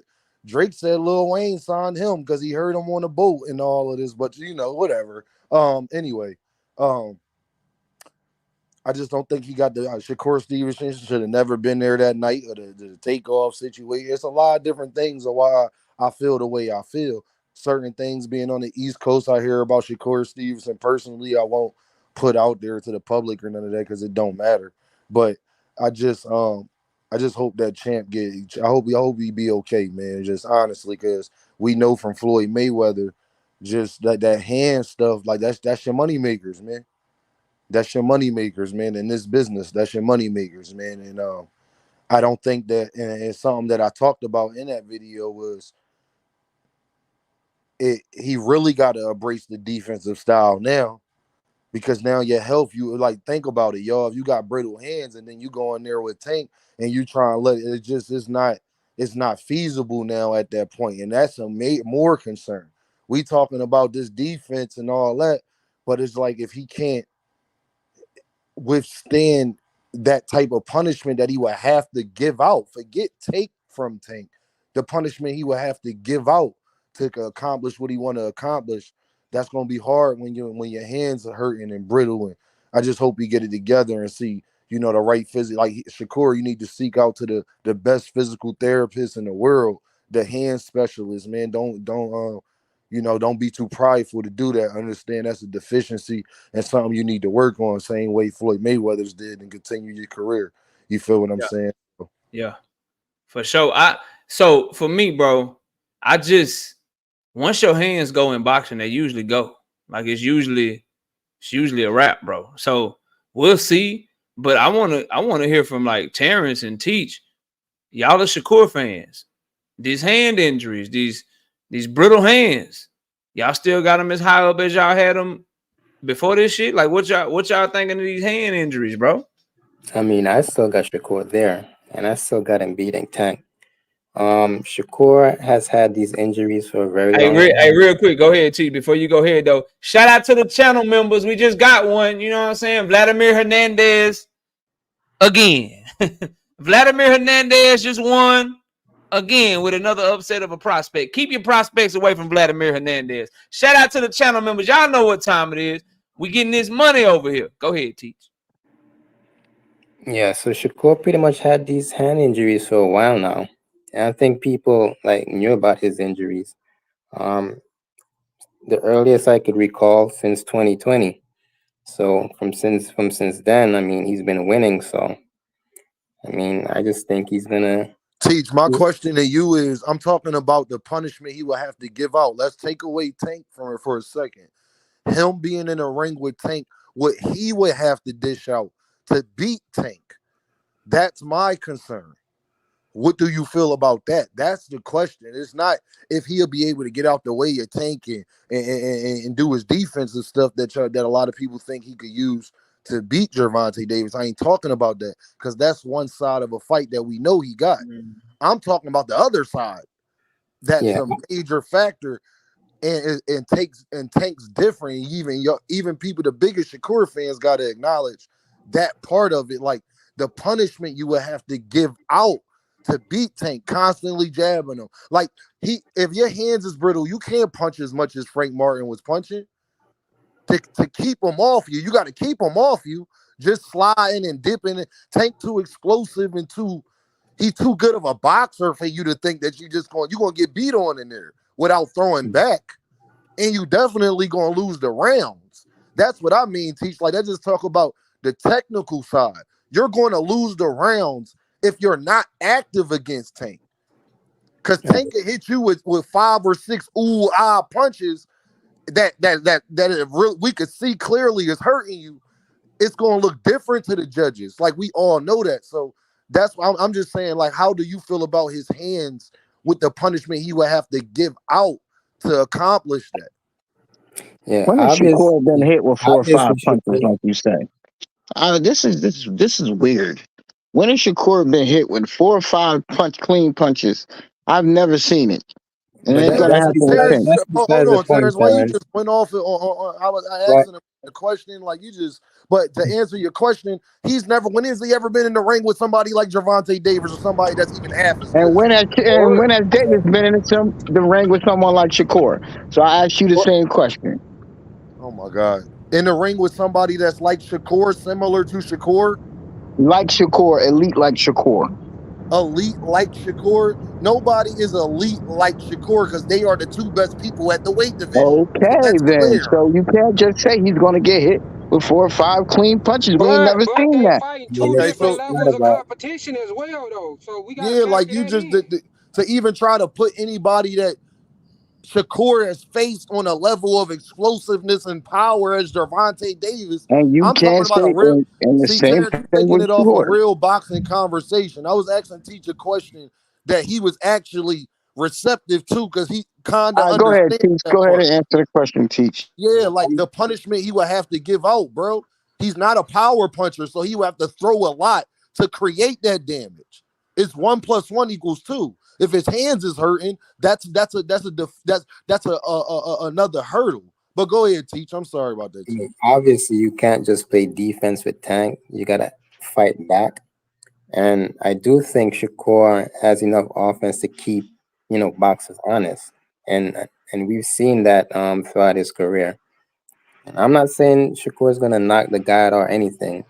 Drake said Lil Wayne signed him because he heard him on the boat and all of this, but whatever. Anyway, um, I just don't think he got the Shakur Stevenson should have never been there that night, or the takeoff situation. It's a lot of different things of why I feel the way I feel. Certain things being on the East Coast, I hear about Shakur Stevenson personally, I won't put out there to the public or none of that because it don't matter. But I just hope that Champ I hope he be okay, man. Just honestly, because we know from Floyd Mayweather, just that hand stuff, like that's your money makers, man. That's your money makers, man. In this business, that's your money makers, man. And I don't think that, and something that I talked about in that video was he really got to embrace the defensive style now, because now your health, you like, think about it, y'all. If you got brittle hands and then you go in there with Tank and you try and let it, it's not feasible now at that point, and that's a more concern. We talking about this defense and all that, but it's like if he can't withstand that type of punishment that he would have to give out. Forget take from Tank. The punishment he would have to give out to accomplish what he want to accomplish. That's gonna be hard when your hands are hurting and brittle. And I just hope he get it together and see, the right physical. Like Shakur, you need to seek out to the best physical therapist in the world, the hand specialist, man. Don't be too prideful to do that. Understand that's a deficiency and something you need to work on, same way Floyd Mayweather's did, and continue your career. You feel what I'm saying? Yeah, for sure. So for me, bro, once your hands go in boxing, they usually go. Like it's usually a wrap, bro. So we'll see. But I wanna hear from like Terrence and Teach. Y'all are Shakur fans. These hand injuries, these brittle hands, y'all still got them as high up as y'all had them before this shit? Like what y'all thinking of these hand injuries, bro? I mean, I still got Shakur there, and I still got him beating Tank. Shakur has had these injuries for a very long time. Real quick, go ahead, T. Before you go ahead, though, shout out to the channel members. We just got one. You know what I'm saying? Vladimir Hernandez again. Vladimir Hernandez just won again with another upset of a prospect. Keep your prospects away from Vladimir Hernandez. Shout out to the channel members. Y'all know what time it is. We getting this money over here. Go ahead, Teach. Yeah, so Shakur pretty much had these hand injuries for a while now. And I think people knew about his injuries. The earliest I could recall since 2020. So from since then, I mean, he's been winning. So I mean, I just think he's gonna. Teach, my question to you is, I'm talking about the punishment he will have to give out. Let's take away Tank from it for a second. Him being in a ring with Tank, what he would have to dish out to beat Tank. That's my concern. What do you feel about that? That's the question. It's not if he'll be able to get out the way of Tank and do his defensive stuff that a lot of people think he could use to beat Gervonta Davis. I ain't talking about that, because that's one side of a fight that we know he got. I'm talking about the other side. That's a major factor, and Tank's different. Even people, the biggest Shakur fans, got to acknowledge that part of it. Like the punishment you would have to give out to beat Tank, constantly jabbing him. Like if your hands is brittle, you can't punch as much as Frank Martin was punching. To keep him off you, you got to keep him off you. Just sliding and dipping. Tank too explosive and he's too good of a boxer for you to think that you're gonna get beat on in there without throwing back, and you definitely gonna lose the rounds. That's what I mean, Teach. Like, let's just talk about the technical side. You're going to lose the rounds if you're not active against Tank, because Tank can hit you with 5 or 6 punches that we could see clearly is hurting you. It's going to look different to the judges. Like, we all know that. So that's why I'm just saying, like, how do you feel about his hands with the punishment he would have to give out to accomplish that? Yeah, when has Shakur been hit with 4 or 5 punches, like you say? This is weird. When has Shakur been hit with 4 or 5 clean punches? I've never seen it. It But ain't That, gonna that's happen with besides Tank. Terrence, that's hold besides the on, point, Terrence. Why you Terrence. just went off I But asked him a question, like you just. But to answer your question, he's never. When has he ever been in the ring with somebody like Gervonta Davis or somebody that's even half as And good as him? when has Davis been in the ring with someone like Shakur? So I asked you the same question. Oh my God! In the ring with somebody that's like Shakur, similar to Shakur, Like Shakur, elite like Shakur. elite like Shakur. Nobody is elite like Shakur because they are the two best people at the weight division. So Okay, that's then. clear. So you can't just say he's gonna get hit with 4 or 5 clean punches. We ain't never But seen they that. fighting I mean, two Okay, different so it's not levels of about. competition as well, though. So we gotta yeah, like factor you that just in. to even try to put anybody that Shakur has faced on a level of explosiveness and power as Gervonta Davis. And you I'm talking can't about a say real. and the See, same Terrence, thing you're taking with it off a Shakur. real boxing conversation. I was asking Teach a question that he was actually receptive to because he kind All of right, go ahead, understands Teach. that Go ahead part. and answer the question, Teach. Yeah, like the punishment he would have to give out, bro. He's not a power puncher, so he would have to throw a lot to create that damage. It's 1+1 = 2. If his hands is hurting, that's another hurdle. But go ahead, Teach. I'm sorry about that, I Teach. mean, obviously, you can't just play defense with Tank. You gotta fight back. And I do think Shakur has enough offense to keep, boxers honest. And we've seen that throughout his career. And I'm not saying Shakur is gonna knock the guy out or anything.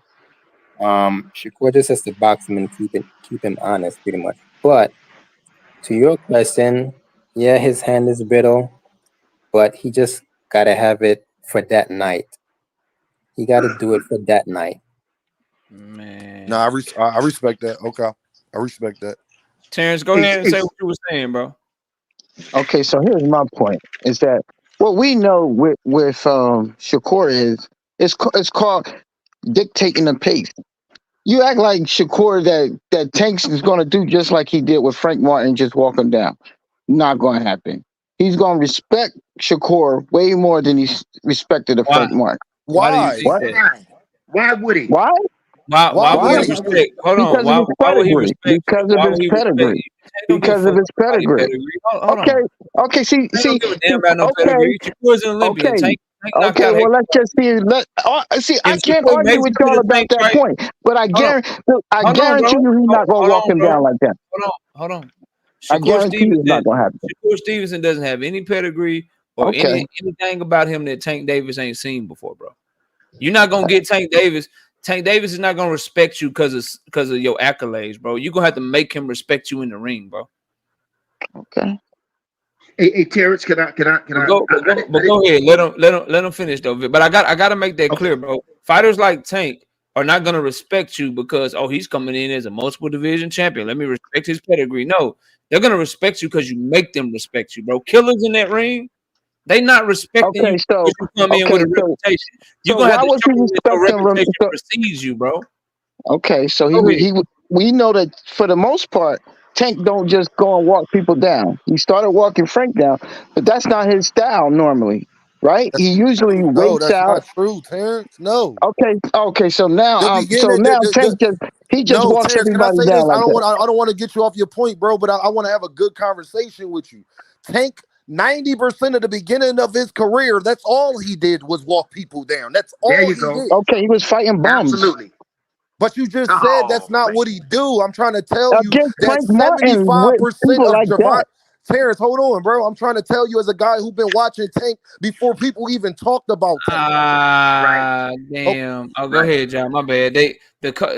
Shakur just has to box him and keep him honest, pretty much. But to your question, yeah, his hand is brittle, but he just gotta have it for that night. He gotta do it for that night. No, Man. I respect that. Okay, I respect that. Terrence, go It's, ahead and say it's what you were saying, bro. okay. So here's my point: is that what we know with Shakur it's called dictating the pace. You act like Shakur that Tanks is going to do just like he did with Frank Martin, just walk him down. Not going to happen. He's going to respect Shakur way more than he respected a Why? Frank Martin. Why do you Why? think What? that? Why would he? Why? Why Why would would Why? he he? respect? Hold on. Because of his Why would he pedigree. respect you? Why would he respect you? Tank don't give a Because of fuck his about nobody pedigree. pedigree. Hold Okay. on. Okay. Tank don't give a damn about no Okay. pedigree. Shakur's an Olympian. Okay. Tank knocked Okay. out Well, Hector. let's just see. See. If I can't Shakur argue makes with it to y'all the about tank that fight, point, but hold on. I Hold on, guarantee bro. you, he's not going to Hold walk on, him bro. down like that. Hold on. I Shakur guarantee you, it's not Stevenson. going to happen. Shakur Stevenson doesn't have any pedigree or Okay. anything about him that Tank Davis ain't seen before, bro. You're not gonna get Tank Davis. Tank Davis is not gonna respect you because of your accolades, bro. You're gonna have to make him respect you in the ring, bro. Okay. Hey, Terrence, can I? But go ahead. Let him finish though. But I gotta make that Okay. clear, bro. Fighters like Tank are not gonna respect you because he's coming in as a multiple division champion. Let me respect his pedigree. No, they're gonna respect you because you make them respect you, bro. Killers in that ring, they not respecting Okay. you because you come in with a reputation. You're So gonna have why to would show you me that your respect him? reputation precedes you, bro. Okay. So Go ahead. we know that for the most part, Tank don't just go and walk people down. He started walking Frank down, but that's not his style normally, right? That's He not usually true. No, waits that's out. not true, Terrence. No. Okay. Okay. So now, The beginning, Tank just no, walks Terrence. Can I everybody say down this? like that. I don't want to get you off your point, bro. But I want to have a good conversation with you. Tank 90% of the beginning of his career, that's all he did was walk people down. That's There all you he go. did. Okay. He was fighting bums Absolutely. But you just said that's Oh not man. what he do. I'm trying to tell you against that Frank Martin with 75% people of like that. Gervonta. Terrence, hold on, bro. I'm trying to tell you as a guy who's been watching Tank before people even talked about Tank. Right. Okay. Damn. Oh, go Right. ahead, John. My bad.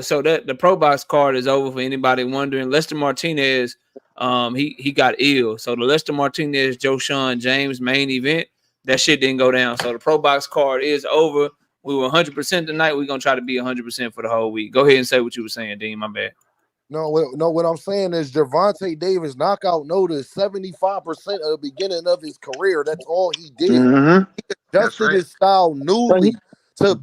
So that the Pro Box card is over for anybody wondering. Lester Martinez, he got ill. So the Lester Martinez, Joe Sean James main event, that shit didn't go down. So the Pro Box card is over. We were 100% tonight. We're gonna try to be 100% for the whole week. Go ahead and say what you were saying, Dean. My bad. No, what I'm saying is Gervonta Davis knockout notice 75% of the beginning of his career. That's all he did. Mm-hmm. He That's adjusted right. his style So he, newly to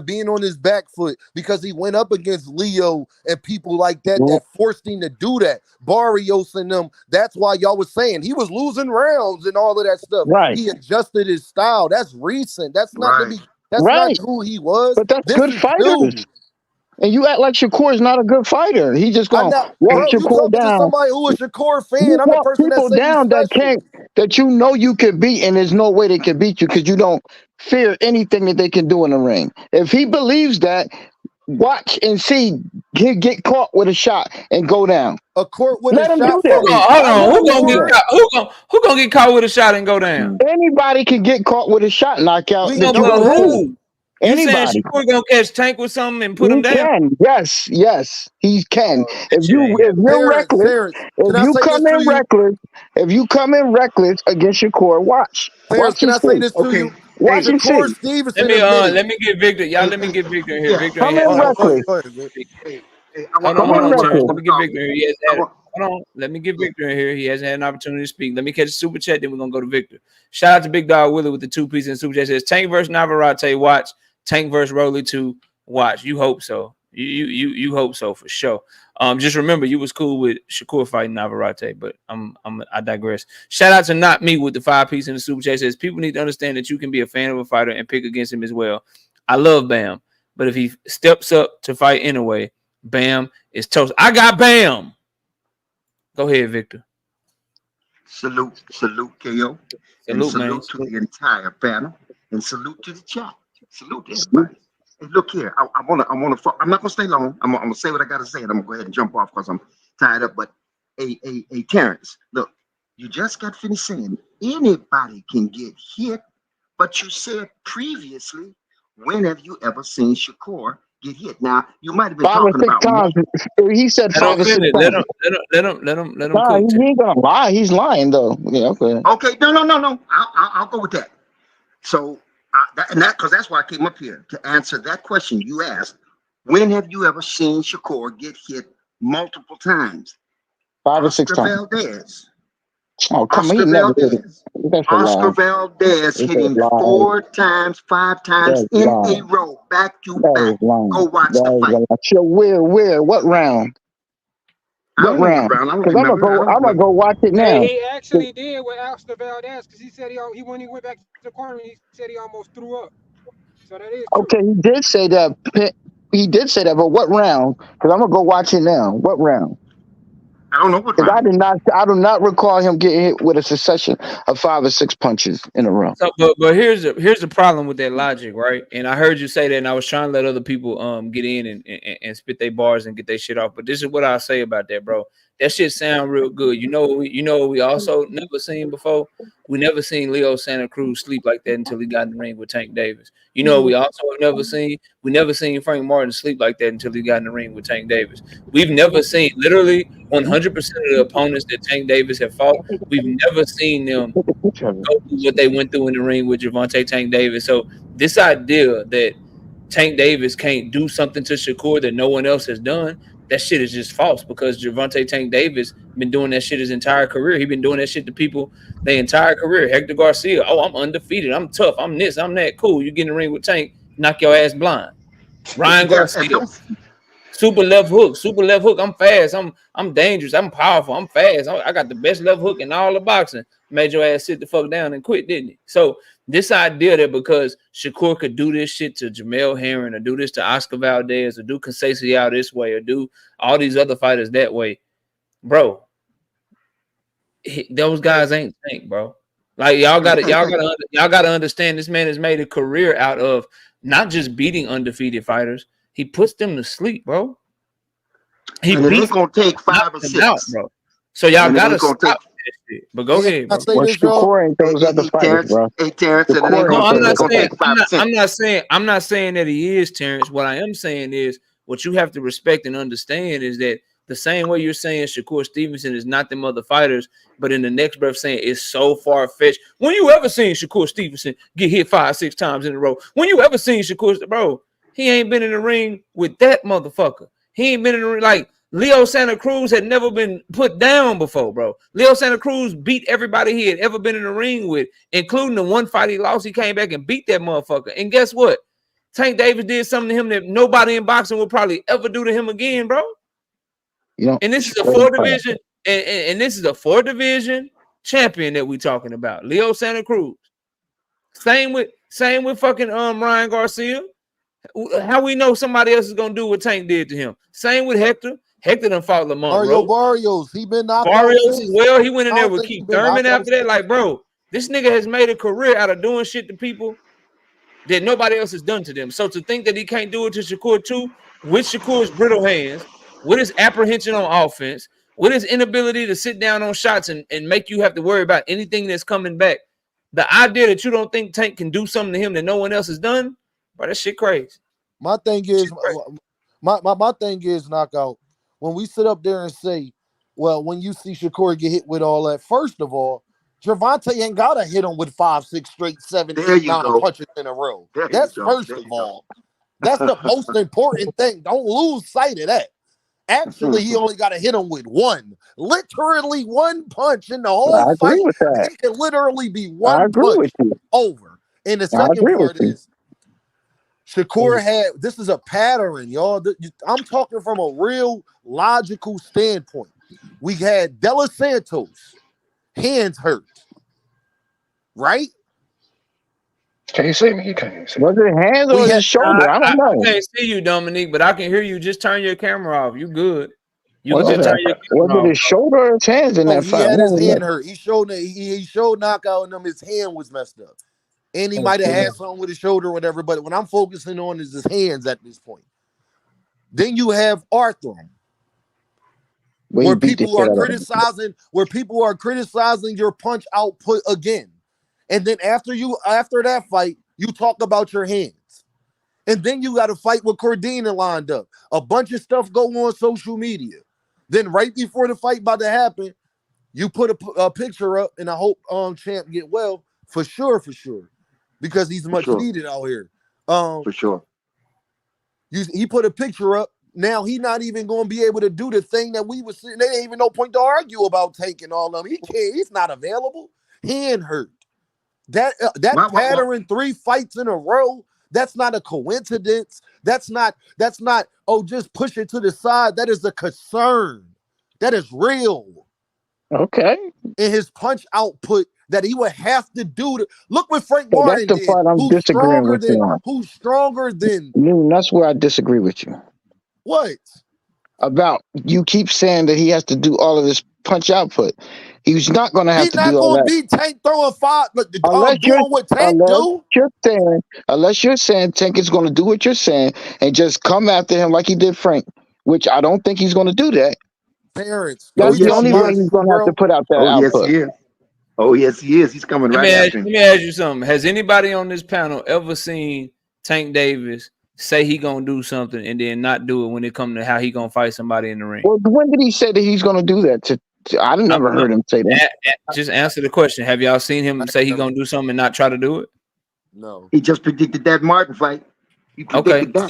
being on his back foot because he went up against Leo and people like that forced him to do that. Barrios and them. That's why y'all was saying he was losing rounds and all of that stuff. right, He adjusted his style. That's recent. That's not to Right. be. That's not right. who he was. But that's This good is new. fighters. And you act like Shakur is not a good fighter. He just I'm gonna not, walk bro. You Shakur talking to down. somebody who is a Shakur You fan? I'm the walk person that people say he's down special. that you know you can beat, and there's no way they can beat you because you don't fear anything that they can do in the ring. If he believes that, watch and see he get caught with a shot and go down. A court with a Let him do shot Hold for that. me. on, hold I on. Let know Who him gonna do get Shakur. that. caught? Who gonna get caught with a shot and go down? Anybody can get caught with a shot knockout We that gonna you put believe. who? You saying Anybody. Shakur gonna catch Tank with something and put him He down? can. Yes, he can. That shit ain't If happening. you're reckless, Terrence, can I say this to you? if you come in reckless against your core, watch. Terrence, Watch can and I say see. this to Okay. you? Watch Hey, and see. Shakur Stevenson admitted. Let me get Victor. Y'all hey, let me hey, get Victor in here. yeah. Victor Come ain't in had an reckless. Go ahead, Vic. opportunity. Hey, Come in I want Terrence. reckless. Let to me get talk. Victor in here. He hasn't I had. want. Hold on. Let me get Victor in here. He hasn't had an opportunity to speak. Let me catch a super chat. Then we're gonna go to Victor. Shout out to Big Dog Willie with the 2 piece in super chat. Says Tank versus Navarrete. Watch. Tank versus Rolly 2. Watch. You hope so. You hope so for sure. Just remember you was cool with Shakur fighting Navarrete, but I digress. Shout out to Not Me with the 5 piece in the super chat. Says people need to understand that you can be a fan of a fighter and pick against him as well. I love Bam, but if he steps up to fight anyway, Bam is toast. I got Bam. Go ahead, Victor. Salute, KO, and Salute, man. salute to the entire panel, and salute to the chat. Salute to everybody. Hey, look here, I'm not gonna stay long. I'm gonna say what I gotta say, and I'm gonna go ahead and jump off because I'm tied up. But, Terrence, look, you just got finished saying anybody can get hit, but you said previously, when have you ever seen Shakur get hit? Now, you might have been 5 or talking 6 about times. He said Let him 5 or 6 finish. times. Let him Nah, cook. he ain't gonna lie. He's lying though. Yeah, okay. Okay, no. I'll go with that. So, because that's why I came up here to answer that question you asked. When have you ever seen Shakur get hit multiple times? 5 or 6 Oscar times. Valdez. Oh, come on. He Oscar never hit it. Valdez. That's a Oscar lie. Valdez It's hit a him lie. 4 times, 5 times That's in a lying. row, back to That back. is lying. Go watch the That is a fight. lie. Sure, where? What round? I What don't know what round? round. I don't Because remember. I don't I'm gonna remember. go watch it Hey, now. he actually did with Oscar Valdez because he said he when he went back to the corner, he said he almost threw up. So that is true. Okay, he did say that. He did say that, but what round? Because I'm gonna go watch it now. What round? I don't know what Because round. I do not recall him getting hit with a succession of 5 or 6 punches in a row. So, but here's the problem with that logic, right? And I heard you say that, and I was trying to let other people get in and spit their bars and get their shit off. But this is what I'll say about that, bro. That shit sound real good. What we also never seen before. We never seen Leo Santa Cruz sleep like that until he got in the ring with Tank Davis. You know what we also have never seen? We never seen Frank Martin sleep like that until he got in the ring with Tank Davis. We've never seen literally 100% of the opponents that Tank Davis have fought. We've never seen them go through what they went through in the ring with Gervonta Tank Davis. So this idea that Tank Davis can't do something to Shakur that no one else has done, that shit is just false because Gervonta Tank Davis been doing that shit his entire career. He been doing that shit to people their entire career. Hector Garcia, oh, I'm undefeated. I'm tough. I'm this. I'm that. Cool. You get in the ring with Tank, knock your ass blind. Ryan Yeah, and Garcia, super left hook, super left hook. I'm fast. I'm dangerous. I'm powerful. I'm fast. I got the best left hook in all the boxing. Made your ass sit the fuck down and quit, didn't he? So this idea that because Shakur could do this shit to Jamel Herring or do this to Oscar Valdez or do Conceição this way or do all these other fighters that way, bro, those guys ain't Tank, bro. Like y'all gotta understand this man has made a career out of not just beating undefeated fighters. He puts them to sleep, bro. He and it ain't beats gonna take 5 or them out, 6. bro. So y'all And it gotta ain't gonna stop take. that shit. But go Hey, can ahead, I bro. say Well, this, y'all? Shakur ain't those other fighters, Terrence, bro. Terrence, and it ain't Shakur No, gonna ain't I'm take. those It's not gonna other. saying take 5%. I'm not saying that he is, Terrence. What I am saying is what you have to respect and understand is that the same way you're saying Shakur Stevenson is not them other fighters, but in the next breath saying it's so far fetched. When you ever seen Shakur Stevenson get hit 5, 6 times in a row? When you ever seen Shakur, bro? He ain't been in the ring with that motherfucker. He ain't been in the ring like Leo Santa Cruz had never been put down before, bro. Leo Santa Cruz beat everybody he had ever been in the ring with, including the one fight he lost. He came back and beat that motherfucker. And guess what? Tank Davis did something to him that nobody in boxing will probably ever do to him again, bro. You know, And this is a Shakur ain't 4 division, and this is a 4 division champion that we talking about, Leo Santa Cruz. Same with fucking Ryan Garcia. How we know somebody else is gonna do what Tank did to him? Same with Hector. Hector done fought Lamont Mario Roach. Barrios, he been knocked out Barrios since. as well. He went in I there don't with think he Keith been Thurman knocked out after that. since. Like, bro, this nigga has made a career out of doing shit to people that nobody else has done to them. So to think that he can't do it to Shakur too, with Shakur's brittle hands, with his apprehension on offense, with his inability to sit down on shots and make you have to worry about anything that's coming back. The idea that you don't think Tank can do something to him that no one else has done, bro, that shit crazy. My thing is, my thing is, knockout. When we sit up there and say, well, when you see Shakur get hit with all that, first of all, Gervonta ain't gotta hit him with 5, 6 straight, 7, There 8, you 9 go. punches in a row. There you That's go. first There of you go. all. That's the most important thing. Don't lose sight of that. Actually, he only got to hit him with one, literally one punch in the whole I agree fight. with that. It can literally be I one agree with punch you. over. And the I second agree with part you. is Shakur had, this is a pattern, y'all. I'm talking from a real logical standpoint. We had De Los Santos, hands hurt, right? Can you see me? You can't see me. Was it hands or We was had it shoulder? I don't I know. can't see you, Dominique, but I can hear you. Just turn your camera off. You good. You can Was just turn your it camera off. his shoulder or his hands in no, that he fight? had What his was hand that? hurt. He showed knockout and his hand was messed up. And he might have had something with his shoulder or whatever, but what I'm focusing on is his hands at this point. Then you have Arthur, Where he beat the shit out of him. where people are criticizing your punch output again. And then after that fight, you talk about your hands. And then you got a fight with Cordina lined up. A bunch of stuff go on social media. Then right before the fight about to happen, you put a picture up, and I hope Champ get well for sure, because he's much needed out here. For sure. He put a picture up. Now he's not even going to be able to do the thing that we was saying. There ain't even no point to argue about taking all of them. He can't. He's not available. Hand hurt. That pattern 3 fights in a row. That's not a coincidence. That's not. Oh, just push it to the side. That is a concern. That is real. Okay. In his punch output that he would have to do to look what Frank Martin did. That's the part I'm disagreeing with you on. Who's stronger than That's where I disagree with you. What? About you keep saying that he has to do all of this punch output. He's not going to have to do all that. He's not going to beat Tank throwing 5, doing what Tank do. Unless you're saying Tank is going to do what you're saying and just come after him like he did Frank, which I don't think he's going to do that. Parents. That's the only way he's going to have to put out that output. Yes, he is. He's coming right after him. Let me ask you something. Has anybody on this panel ever seen Tank Davis say he gonna do something and then not do it when it comes to how he gonna fight somebody in the ring? Well, when did he say that he's gonna do that? I never heard him say that. Just answer the question. Have y'all seen him say he gonna do something and not try to do it? No. He just predicted that Martin fight. Okay. When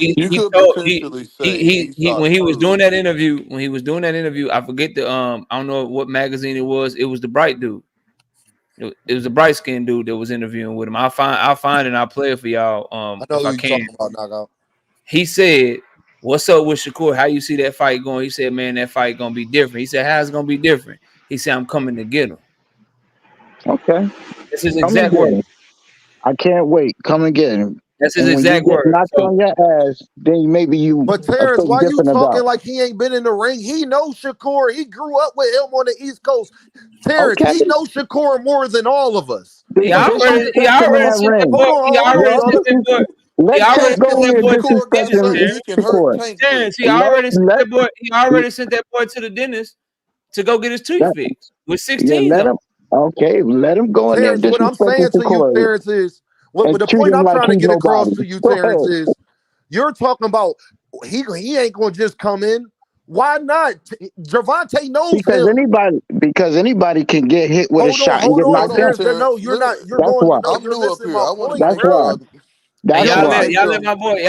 he was doing that interview, I forget I don't know what magazine it was. It was the Bright dude. It was a bright skinned dude that was interviewing with him. I'll find and I'll play it for y'all. If I can. About, he said, "What's up with Shakur? How you see that fight going?" He said, "Man, that fight gonna be different." He said, "How's it gonna be different?" He said, "I'm coming to get him." Okay. That's his exact word. I can't wait. Come and get him. That's his exact word. Knocked on your ass, then maybe you. But Terrence, why you talking like he ain't been in the ring? He knows Shakur. He grew up with him on the East Coast. Terrence, he knows Shakur more than all of us. He already sent that boy to the dentist to go get his tooth fixed with 16. Let him go in there. What I'm saying to you, Terrence, is the point I'm trying to get across to you, Terrence, is you're talking about he ain't gonna just come in. Why not? Gervonta knows him. Because anybody can get hit with a shot and get knocked out. No, you're not. You're going. I'm new up here. I want to. That's why. Y'all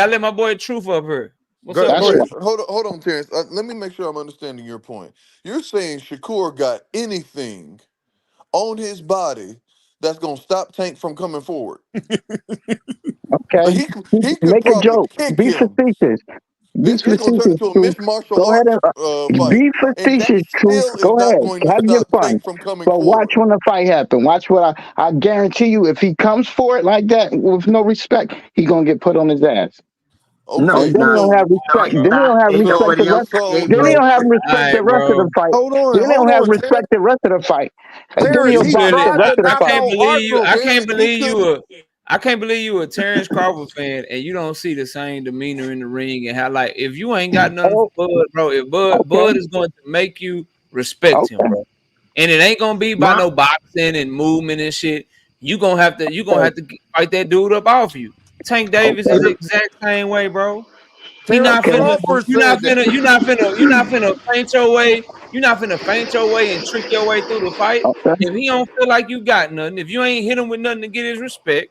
let my boy Truth up here. Hold on, Terrence. Let me make sure I'm understanding your point. You're saying Shakur got anything on his body that's gonna stop Tank from coming forward. Okay. He could make a joke. Be him. facetious. It's going to turn into a mixed martial arts fight. Be facetious, Truth. Go ahead. Have your fun. But watch when the fight happens. Watch what I guarantee you, if he comes for it like that with no respect, he's going to get put on his ass. No, Okay, then he No, don't so have no, respect. he's Then he not. don't have Ain't respect nobody the else. rest. so Ain't Then he no. don't have All respect right, the rest of the bro. fight. Then he don't have Hold on, Terrence. respect the rest of the fight. And then Terrence, he'll You he box could the tried rest to of the I knock fight. out Arthur, I man. can't He believe couldn't. I can't believe you a Terrence Crawford fan and you don't see the same demeanor in the ring and how like if you ain't got nothing Oh, for Bud, bro, if Bud okay, is going to make you respect him, okay. bro. And it ain't gonna be by My, no boxing and movement and shit. You gonna have Okay, to fight that dude up off you. Tank Davis okay, is hey, the look, exact same way, bro. He Terrence not okay. finna, Crawford said that. you're not finna faint your way. You're not finna faint your way and trick your way through the fight. Okay, If he don't feel like you got nothing, if you ain't hit him with nothing to get his respect,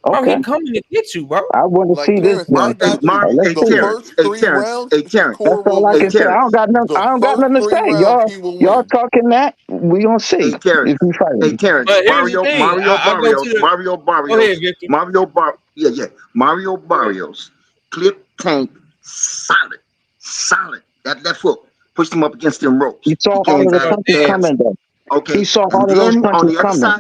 bro, okay. he coming to get you, bro. I want to like see this Terrence, I then. got you. Let's Hey The see it. Terrence, first hey three Terrence, rounds, hey Terrence, That's Shakur will all I hey can win. say. I Terrence, don't got nothing. The I don't got first nothing to three say. rounds, he will Y'all win. talking that? We gonna see hey Terrence, if you fight hey me. Terrence, But here's the thing. Go ahead, Victor. Mario Go ahead. Barrios, clip Tank, solid, solid. That foot pushed him up against them He ropes. He saw all came of the back punches fast. coming though. He Okay, saw and all of those then punches coming.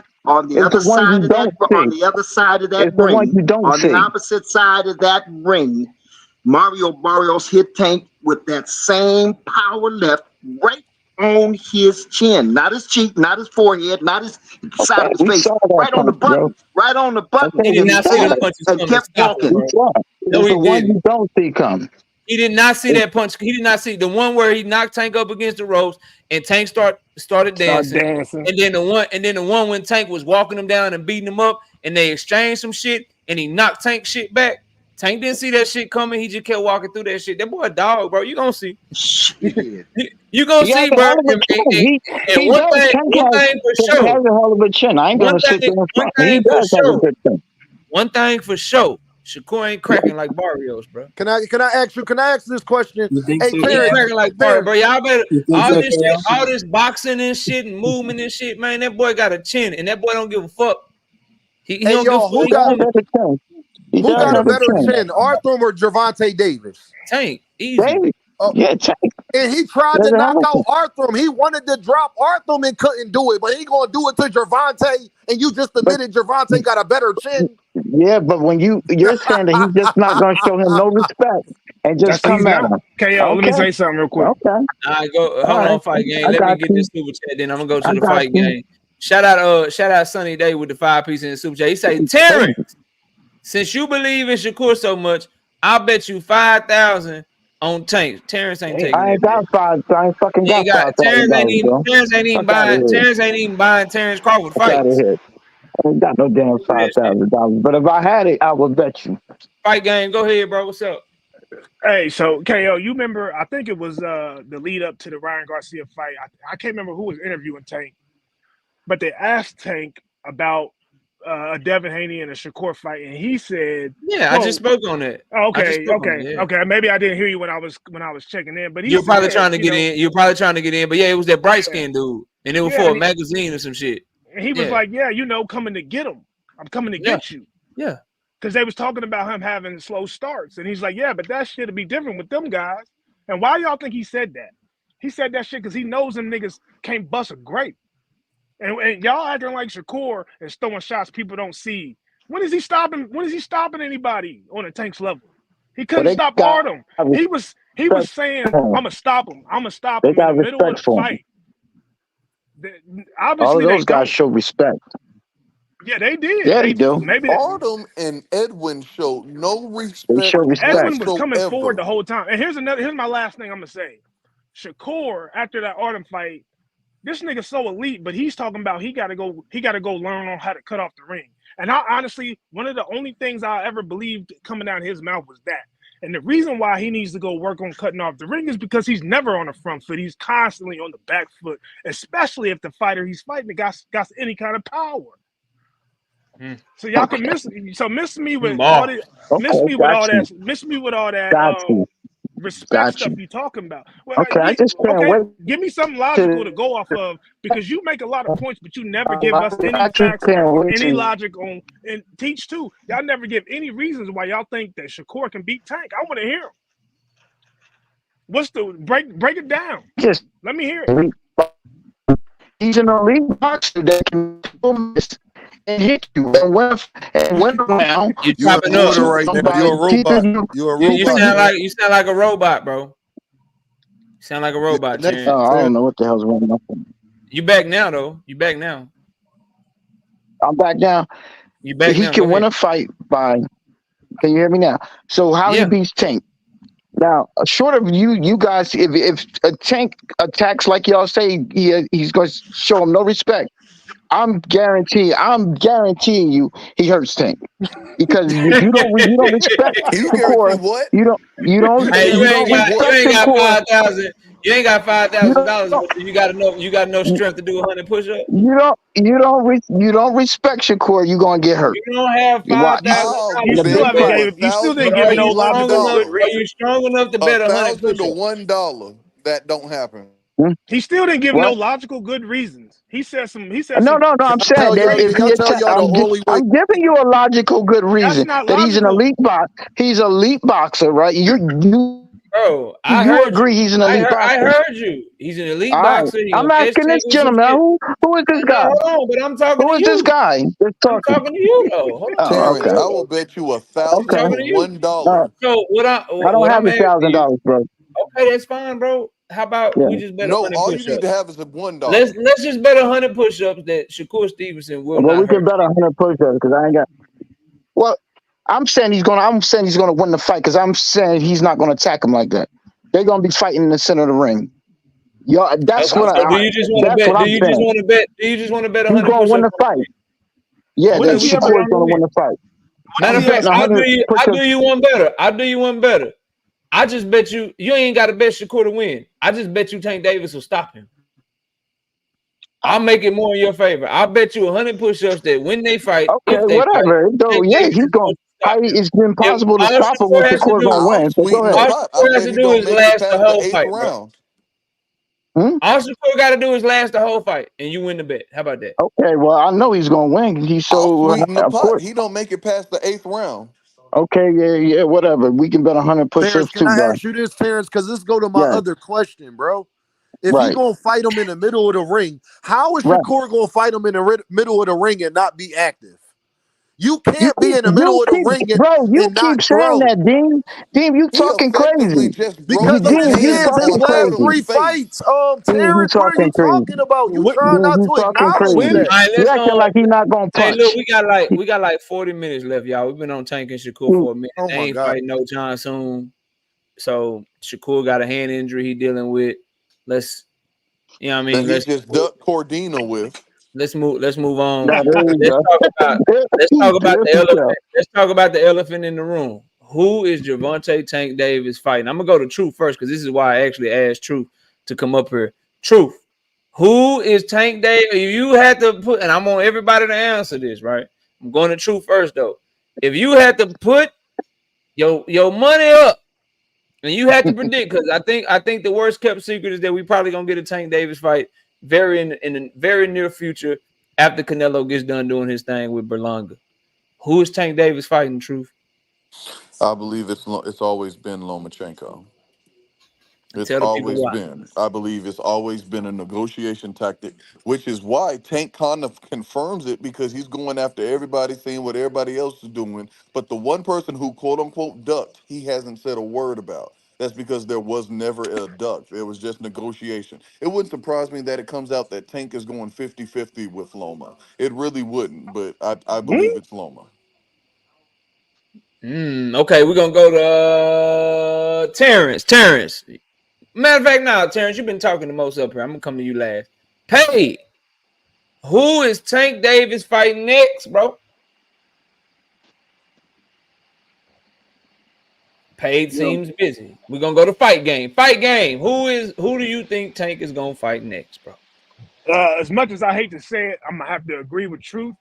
It's the one you don't see. on the other side of that It's the one ring, you don't on the see. opposite side of that ring, Mario Barrios hit Tank with that same power left right on his chin, not his cheek, not his forehead, not his side Okay, of his we face, saw that right on the punch, bro. button, right on the button, Okay, He did and we he not saw see them pulled it. punches and coming. kept Stop it, We walking. bro. saw it. No, It's he the one didn't. you don't see come. He did not see that punch. He did not see the one where he knocked Tank up against the ropes and Tank started Start dancing. dancing. And then the one when Tank was walking him down and beating him up and they exchanged some shit and he knocked Tank shit back. Tank didn't see that shit coming. He just kept walking through that shit. That boy a dog, bro. You gonna see. Shit. You gonna He has see, a bro. hell of a chin. And He does. one thing for Tank sure. has a hell of a chin. I ain't gonna sit there and front. He does have a good chin. One thing for sure. Shakur ain't cracking like Barrios, bro. Can I ask this question? You think Hey, so, He ain't Terrence, KO? cracking like Barrios, Terrence, bro. Y'all better You think so, KO? all this boxing and shit and movement and shit, man. That boy got a chin, and that boy don't give a fuck. He hey don't give a y'all, fuck. He He does coming. have a chin. He who does got a have a better chin. chin, Arthur or Gervonta Davis? Tank, easy. David. Oh, Yeah, Tank. and he tried Does to a hell knock of a out Arthur. He wanted to drop Arthur and couldn't do it, but he gonna do it to Gervonta, and you just But admitted Gervonta got a better chin. yeah, but when you're saying that he's just not gonna show him no respect and just That's he's come at not. him. KO, let me Okay, say something real quick. okay, All right, go. all Hold right. on, fight game. I Let me got get this you. super chat. Then I'm gonna go I to the got fight you. game. Shout out Sunny Day with the 5 piece in the super chat. He say, Hey, Terrence, since you believe in Shakur so much, I'll bet you 5,000 on Tank. Terrence ain't taking I that ain't bet. got five. I ain't fucking He got ain't got $5,000, bro. Fuck out of here. Terrence ain't even buying Terrence Crawford Fuck out of fights. here. I ain't got no damn That shit. $5,000. But if I had it, I would bet you. Fight game. Go ahead, bro. What's up? Hey, so KO, you remember? I think it was the lead up to the Ryan Garcia fight. I can't remember who was interviewing Tank, but they asked Tank about a Devin Haney and a Shakur fight, and he said, Yeah, I just "quote spoke on that. I just spoke on that. Yeah. okay. Maybe I didn't hear you when I was checking in, but he You're probably said, trying to get in. You're probably trying to get in. But yeah, it was that bright yeah, skin dude. And it was yeah, for a magazine or some shit. and he was Yeah. like, yeah, coming to get him. I'm coming to Yeah. get you." Yeah. Because they was talking about him having slow starts, and he's like, "Yeah, but that shit'll be different with them guys." And why y'all think he said that? He said that shit because he knows them niggas can't bust a grape. And y'all acting like Shakur is throwing shots people don't see. When is he stopping? When is he stopping anybody on a Tank's level? He But couldn't they stop got Artem. He was respect saying, for "I'm him. gonna stop him. I'm gonna stop They him" in got the middle of respect the for him. fight. All of Obviously, they those guys don't. show respect. Yeah, they did. Yeah, they They do. maybe Autumn and Edwin showed no They respect show respect. Edwin was coming forward whatsoever. the whole time. And here's my last thing I'm gonna say. Shakur, after that Artem fight, this nigga's so elite, but he's talking about he gotta go learn on how to cut off the ring. And I honestly, one of the only things I ever believed coming out of his mouth was that. And the reason why he needs to go work on cutting off the ring is because he's never on the front foot. He's constantly on the back foot, especially if the fighter he's fighting got any kind of power. So y'all can miss me with all Ball. this, Okay, miss me with all that got you, respect got stuff you. you talking about. Well, Okay, I just can't okay, wait give me something logical to. to go off of because you make a lot of points, but you never give us any I just facts can't or wait any to. logic on and teach too. Y'all never give any reasons why y'all think that Shakur can beat Tank. I want to hear him. What's the break it down? Just Let me hear it. he's an elite boxer that can miss and hit you and went around. You You in chopping the up. water right now. By You're a robot. teaching you. You're a You robot, sound man. like a robot, bro. You sound like a Yeah, robot, next Terrence. I Terrence. don't know what the hell's going on. You back now though. You back now. I'm back down. You back He now. Go can win ahead. a fight by. Can you hear me now? So how he Yeah. beats Tank? Now, short of you guys, if a Tank attacks like y'all say, he's going to show him no respect. I'm guaranteeing you, he hurts Tank because you don't respect You guarantee Shakur. what? Hey, You don't you respect ain't got Shakur. 5,000. You ain't got five You thousand dollars, don't but you got enough strength to do 100 push-ups. you don't respect Shakur. You gonna get hurt. You don't have You five watch thousand I'll You dollars to still do bet haven't that. you gave. You still But didn't $1,000 give are to no you strong logical enough? good $1. Are you reason. strong enough to bet 100 1,000 to push-ups? $1 that don't happen. Hmm? He still didn't give no What? logical good reasons. He said some. He said No, some no, no. Can I'm I saying tell that y'all? crazy. if Can y'all he tell attack, y'all the only way? I'm giving you a logical good That's reason not that he's an logical. elite box. He's an elite boxer, right? Bro, I You heard agree you. he's an elite I boxer? heard you. He's an elite All right. boxer. He I'm gonna catch asking Tank this with some gentleman shit. who is this No, guy? hold on, but I'm talking Who to is this you. guy that's I'm talking? talking to you though. Hold on, Oh, Terrence, okay, I bro. will bet you I'm okay. $1,000 to talking to you. Uh, $1. So I don't what have I'm asking you? $1,000, bro. Okay, that's fine, bro. How about Yeah. we just bet No, 100 all you need to push-ups? have is a $1. Let's just bet 100 push-ups that Shakur Stevenson will Well, not we can hurt bet 100 push-ups because I ain't got. Well, I'm saying he's gonna win the fight because I'm saying he's not gonna attack him like that. They're gonna be fighting in the center of the ring. Yo, you. Okay, so that's what I'm saying. Do you just want to bet He's 100 gonna win push-ups? the fight. Yeah, When that has he ever Shakur is done gonna that? win the fight. When Matter has of he fact, ever? I'm betting 100 I do push-ups. you one better. I do you one better. I just bet you ain't got to bet Shakur to win. I just bet you Tank Davis will stop him. I'll make it more in your favor. I'll bet you 100 push-ups that when they fight, Okay, if they fight, whatever. So Tank yeah, Davis he's is going. going to stop him. It's If impossible to all stop him when Shakur has to Shakur's do, gonna I'll win. So go sweeten the ahead. all pot. I Shakur has bet to he do don't is make it last the past the whole 8th fight, bro. round. Hmm? All Shakur got to do is last the whole fight, and you win the bet. How about that? Okay, well I know he's gonna win. He's I'll so sweeten the of pot. course. He don't make it past the 8th round. Okay, yeah, whatever. We can bet 100 Terrence, push-ups can too, I bro. ask you this, Terrence? Because this go to my Yeah, other question, bro. If he right, gonna fight him in the middle of the ring, how is right. Shakur gonna fight him in the middle of the ring and not be active? You You can't be keep, in the middle of the ring you and keep not saying throw. that, Dean. Dean, you He talking effectively crazy. just broke Because his of his Dean, you hand hands his talking on last crazy. three Shakur's face. fights. Dean, you Terrence, what are you talking crazy. talking about? You What, trying Dean, not you to talking acknowledge crazy. when? that. All right, You acting like he's not gonna Hey, look, punch. we got like 40 minutes left, y'all. We've been on Tank and Shakur You- for a minute. Oh They my ain't God. fighting no John soon. So Shakur got a hand injury he dealing with. Let's, you know what I That mean? he just ducked Cordina with. Let's move on. Now there you Let's go. talk about the Yes, elephant. sir. Let's talk about the elephant in the room. Who is Gervonta Tank Davis fighting? I'm gonna go to Truth first because this is why I actually asked Truth to come up here. Truth. Who is Tank Davis? You had to put, and I want everybody to answer this, right? I'm going to Truth first though. If you had to put your money up and you had to predict, because I think the worst kept secret is that we probably gonna get a Tank Davis fight in the very near future after Canelo gets done doing his thing with Berlanga. Who is Tank Davis fighting? Truth. I believe it's always been Lomachenko. And It's tell the people always why. been. I believe it's always been a negotiation tactic, which is why Tank kind of confirms it because he's going after everybody, seeing what everybody else is doing. But the one person who quote unquote ducked, he hasn't said a word about. That's because there was never a duck. There was just negotiation. It wouldn't surprise me that it comes out that Tank is going 50-50 with Loma. It really wouldn't, but I believe it's Loma. Okay, we're gonna go to Terrence. Terrence. Matter of fact, now, Terrence, you've been talking the most up here. I'm gonna come to you last. Paid. Who is Tank Davis fighting next, bro? Paid Yo, seems busy. We're gonna go to fight game. Fight game. Who do you think Tank is gonna fight next, bro? as much as I hate to say it, I'm gonna have to agree with Truth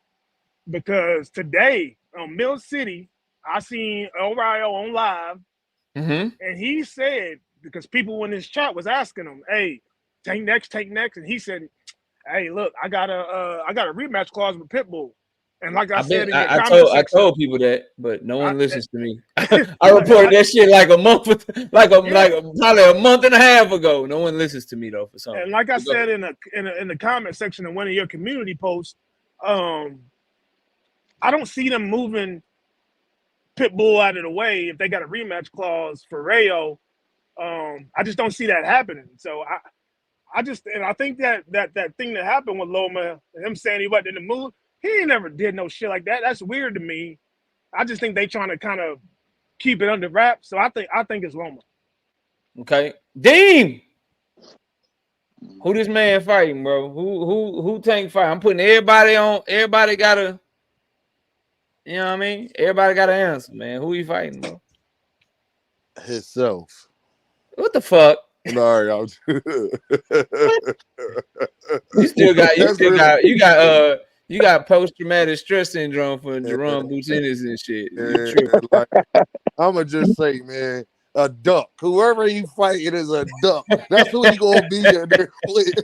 because today on Mill City, I seen O'Reilly on live, Mm-hmm. and he said because people in his chat was asking him, "Hey, Tank next," and he said, "Hey, look, I got a rematch clause with Pitbull," and like I said in your comment I section, told people that, but no one listens to me. I like, reported that shit like a month, yeah, probably a month and a half ago. No one listens to me though for some and reason. like I But go ahead. said in the comment section of one of your community posts, I don't see them moving Pitbull out of the way if they got a rematch clause for Rayo. I just don't see that happening. So I think that thing that happened with Loma, him saying he wasn't in the mood, he ain't never did no shit like that. That's weird to me. I just think they trying to kind of keep it under wraps. So I think it's Loma. Okay, Dean. Who this man fighting, bro? Who Tank fight? I'm putting everybody on. Everybody gotta, you know what I mean? Everybody got an answer, man. Who he fighting, bro? Himself. What the fuck? Sorry, I'm You got post traumatic stress syndrome for Jerome Boutinis and shit. You tripping. like, I'ma just say, man, a duck. Whoever he fighting is a duck. That's who he gonna be in there.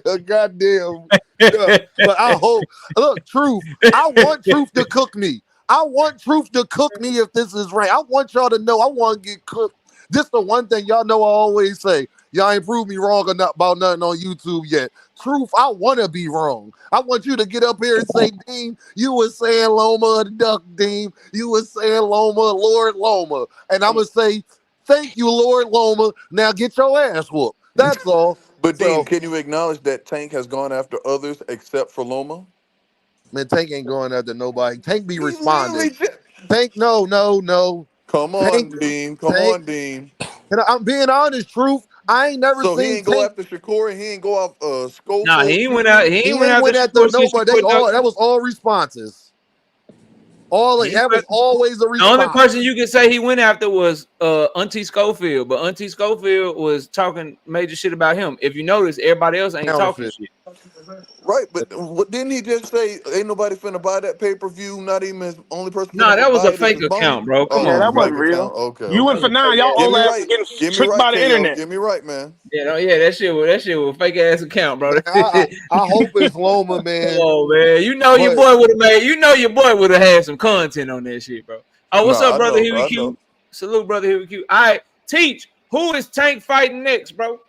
A goddamn duck. But I hope. Look, Truth. I want Truth to cook me. I want Truth to cook me if this is right. I want y'all to know I want to get cooked. This the one thing y'all know I always say. Y'all ain't proved me wrong or not about nothing on YouTube yet. Truth, I want to be wrong. I want you to get up here and say, Dean, you was saying Loma the duck, Dean. You was saying Loma, Lord Loma. And I'm going to say, thank you, Lord Loma. Now get your ass whooped. That's all. But So, Dean, can you acknowledge that Tank has gone after others except for Loma? man, Tank ain't going after nobody. Tank be He responding. literally just... Tank, no. Come Tank, on, Dean. Come Tank. on, Dean. And I'm being honest, Truth. I ain't never So he seen ain't go Tank. after Shakur and he ain't go off Nah, Schofield. he ain't went out. He ain't went out Went there after since nobody. Shakur. That was all responses. That was always a The only response. person you can say he went after was Auntie Schofield, but Auntie Schofield was talking major shit about him. If you notice, everybody else ain't talking Counterfeit. shit. Right, but didn't he just say ain't nobody finna buy that pay-per-view? Not even his only person Nah, finna that was buy a it is fake his mama. account, bro. Come Oh, Yeah, it was on, a that bro. wasn't fake real. account. Okay, You and That okay. was a Fanan, fake y'all ass. Get old me ass right. was getting Get me tricked right, by the KO. internet. Get me right, man. Yeah, that shit was a fake ass account, bro. Man, I hope it's Loma, Come man. on, man. You know your But boy would have made. You know your boy would have had some content on that shit, bro. Oh, what's up, Nah, I brother? know, Huey I know. Q. Salute, brother Huey Q. All right, Teach. Who is Tank fighting next, bro?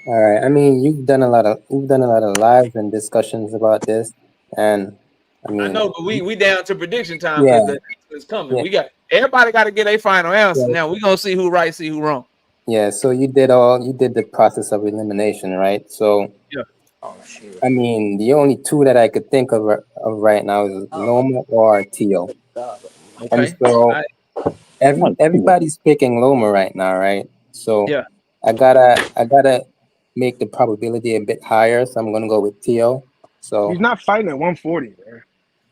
All right. I mean, you've done a lot of lives and discussions about this, and I I mean, know, but we down to prediction time yeah, because the is coming. yeah, We got everybody got to get a final answer. yeah, Now we gonna see who right, see who wrong. yeah. So you did the process of elimination, right? So Yeah. I mean, the only two that I could think of right now is Loma or Tio, and Okay. All so right. everybody's picking Loma right now, right? So Yeah. I gotta make the probability a bit higher, so I'm gonna go with Tio. He's So not fighting at 140, man.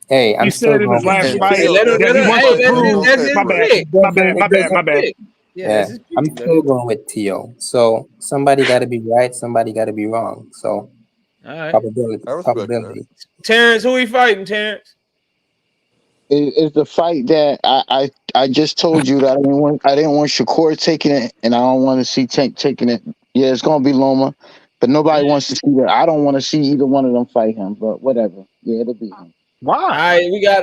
hey, He I'm still said in his going with last And Tio. fight Hey, Tio that never he been wants hey, to fighting in prove. that's his My bad, February. pick. my bad, my That's bad, his my bad. pick. Yeah, Yeah, that's his I'm pick. still going with Tio. So somebody got to be right, somebody got to be wrong. So All right. probability, I respect that. probability. Terrence, who he fighting, Terrence? It's the fight that I just told you that I didn't want Shakur taking it, and I don't want to see Tank taking it. Yeah, it's gonna be Loma, but nobody wants to see that. I don't want to see either one of them fight him. But whatever. Yeah, it'll be him. All Why? right, we got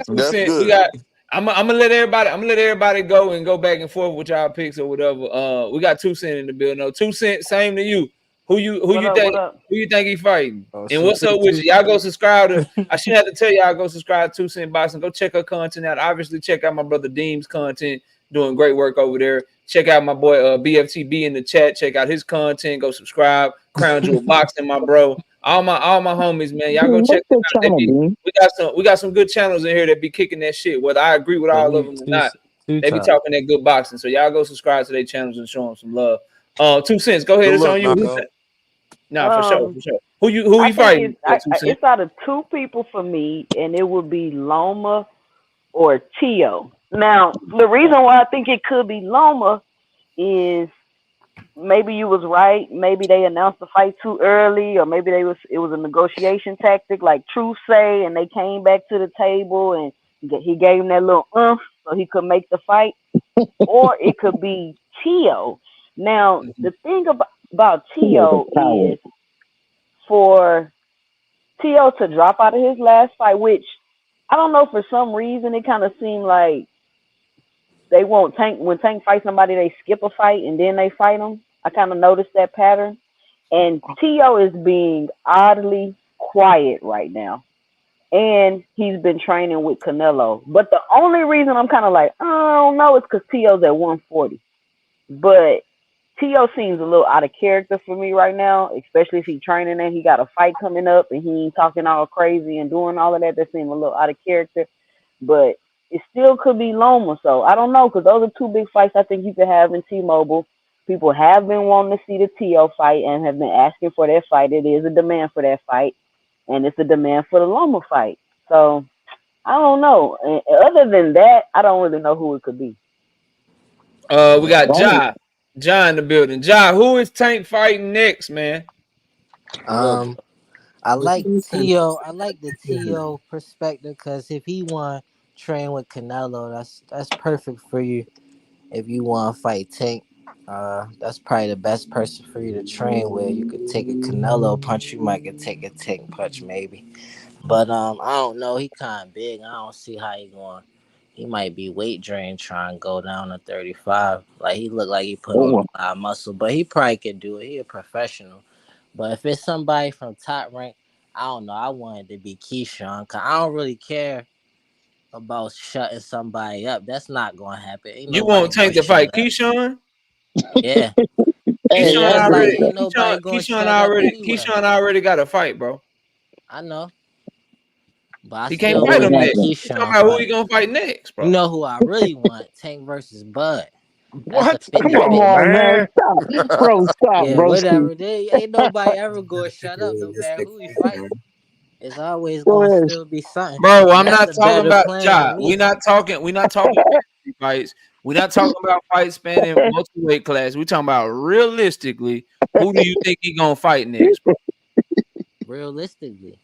two That's cent. We good. got. I'm gonna let everybody go and go back and forth with y'all picks or whatever. We got 2 Cent in the bill. No, 2 Cent. Same to you. Who What you up? think? What up? Who you think he fighting? Oh, And what's up with you? Y'all go subscribe to. I shouldn't have to tell y'all go subscribe to 2 Cent Boxing. Go check her content out. Obviously, check out my brother Deem's content. Doing great work over there. Check out my boy BFTB in the chat. Check out his content. Go subscribe. Crown Jewel Boxing, my bro. All my homies, man. Y'all go Dean, check what's them the out. They channel, be Dean? we got some good channels in here that be kicking that shit. Whether I agree with all of them or not, they be talking that good boxing. So y'all go subscribe to their channels and show them some love. 2 Cents, go ahead. good It's luck, on you. knockout. Nah, for sure, Um, for sure. Who I you think fighting? it's I, 2 Cent. it's out of two people for me, and it would be Loma or Tio. Now, the reason why I think it could be Loma is maybe you was right. Maybe they announced the fight too early, or maybe it was a negotiation tactic, like Truth say, and they came back to the table and he gave him that little so he could make the fight. Or it could be Tio. Now, Mhm. the thing about He is Tio a coward. is for Tio to drop out of his last fight, which I don't know, for some reason it kind of seemed like they won't Tank when Tank fights somebody, they skip a fight and then they fight them. I kind of noticed that pattern. And Tio is being oddly quiet right now. and he's been training with Canelo. But the only reason I'm kind of like, I don't know, is because T.O.'s at 140. But T.O. seems a little out of character for me right now, especially if he's training and he got a fight coming up and he ain't talking all crazy and doing all of that. That seems a little out of character. But it still could be Loma. So I don't know, because those are two big fights I think you could have in T-Mobile. People have been wanting to see the T.O. fight and have been asking for that fight. It is a demand for that fight, and it's a demand for the Loma fight. So I don't know. And other than that, I don't really know who it could be. We got Ja in the building. Ja, who is Tank fighting next, man? I like T.O. I like the T.O. perspective because if he want to train with Canelo, that's perfect for you. If you want to fight Tank, that's probably the best person for you to train with. You could take a Canelo punch, you might could take a Tank punch maybe. But I don't know. He kind of big. I don't see how he going. He might be weight drained trying to go down to 35. Like he look like he put on a lot of muscle, but he probably could do it. He a professional. But if it's somebody from top rank, I don't know. I wanted to be Keyshawn because I don't really care about shutting somebody up. That's not going to happen. Ain't You nobody won't going Tank to to fight shut up. Keyshawn? Yeah. Hey, Keyshawn It's like already, ain't nobody going to Keyshawn shut up already, anyway. Keyshawn already got a fight, bro. I know. But I He can't still fight want him that next. You talking Keyshawn about who he fight. gonna fight next, You bro? know who I really want? Tank versus Bud. That's a What? Come 50 come on, 50. on, man. man. Stop. Bro, stop, Yeah, broski. whatever. They ain't nobody ever going to shut up no matter who he fight. It's always Go going to ahead. still be something. Bro, And I'm that's not a talking better about plan to Ja. me. We're not talking fantasy fights. We're not talking about fights spanning multiple weight class. We're talking about realistically, who do you think he gonna fight next, bro? Realistically.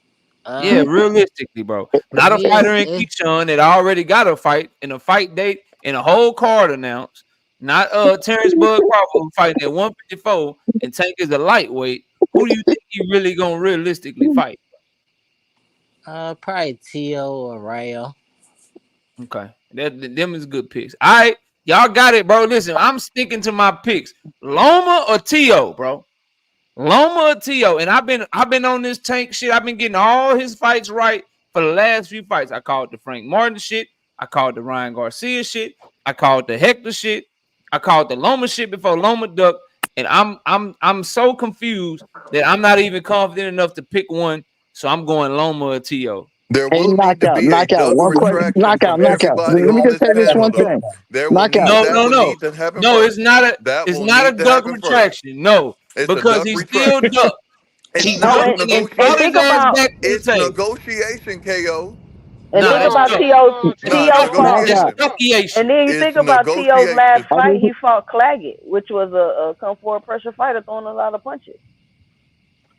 Yeah, realistically, bro. To Not a me, fighter in it's Keyshawn that already got a fight and a fight date and a whole card announced. Not Terrence Bud Crawford who fighting at 154 and Tank is a lightweight. Who do you think he really gonna realistically fight? probably T.O. or Rayo. Okay, them is good picks. All right, y'all got it, bro. Listen, I'm sticking to my picks. Loma or T.O., bro. Loma or T.O. And I've been on this Tank shit. I've been getting all his fights right for the last few fights. I called the Frank Martin shit. I called the Ryan Garcia shit. I called the Hector shit. I called the Loma shit before Loma duck. And I'm so confused that I'm not even confident enough to pick one. So I'm going Loma or T.O. There Hey, will need to be a knockout. duck One question, retraction from knockout. everybody Let me on just this say this panel, one though. thing. Knockout. That will need to happen No, first. That it's will not a need to duck happen first. retraction. No, It's a because duck he still retraction. ducked. It's He No, not ducked and then brought his think ass negotiation. about back to the It's table. negotiation, KO. and Nah, think that's about duck. T.O. Nah, it's T.O. fought, That's negotiation. duckiation. and then you think It's about T.O.'s last negotiation. fight. He fought Claggett, which was a come forward pressure fighter throwing a lot of punches,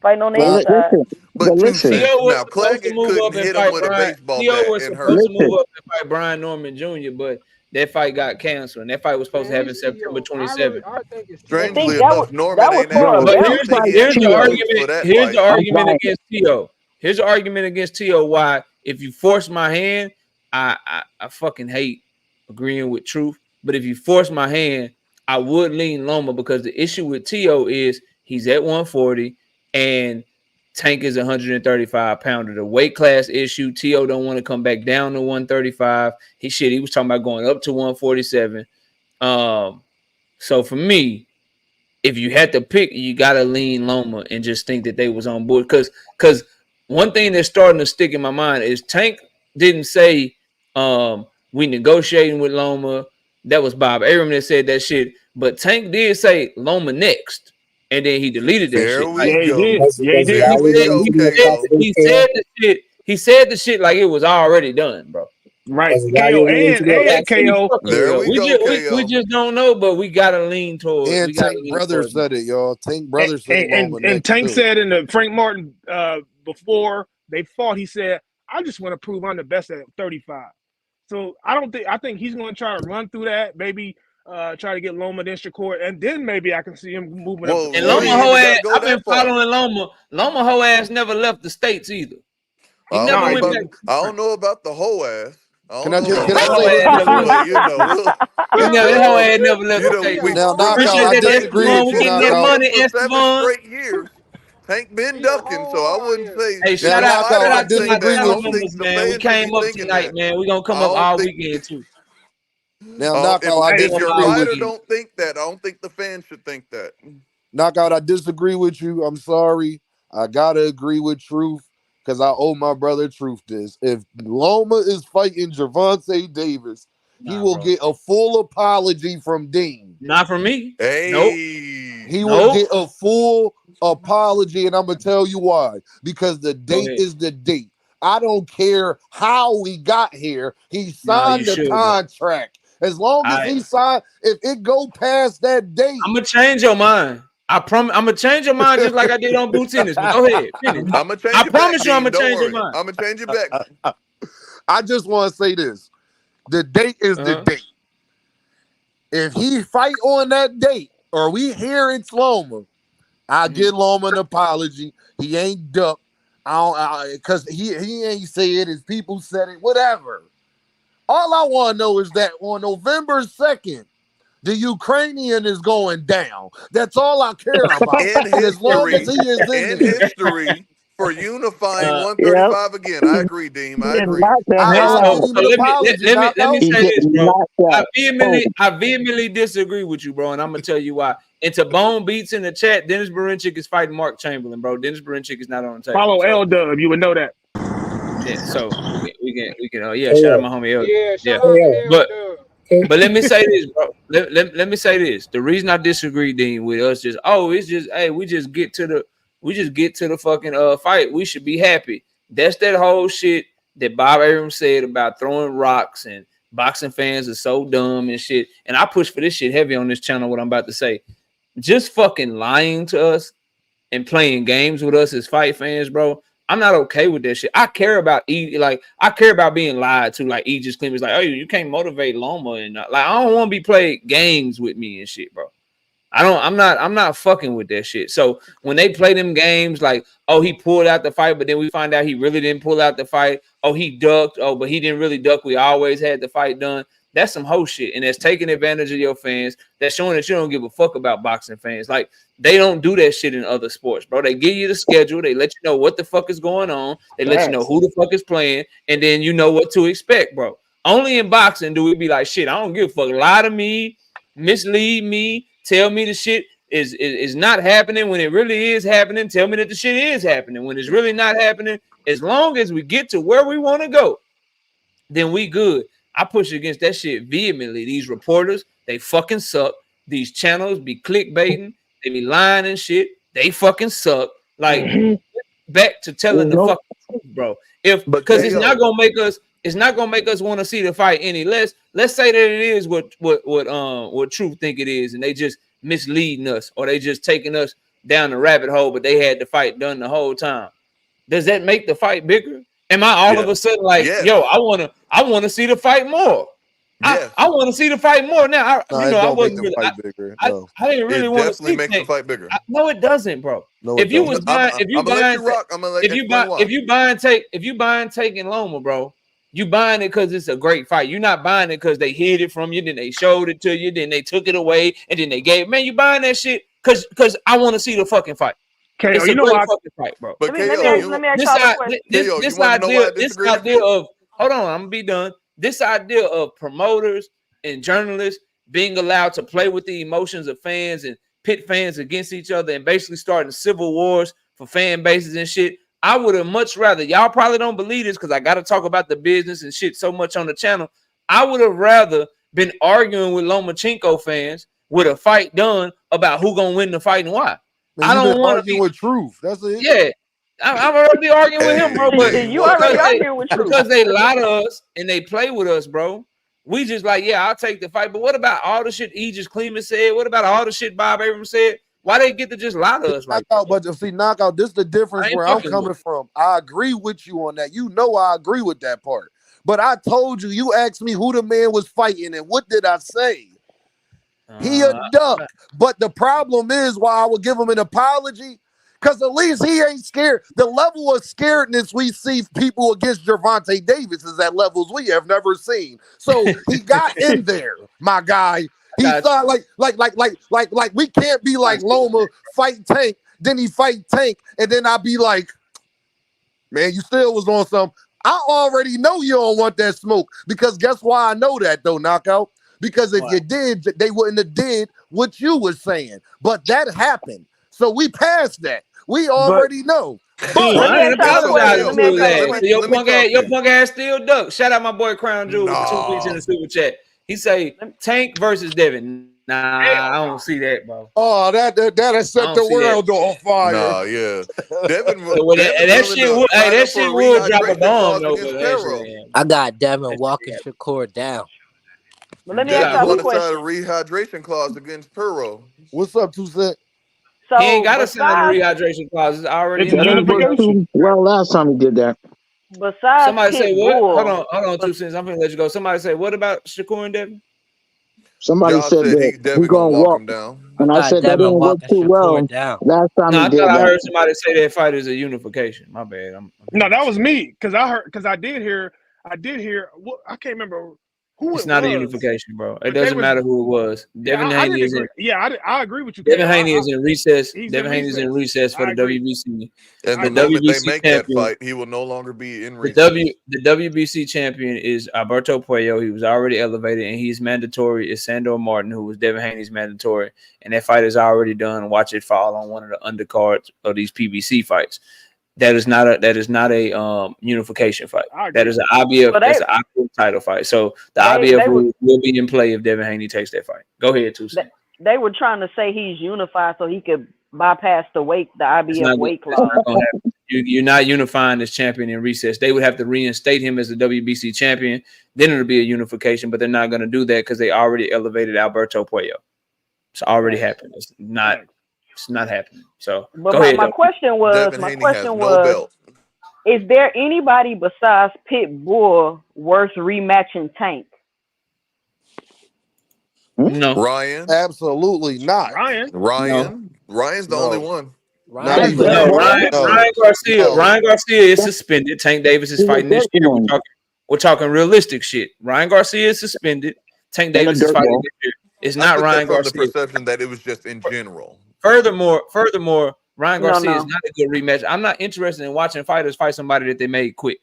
fighting on the inside. But But listen, T.O. 2 cents. was Now, supposed to Claggett move up couldn't and hit him fight with a Brian. baseball T.O. bat was and hurt supposed him. to move listen, up and fight Brian Norman Jr., but that fight got canceled. And that fight was supposed Man, to happen it's September T.O. I 27th. think it's And T.O. Strangely think bro. enough, that Norman was ain't for a have. bro, But I belt. don't think he had here's any the T.O. notes for argument. that Here's the fight. I'm argument buying. against T.O. Here's the argument against T.O. why if you force my hand, I fucking hate agreeing with truth. But if you force my hand, I would lean Loma because the issue with T.O. is he's at 140 and Tank is 135 pounder. The weight class issue, T.O. don't want to come back down to 135. He was talking about going up to 147. So for me, if you had to pick, you gotta lean Loma and just think that they was on board. Because one thing that's starting to stick in my mind is Tank didn't say we negotiating with Loma. That was Bob Arum that said that shit. But Tank did say Loma next, and then he deleted that There shit. we Like Yeah, he go. did. Yeah, he did. There we go, KO. he said the shit. He said the shit like it was already done, bro. Right. KO and That's pretty KO. fucking with There us. we go, We KO. just don't know, but we gotta lean toward. And We gotta Tank lean brother toward. said it, y'all. Tank brother said Loma And next Tank too. said in the Frank Martin before they fought, he said, I just want to prove I'm the best at 35. So I think he's going to try to run through that, maybe try to get Loma against Shakur, and then maybe I can see him moving up to Whoa, And you 40. Loma ain't hoe even got ass, to go I've been that far. following Loma. Loma hoe ass never left the states either. He I don't never No, know he went about back. didn't. I don't know about the whole ass. I Can don't I know just about can I That that hoe say part, this ass real never quick? left. but you know, He never, that hoe ass never left you the know, states, we bro. Now we knockout. Appreciate I we that was disagree Esteban. with We you, getting we that was knockout. money, good for 7 Esteban. straight years. Tank been He a ducking, so I whole wouldn't liar. say. Hey, You Now, know, I shout knockout, I out don't to my think that. disagree I channel with don't you. think members, the man. We fans should came be up thinking tonight, that. man. We gonna I come up don't all think. weekend too. Now, knockout, I We If come up your disagree all with fighter you. weekend. don't think that, I don't think the fans should think that. Knockout, I disagree with you. I'm sorry. I gotta agree with Truth because I owe my brother Truth this. If Loma is fighting Gervonta Davis, he Nah, will bro. get a full apology from Dean. Not for me. Nope. Hey, He will Nope. get a full apology, and I'm gonna tell you why. Because the Go date ahead. is the date. I don't care how he got here. He Nah, you signed the should, bro. contract. As long as I he signed, if it go past that date, I'm gonna change your mind. I promise. I'm gonna change your mind just like I did on boot tennis. But go ahead, finish. I'm gonna I change it back, promise you, I'm Dean. gonna Don't change your worry. mind. I'm gonna change it back. I just want to say this: the date is the Uh-huh. date. If he fight on that date, or we hear it's Loma, I Mhm. get Loma an apology. He ain't duck. I don't, cause he ain't say it. His people said it. Whatever. All I want to know is that on November 2nd, the Ukrainian is going down. That's all I care about. In And as long as history, he is in in there, history, for unifying Uh, 135 again. I agree, Dean. I Getting agree. knocked the hell I out. give so him so an apology. let me Knockout. He's say this, getting bro. knocked out. Boom. I vehemently disagree with you, bro, and I'm gonna tell you why. And to Bone Beats in the chat, Dennis Barinchik is fighting Mark Chamberlain, bro. Dennis Barinchik is not on the table. Follow So L Dub. You would know that. yeah, so we can yeah, Hey shout out yo, my homie Elder. Yeah, Yeah. shout hey out to yo, L But Dub. hey, But let me say this, bro. Let me say this. The reason I disagree, Dean, with us just it's just hey, we just get to the fucking fight. We should be happy. That's that whole shit that Bob Abrams said about throwing rocks and boxing fans are so dumb and shit. And I push for this shit heavy on this channel. What I'm about to say, just fucking lying to us and playing games with us as fight fans, bro. I'm not okay with that shit. I care about I care about being lied to. Like Aegis Clemens, like, oh, you can't motivate Loma and like I don't want to be played games with me and shit, bro. I'm not fucking with that shit. So when they play them games like, oh, he pulled out the fight, but then we find out he really didn't pull out the fight. Oh, he ducked. Oh, but he didn't really duck. We always had the fight done. That's some whole shit. And that's taking advantage of your fans. That's showing that you don't give a fuck about boxing fans. Like they don't do that shit in other sports, bro. They give you the schedule. They let you know what the fuck is going on. They let you know Facts. who the fuck is playing, and then you know what to expect, bro. Only in boxing do we be like, shit, I don't give a fuck. Lie to me, mislead me, tell me the shit is not happening when it really is happening. Tell me that the shit is happening when it's really not happening. As long as we get to where we want to go, then we good. I push against that shit vehemently. These reporters, they fucking suck. These channels be clickbaiting, they be lying and shit. They fucking suck. Like Hmm. back to telling the Nope. fucking truth, bro. If But because KO, it's not gonna make us want to see the fight any less. Let's say that it is what truth think it is, and they just misleading us or they just taking us down the rabbit hole, but they had the fight done the whole time. Does that make the fight bigger? Am I all of a yes, sudden like, yes, yo, I wanna see the fight more? yes. I want to see the fight more. Now, no, it I don't make wasn't the really fight bigger. I, No, I didn't really It want to definitely see makes the Tank. fight bigger. No, it doesn't, bro. no, it If you don't. was buying, I'm gonna let you rock. I'm gonna explain why. if you buying taking Loma, bro, you buying it because it's a great fight. You're not buying it because they hid it from you, then they showed it to you, then they took it away, and then they gave. Man, you buying that shit because I want to see the fucking fight. KO, It's you a know great why? fucking fight, bro. But KO, So you Let me ask y'all a question. KO, you want to know why I this disagree with idea you? of hold on, I'm gonna be done. This idea of promoters and journalists being allowed to play with the emotions of fans and pit fans against each other and basically starting civil wars for fan bases and shit. I would have much rather, y'all probably don't believe this because I got to talk about the business and shit so much on the channel. I would have rather been arguing with Lomachenko fans with a fight done about who gonna win the fight and why. Man, I you've been don't want to arguing be, with Truth. That's it. yeah. I'm already arguing with him, bro. Hey, But Dean, You watch already out. arguing with Truth. because they lie to us and they play with us, bro. We just like, yeah, I'll take the fight. But what about all the shit Aegis Clemens said? What about all the shit Bob Abrams said? Why they get to just lie to us like that? Knockout, but see, knockout. This is the I difference ain't where I'm fucking with coming from. I agree with you on that. You know, I agree with that part. But I told you. You asked me who the man was fighting, and what did I say? it. He a duck. But the problem is why I would give him an apology. Because at least he ain't scared. The level of scaredness we see people against Gervonta Davis is at levels we have never seen. So he got in there, my guy. He Got thought like we can't be like you. Loma fight Tank then he fight Tank, and then I be like, man, you still was on some. I already know you don't want that smoke, because guess why I know that though, Knockout? Because if you did, they wouldn't have did what you was saying. But that happened. So we passed that. We But already know. Well, let But me I ain't ask y'all a apologizing question. Let me to ask his y'all a ass. So question. your punk ass still duck. Shout out my boy Crown Jewel with the 2 weeks in the super chat. He say Tank versus Devin. Nah, I don't see that, bro. oh, that has I set don't the see that. world on fire. Nah, yeah. Devin, So when Devin that willing shit to would, hey, sign that up for shit a would drop a rehydration bomb clause though, but against that shit Pero. ain't. I got Devin That walking shit Shakur down. But let me You ask got Devin y'all a want who? to sign a question. rehydration clause against Pero. What's up, 2 Cent? He ain't So got to sign a besides rehydration clause. It's already It's in a That the didn't work contract. unification. too well last time he did that. besides Somebody say Pit what? Bull, Hold on, 2 but cents. I'm gonna let you go. Somebody say what about Shakur and Devin? Somebody Josh said said that he Devin gonna gonna walk walk, him down. I and I got said that Devin didn't work walking too Shakur well down. last time No, he I did thought I that. heard somebody say that fight is a unification. My bad. I'm No, hearing that was shit. me because I did hear what I can't remember who It's it not a was, unification, bro. It but they doesn't was matter who it was. yeah. I didn't agree. Yeah, I agree with you, Devin KO. Haney is in recess. He's in Devin Haney is in recess. recess for I the agree. WBC. And I the The agree. moment they WBC make that champion. fight, he will no longer be in recess. The WBC champion is Alberto Puello. He was already elevated, and he's mandatory. Is Sandor Martin, who was Devin Haney's mandatory, and that fight is already done. Watch it fall on one of the undercards of these PBC fights. That is not a unification fight. I That agree. is an IBF. well That's an IBF title fight. So the they IBF they were will be in play if Devin Haney takes that fight. Go ahead, they, Tucson. they were trying to say he's unified so he could bypass the It's IBF not. weight It's clause. not going to happen. You're not unifying this champion in recess. They would have to reinstate him as the WBC champion. Then it'll be a unification, but they're not going to do that because they already elevated Alberto Puello. It's already Facts. happened. It's not. Facts. It's not happening. So But go ahead, my though. question was Devin Haney has no belt. is there anybody besides Pit Bull worth rematching Tank? No, Ryan, Absolutely not. Ryan. no, Ryan's the only No, one. not Ryan That's even. dirt no. good. one. No, no. Ryan Garcia is suspended. Tank Davis is He's a fighting this dirt year. one We're talking realistic shit. Ryan Garcia is suspended. Tank and a Davis is dirt fighting ball. this year. It's I not took that Ryan from the Garcia. perception that it was just in general. Furthermore, Ryan No, Garcia is no. not a good rematch. I'm not interested in watching fighters fight somebody that they made quit.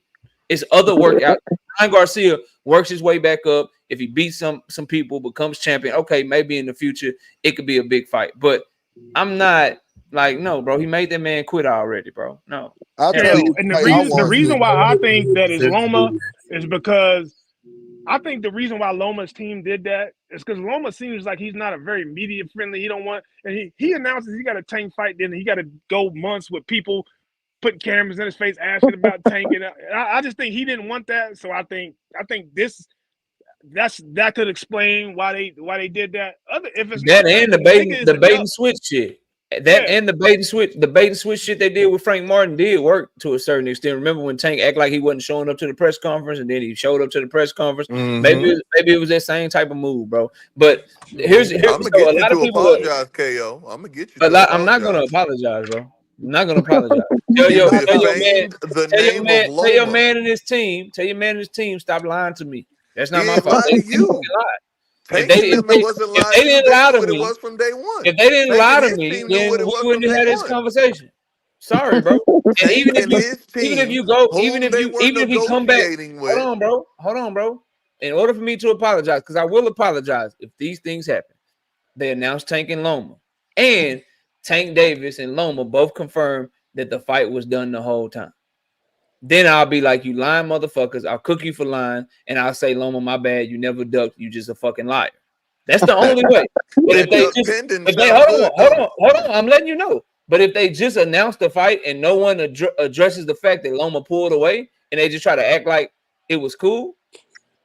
It's other work out. Ryan Garcia works his way back up. If he beats some people, becomes champion, okay, maybe in the future it could be a big fight. But I'm not like, no, bro. He made that man quit already, bro. No. I'll Hell tell Yeah, you no. what and fight I the want to reason see. why I think that is Loma is because I think the reason why Loma's team did that is because Loma seems like he's not a very media friendly. He don't want, and he announces he got a Tank fight, then he got to go months with people putting cameras in his face asking about Tank, and I just think he didn't want that. So I think that could explain why they did that. Other if it's not That that, and Tank is the a bait duck. and switch shit. That Yeah, and the bait and switch shit they did with Frank Martin did work to a certain extent. Remember when Tank acted like he wasn't showing up to the press conference, and then he showed up to the press conference? Mm-hmm. Maybe it was that same type of move, bro. But I'm gonna so a get you lot of to people apologize, KO. I'm gonna get you to I'm not gonna apologize. apologize, bro. I'm not gonna apologize. Hey, You knock out. defamed the name of Tell your Loma. man and his team, stop lying to me. That's He not my ain't fault. lie to They fucking you. lied. Tank and them, it wasn't If lie they to you. didn't They lie knew to what it me, was from day one. if they didn't Tank lie and to his me, team knew then what it we was from wouldn't day have had this one. conversation. Sorry, bro. And Tank and his team, whom they were even if he come back, negotiating with. hold on, bro. In order for me to apologize, because I will apologize if these things happen. They announced Tank and Loma, and Tank Davis and Loma both confirmed that the fight was done the whole time. Then I'll be like, you lying motherfuckers. I'll cook you for lying, and I'll say, Loma, my bad. You never ducked. You just a fucking liar. That's the That only way. But that duck pending if they sound good though. hold on, I'm letting you know. But if they just announce the fight and no one addresses the fact that Loma pulled away and they just try to act like it was cool,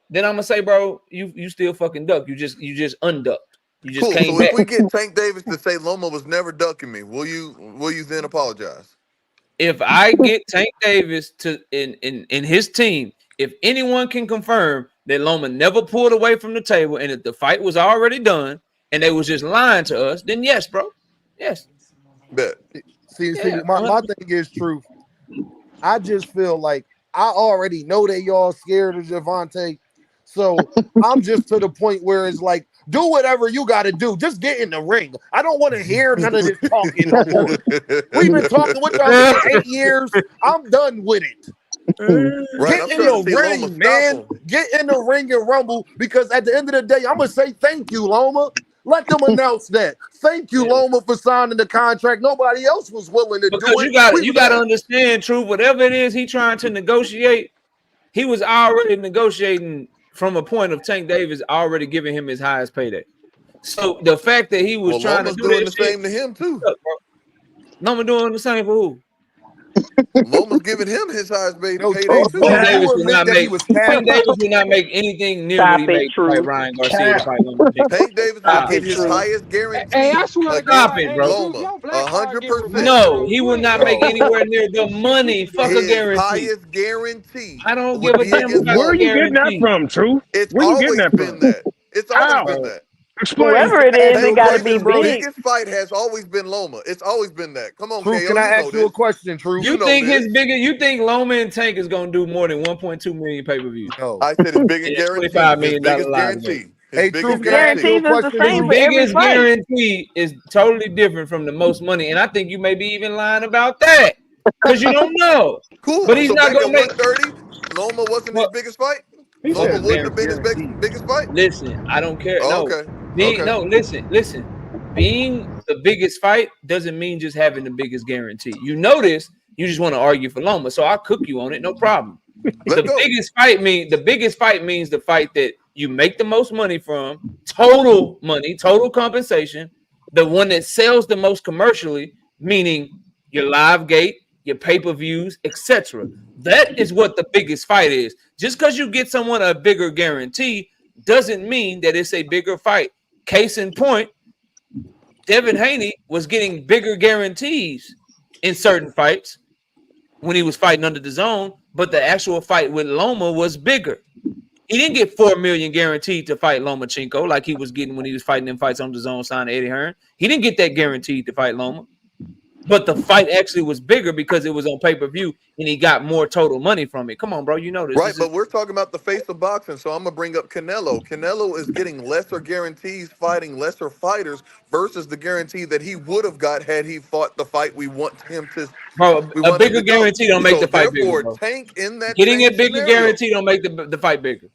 then I'm gonna say, bro, you still fucking duck. You just unducked. You just Cool. came So if back. we get Tank Davis to say Loma was never ducking me, will you then apologize? If I get Tank Davis to in his team, if anyone can confirm that Loma never pulled away from the table and that the fight was already done and they was just lying to us, then yes, bro. Yes. Bet. See, Yeah. my thing is truth. I just feel like I already know that y'all scared of Gervonta. So I'm just to the point where it's like do whatever you got to do. Just get in the ring. I don't want to hear none of this talking no more. We've been talking with y'all for 8 years. I'm done with it. Right, Get I'm in trying to the see Loma ring, stop man. him. Get in the ring and rumble, because at the end of the day, I'm gonna say thank you, Loma. Let them announce that. Thank you, Loma, for signing the contract. Nobody else was willing to do Because it. you got to understand, Truth. Whatever it is he trying to negotiate, he was already negotiating from a point of Tank Davis already giving him his highest payday. So the fact that he was Well, trying to Loma's do doing that the shit, same to him too. Loma doing the same for who? Loma's giving him his highest No, payday Truth, too. Tank you Davis would admit not that he make was Tank capping. Davis would not make anything near what Stop he it, made to fight Truth. Ryan Garcia to Cap. fight Lomachenko. Tank Davis was Stop, Stop it, getting his Truth. highest Hey, I guarantee swear to stop God, against it, hey, bro. Truth, Loma. your black card get 100%. revoked, No, bro. he You would ain't not finna make No. keep doing anywhere that. near the money. Fuck a His guarantee. highest guarantee I don't would give a be damn against about Where the are you Loma. getting that guarantee. from, Truth? It's Where you getting always that been from? that. It's always How? been that. Explain. Whoever it is, Ask it you a got to be His question, Truth. big. biggest fight has always been Loma. It's always been that. Come on, Truth, KO, can I you know ask you a this. question, Truth? You You know think this. you think Loma and Tank is gonna do more than 1.2 million pay-per-views? No. I said his biggest And a guarantee. $25 His million biggest live event. guarantee. His Hey, biggest Truth, His can I ask guarantee. you a guarantees is the question, His same Truth? for every biggest fight. guarantee is totally different from the most money. And I think you may be even lying about that. Because you don't know. But Cool. he's So not back gonna at make 130, Loma wasn't his well, biggest fight? He Loma said wouldn't listen, have been his guarantee. biggest fight? listen, I don't care. Oh, No. okay. Okay. Listen. Being the biggest fight doesn't mean just having the biggest guarantee. You notice you just want to argue for Loma. So I'll cook you on it, no problem. Let's go. The biggest fight means the fight that you make the most money from, total money, total compensation, the one that sells the most commercially, meaning your live gate, your pay-per-views, etc. That is what the biggest fight is. Just because you get someone a bigger guarantee doesn't mean that it's a bigger fight. Case in point, Devin Haney was getting bigger guarantees in certain fights when he was fighting under the zone, but the actual fight with Loma was bigger. He didn't get 4 million guaranteed to fight Lomachenko like he was getting when he was fighting them fights on the zone signed to Eddie Hearn. He didn't get that guaranteed to fight Loma, but the fight actually was bigger because it was on pay-per-view and he got more total money from it. Come on, bro. You know this. Right, This is but we're talking about the face of boxing, so I'm gonna bring up Canelo. Canelo is getting lesser guarantees, fighting lesser fighters versus the guarantee that he would have got had he fought the fight bro, we a want him bigger to go. guarantee don't make So the fight bigger, therefore, bro. Tank in that Getting a same bigger scenario. guarantee don't make the fight bigger.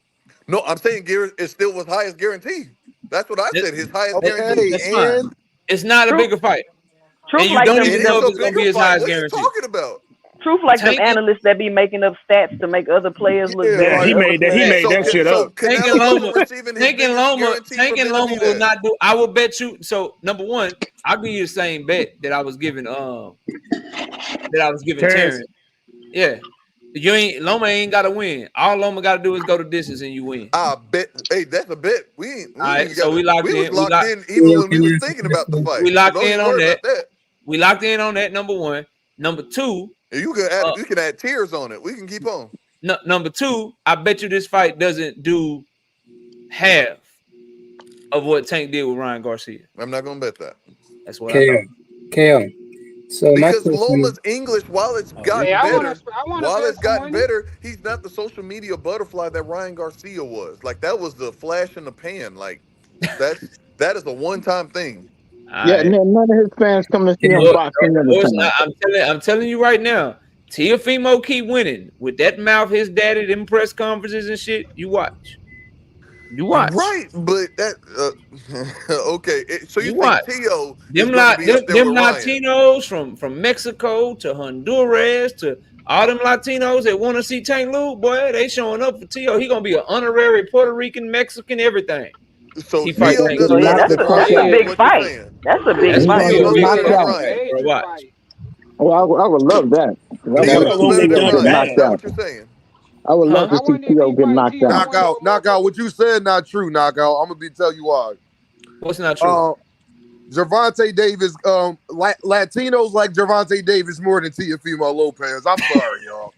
No, I'm saying it still was highest guarantee. That's what I That, said. His highest guarantee. Okay, that's fine. and It's not a Truth, bigger fight. And truth you like don't them, It even know is them if a it's gonna bigger be his fight. highest What are you guarantee. talking about? truth like them Tank and analysts that be making up stats to make other players look yeah, better Yeah, than like he other made that. He players. made So that shit so up. Tank and Canelo Loma, wasn't receiving his biggest guarantee Tank from and none of Loma these will guys. not do. I will bet you. So number one, I'll give you the same bet that I was giving Terrence, Terrence. Yeah, Loma ain't got to win. All Loma got to do is go to distance and you win. I bet. Hey, that's a bet. We All ain't right, even got so to. we locked We was in. locked in even Theo, when we can was you answer thinking the about the question? fight. We So locked don't in even on worry that. about that. We locked in on that. Number one. Number two. And you can add. Uh, You can add tears on it. We can keep on. Number two. I bet you this fight doesn't do half of what Tank did with Ryan Garcia. I'm not gonna bet that That's what I KO, thought. KO. So my because question, Loma's English, while it's Oh, here Hey, gotten we go. I wanna while bet it's some gotten money. better, he's not the social media butterfly that Ryan Garcia was. Like that was the flash in the pan. Like that is a one time thing. All Yeah, right. none of his fans come to see him KO, boxing every No, it's not. time. I'm telling you right now. Teofimo keep winning with that mouth. His daddy, them press conferences and shit. You watch. You watch. Right, but that okay. So you You think watch. Tio is Them going to lot, be them, up there them with Ryan? Latinos from Mexico to Honduras to all them Latinos that want to see Tank Lou, boy, they showing up for Tio. He gonna be an honorary Puerto Rican, Mexican, everything. So He fight Tio Tank Get Oh just Lou. yeah, knocked better that's the than a fuck that's a Ryan, out. is big what you're fight. saying. That's a big That's He's gonna gonna fight. be get a Tio's big better knocked than fight, out. Ryan. bro. Major Watch. fight. Oh, I would love that. I would got love a to Tio's see better question than for Tio the get Ryan. Is knocked panel. that out. what you're saying? I would love Huh? to I see wonder if Tio he get fight knocked Tio out. one more knockout. motherfucker. What you said not true. Knockout. I'm gonna tell you why. What's not true? Gervonta Davis. Latinos like Gervonta Davis more than Teofimo Lopez. I'm sorry, y'all.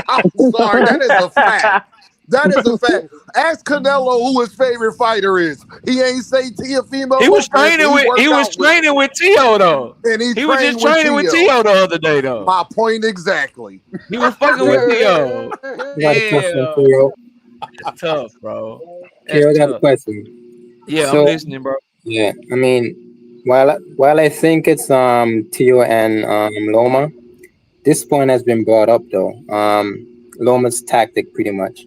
I'm sorry. That is a fact. That is a fact. Ask Canelo who his favorite fighter is. He ain't say Teofimo He was Lopez, but training he with worked out with him. Tio though. And he He was just trained with training with Tio. Tio the other day though. My point exactly. He was fucking Yeah, with Tio. I got a question, Yeah, KO. that's tough, bro. That's KO got a tough. question. Yeah, I'm So listening, bro. yeah, I mean, while I think it's Tio and Loma, this point has been brought up though. Loma's tactic pretty much.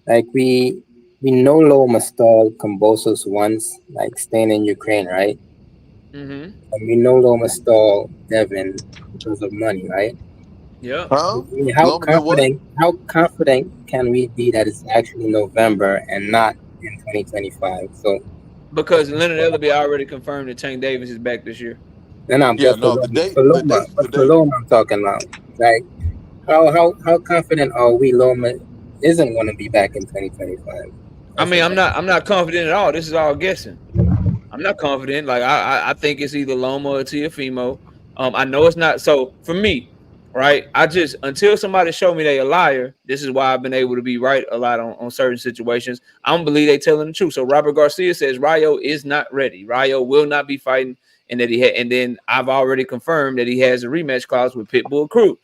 Like we know Loma stalled Kambosos once, like staying in Ukraine, right? Mm-hmm. And we know Loma stalled Devin because of money, right? Yep. Huh? I mean, Loma did what? how confident can we be that it's actually November and not in 2025? So Because Leonard Ellerby already confirmed that Tank Davis is back this year. then I'm Yeah, but no, the dates for For date. Loma I'm talking about. Like how confident are we Loma isn't gonna be back in 2025? I That's the mean, I'm question. not I'm not confident at all. This is all guessing. I'm not confident. Like I think it's either Loma or Tiafimo. I know it's not. So for me, right? I just until somebody show me they a liar. This is why I've been able to be right a lot on certain situations. I don't believe they telling the truth. So Robert Garcia says Rayo is not ready. Rayo will not be fighting, and that he had. And then I've already confirmed that he has a rematch clause with Pitbull Cruz.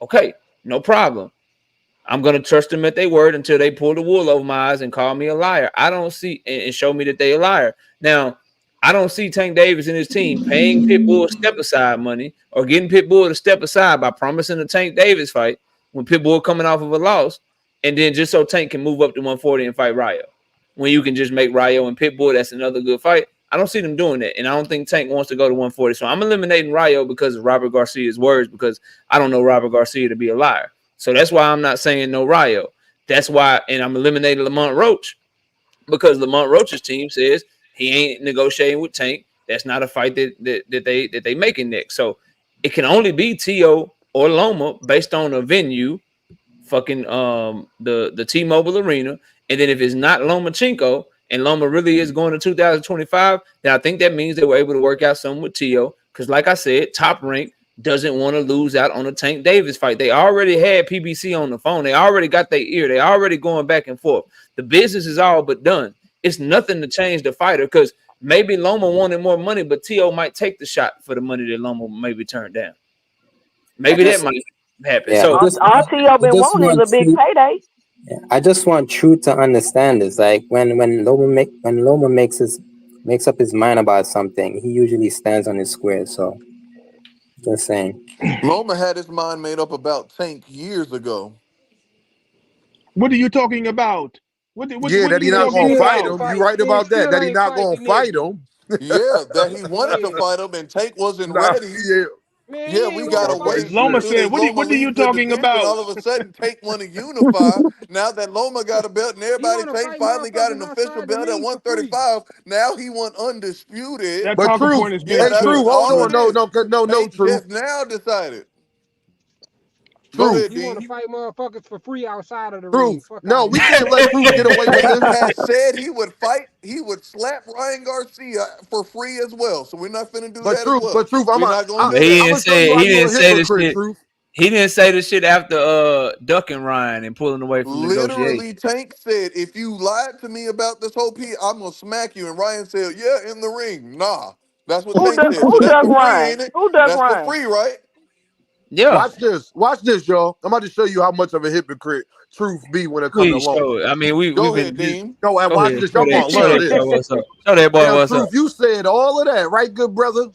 Okay, no problem. I'm gonna trust them at their word until they pull the wool over my eyes and call me a liar. I don't see and show me that they a liar. Now, I don't see Tank Davis and his team paying Pitbull step aside money or getting Pitbull to step aside by promising a Tank Davis fight when Pitbull coming off of a loss, and then just so Tank can move up to 140 and fight Rayo. When you can just make Rayo and Pitbull, that's another good fight. I don't see them doing that, and I don't think Tank wants to go to 140. So I'm eliminating Rayo because of Robert Garcia's words, because I don't know Robert Garcia to be a liar. So that's why I'm not saying no Rayo. That's why, and I'm eliminating Lamont Roach because Lamont Roach's team says he ain't negotiating with Tank. That's not a fight that they making next. So it can only be T.O. or Loma based on a venue, fucking the T-Mobile Arena, and then if it's not Lomachenko and Loma really is going to 2025, then I think that means they were able to work out something with T.O. Because like I said, Top Rank doesn't want to lose out on a Tank Davis fight. They already had PBC on the phone. They already got their ear. They already going back and forth. The business is all but done. It's nothing to change the fighter because maybe Loma wanted more money, but T.O. might take the shot for the money that Loma maybe turned down. I Maybe that just might happen. yeah, So All T.O. I been just wanting is want a big truth. payday. I just want truth to understand this. Like when Loma makes up his mind about something, he usually stands on his square. So just saying. Loma had his mind made up about Tank years ago. What are you talking about? Yeah, What are that he you And not gonna talking still fight ain't about? him. You fight right and about that? still That he ain't not fight gonna the fight nigga. him. Yeah, that he wanted to Yeah. fight him and Tank wasn't Nah, ready. yeah, Man, Yeah, he we ain't want to gotta okay, fight. wait Loma shit. until they said, Loma what are you leaves the talking division. about? All of a sudden, Tank want to unify. Now that Loma got a belt and He everybody, want to Tank fight finally got motherfuckers an official outside the belt at ring for free. 135. Now he want undisputed. That But talking truth, point has Yeah, been hey, that's truth. took. what Hold all on, it What? is. no, Tank truth, just now decided. Go truth, ahead, He want to Dean. fight motherfuckers for free outside of the ring. truth. Fuck No, out of we here. can't let truth get away with Tank this. has said he would fight, he would slap Ryan Garcia for free as well. So we're not finna do that as But well. truth. We're not gonna but do he that. didn't I'm gonna show say you how he you didn't a say the hypocrite, shit. truth. He didn't say the shit after ducking Ryan and pulling away from Literally, negotiation. Tank said, if you lied to me about this whole piece, I'm gonna smack you. And Ryan said, yeah, in the ring. Nah. That's what Tank said. So Who that's does for free, Ryan? ain't it? Who does That's for Ryan? free, right? Yeah, Watch this, y'all. I'm about to show you how much of a hypocrite truth be when it come to please Loma. show it. I mean, we've Go been ahead, Dean. No, and go watch ahead, this. Y'all gonna show love that boy this. what's up. Show that boy Now, what's up. truth, you said all of that, right, good brother?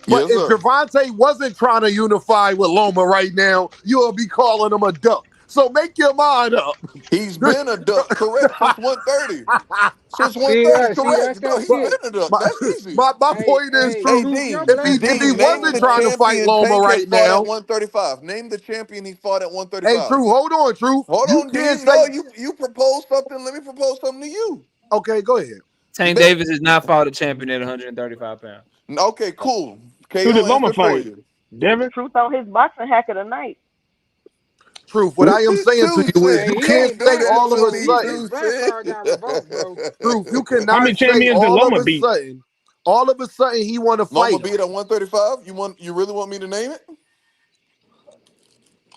But Yes, if sir. Gervonta wasn't trying to unify with Loma right now, you'll be calling him a duck. So make your mind up. He's been a duck, correct, since 130. Since 130, See, that's correct. No, that he's But been shit. a duck. my, That's easy. my Hey, point is, hey, Hey, truth. truth, your Dean. black If he Dean, ass name wasn't the lying, trying to bro. fight champion Loma Tank has right fought at now, 135. Name the champion he fought at hey, 135. truth, hold on, truth. Hold You on, can't Dean. No, say you proposed something. Let me propose something to you. okay. Go ahead. Tank Bet. Davis has not fought a champion at 135 pounds. Okay, cool. Who did KO Loma answer for fight? you. Devin? Truth on his boxing hack of the night. Truth. What I am It's saying to two you is, cents. you Hey, he can't Don't ain't do say black that no all of to a more. me, His sudden. two black cents. card got revoked, bro. Truth. You How cannot many say champions did Loma beat? all of a sudden he want to Loma fight him. beat at 135. You really want me to name it?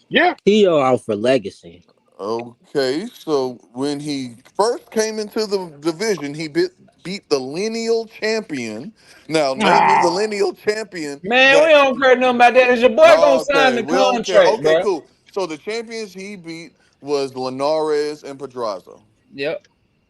Yeah. Theo out for legacy. Okay, so when he first came into the division, he beat the lineal champion. Now, name me the Ah, lineal champion Man, we that. don't care nothing about that. Is your boy gonna sign Okay, the we don't care. contract, Okay, bro? cool. So the champions he beat was Linares and Pedraza. Yep.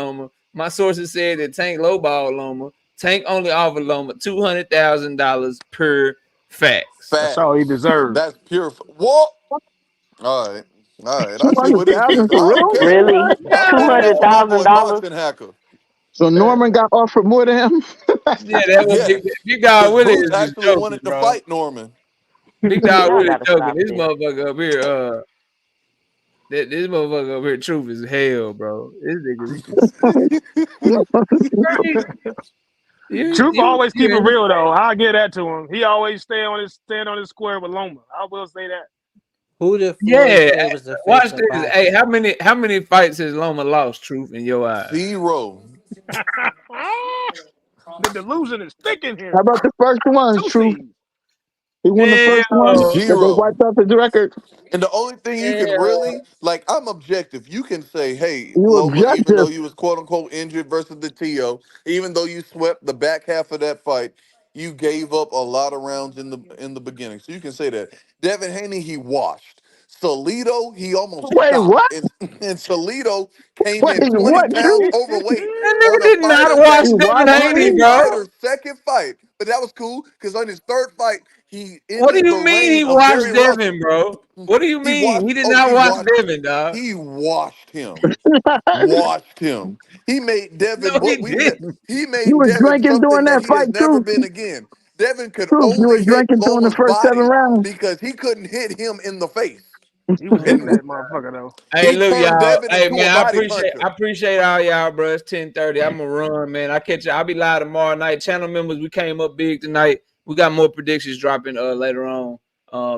Loma. My sources said that Tank lowball Loma. Tank only offered Loma $200,000 per facts. That's all he Facts. deserved. That's pure. What? All right. I see what he 200,000 thinks. for I don't real? care. Really? I Two bet hundred that's my thousand boy dollars? Boxing Hacker. So Norman got offered more than him? Yeah, that was Yes, Big Dog because Willie Boots is just actually joking, wanted to bro. fight Norman. Big Dog Y'all Willie gotta joking. stop This this. motherfucker up here, this motherfucker up here, truth is hell, bro. This nigga crazy. Truth always keep it You real though. I'll get that to him. He always stand on his square with Loma. I will say that. Who did Floyd yeah. say was the face Watch of this. Hey, boxing? how many fights has Loma lost, truth, in your eyes? 0. The delusion is thick in How here. about the first ones, Two Truth? C's. He won the first one Hell, that they 0. wiped off his record. And the only thing you can hell. really, like, I'm objective. You can say, hey, You Loma, even though objective. you was quote unquote injured versus the TO, even though you swept the back half of that fight, you gave up a lot of rounds in the beginning. So you can say that. Devin Haney, he washed. Salido, he almost Wait, stopped. what? And Salido came Wait, in 20 what, pounds Truth? overweight That on nigga a did not fighter watch that He Devin watched on Haney, his me? bro. fighter's second fight. But that was cool because on his third fight, he What do ended the you mean he reign of watched Gary Russell. Devin, bro? What do you He mean? washed. He did Oh, not watch Devin, dog. He washed him. Washed him. He made No, Devin he what we ne- didn't. he You made was Devin drinking during something that that he has fight, never Truth? been again. Devin could Truth, you only was hit drinking during the Loma's first 7 body rounds? because he couldn't hit him in the face. He was hitting And that motherfucker though. Hey, he look, turned y'all. Devin Hey, into man, a body puncher. I appreciate all y'all, bro. It's 10:30. I'm gonna run, man. I catch you. I'll be live tomorrow night. Channel members, we came up big tonight. We got more predictions dropping later on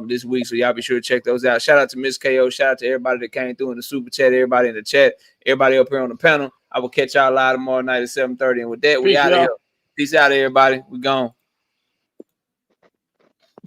this week, so y'all be sure to check those out. Shout out to Miss KO. Shout out to everybody that came through in the super chat. Everybody in the chat. Everybody up here on the panel. I will catch y'all live tomorrow night at 7:30. And with that, we Peace, out of y'all. here. Peace out, everybody. We gone.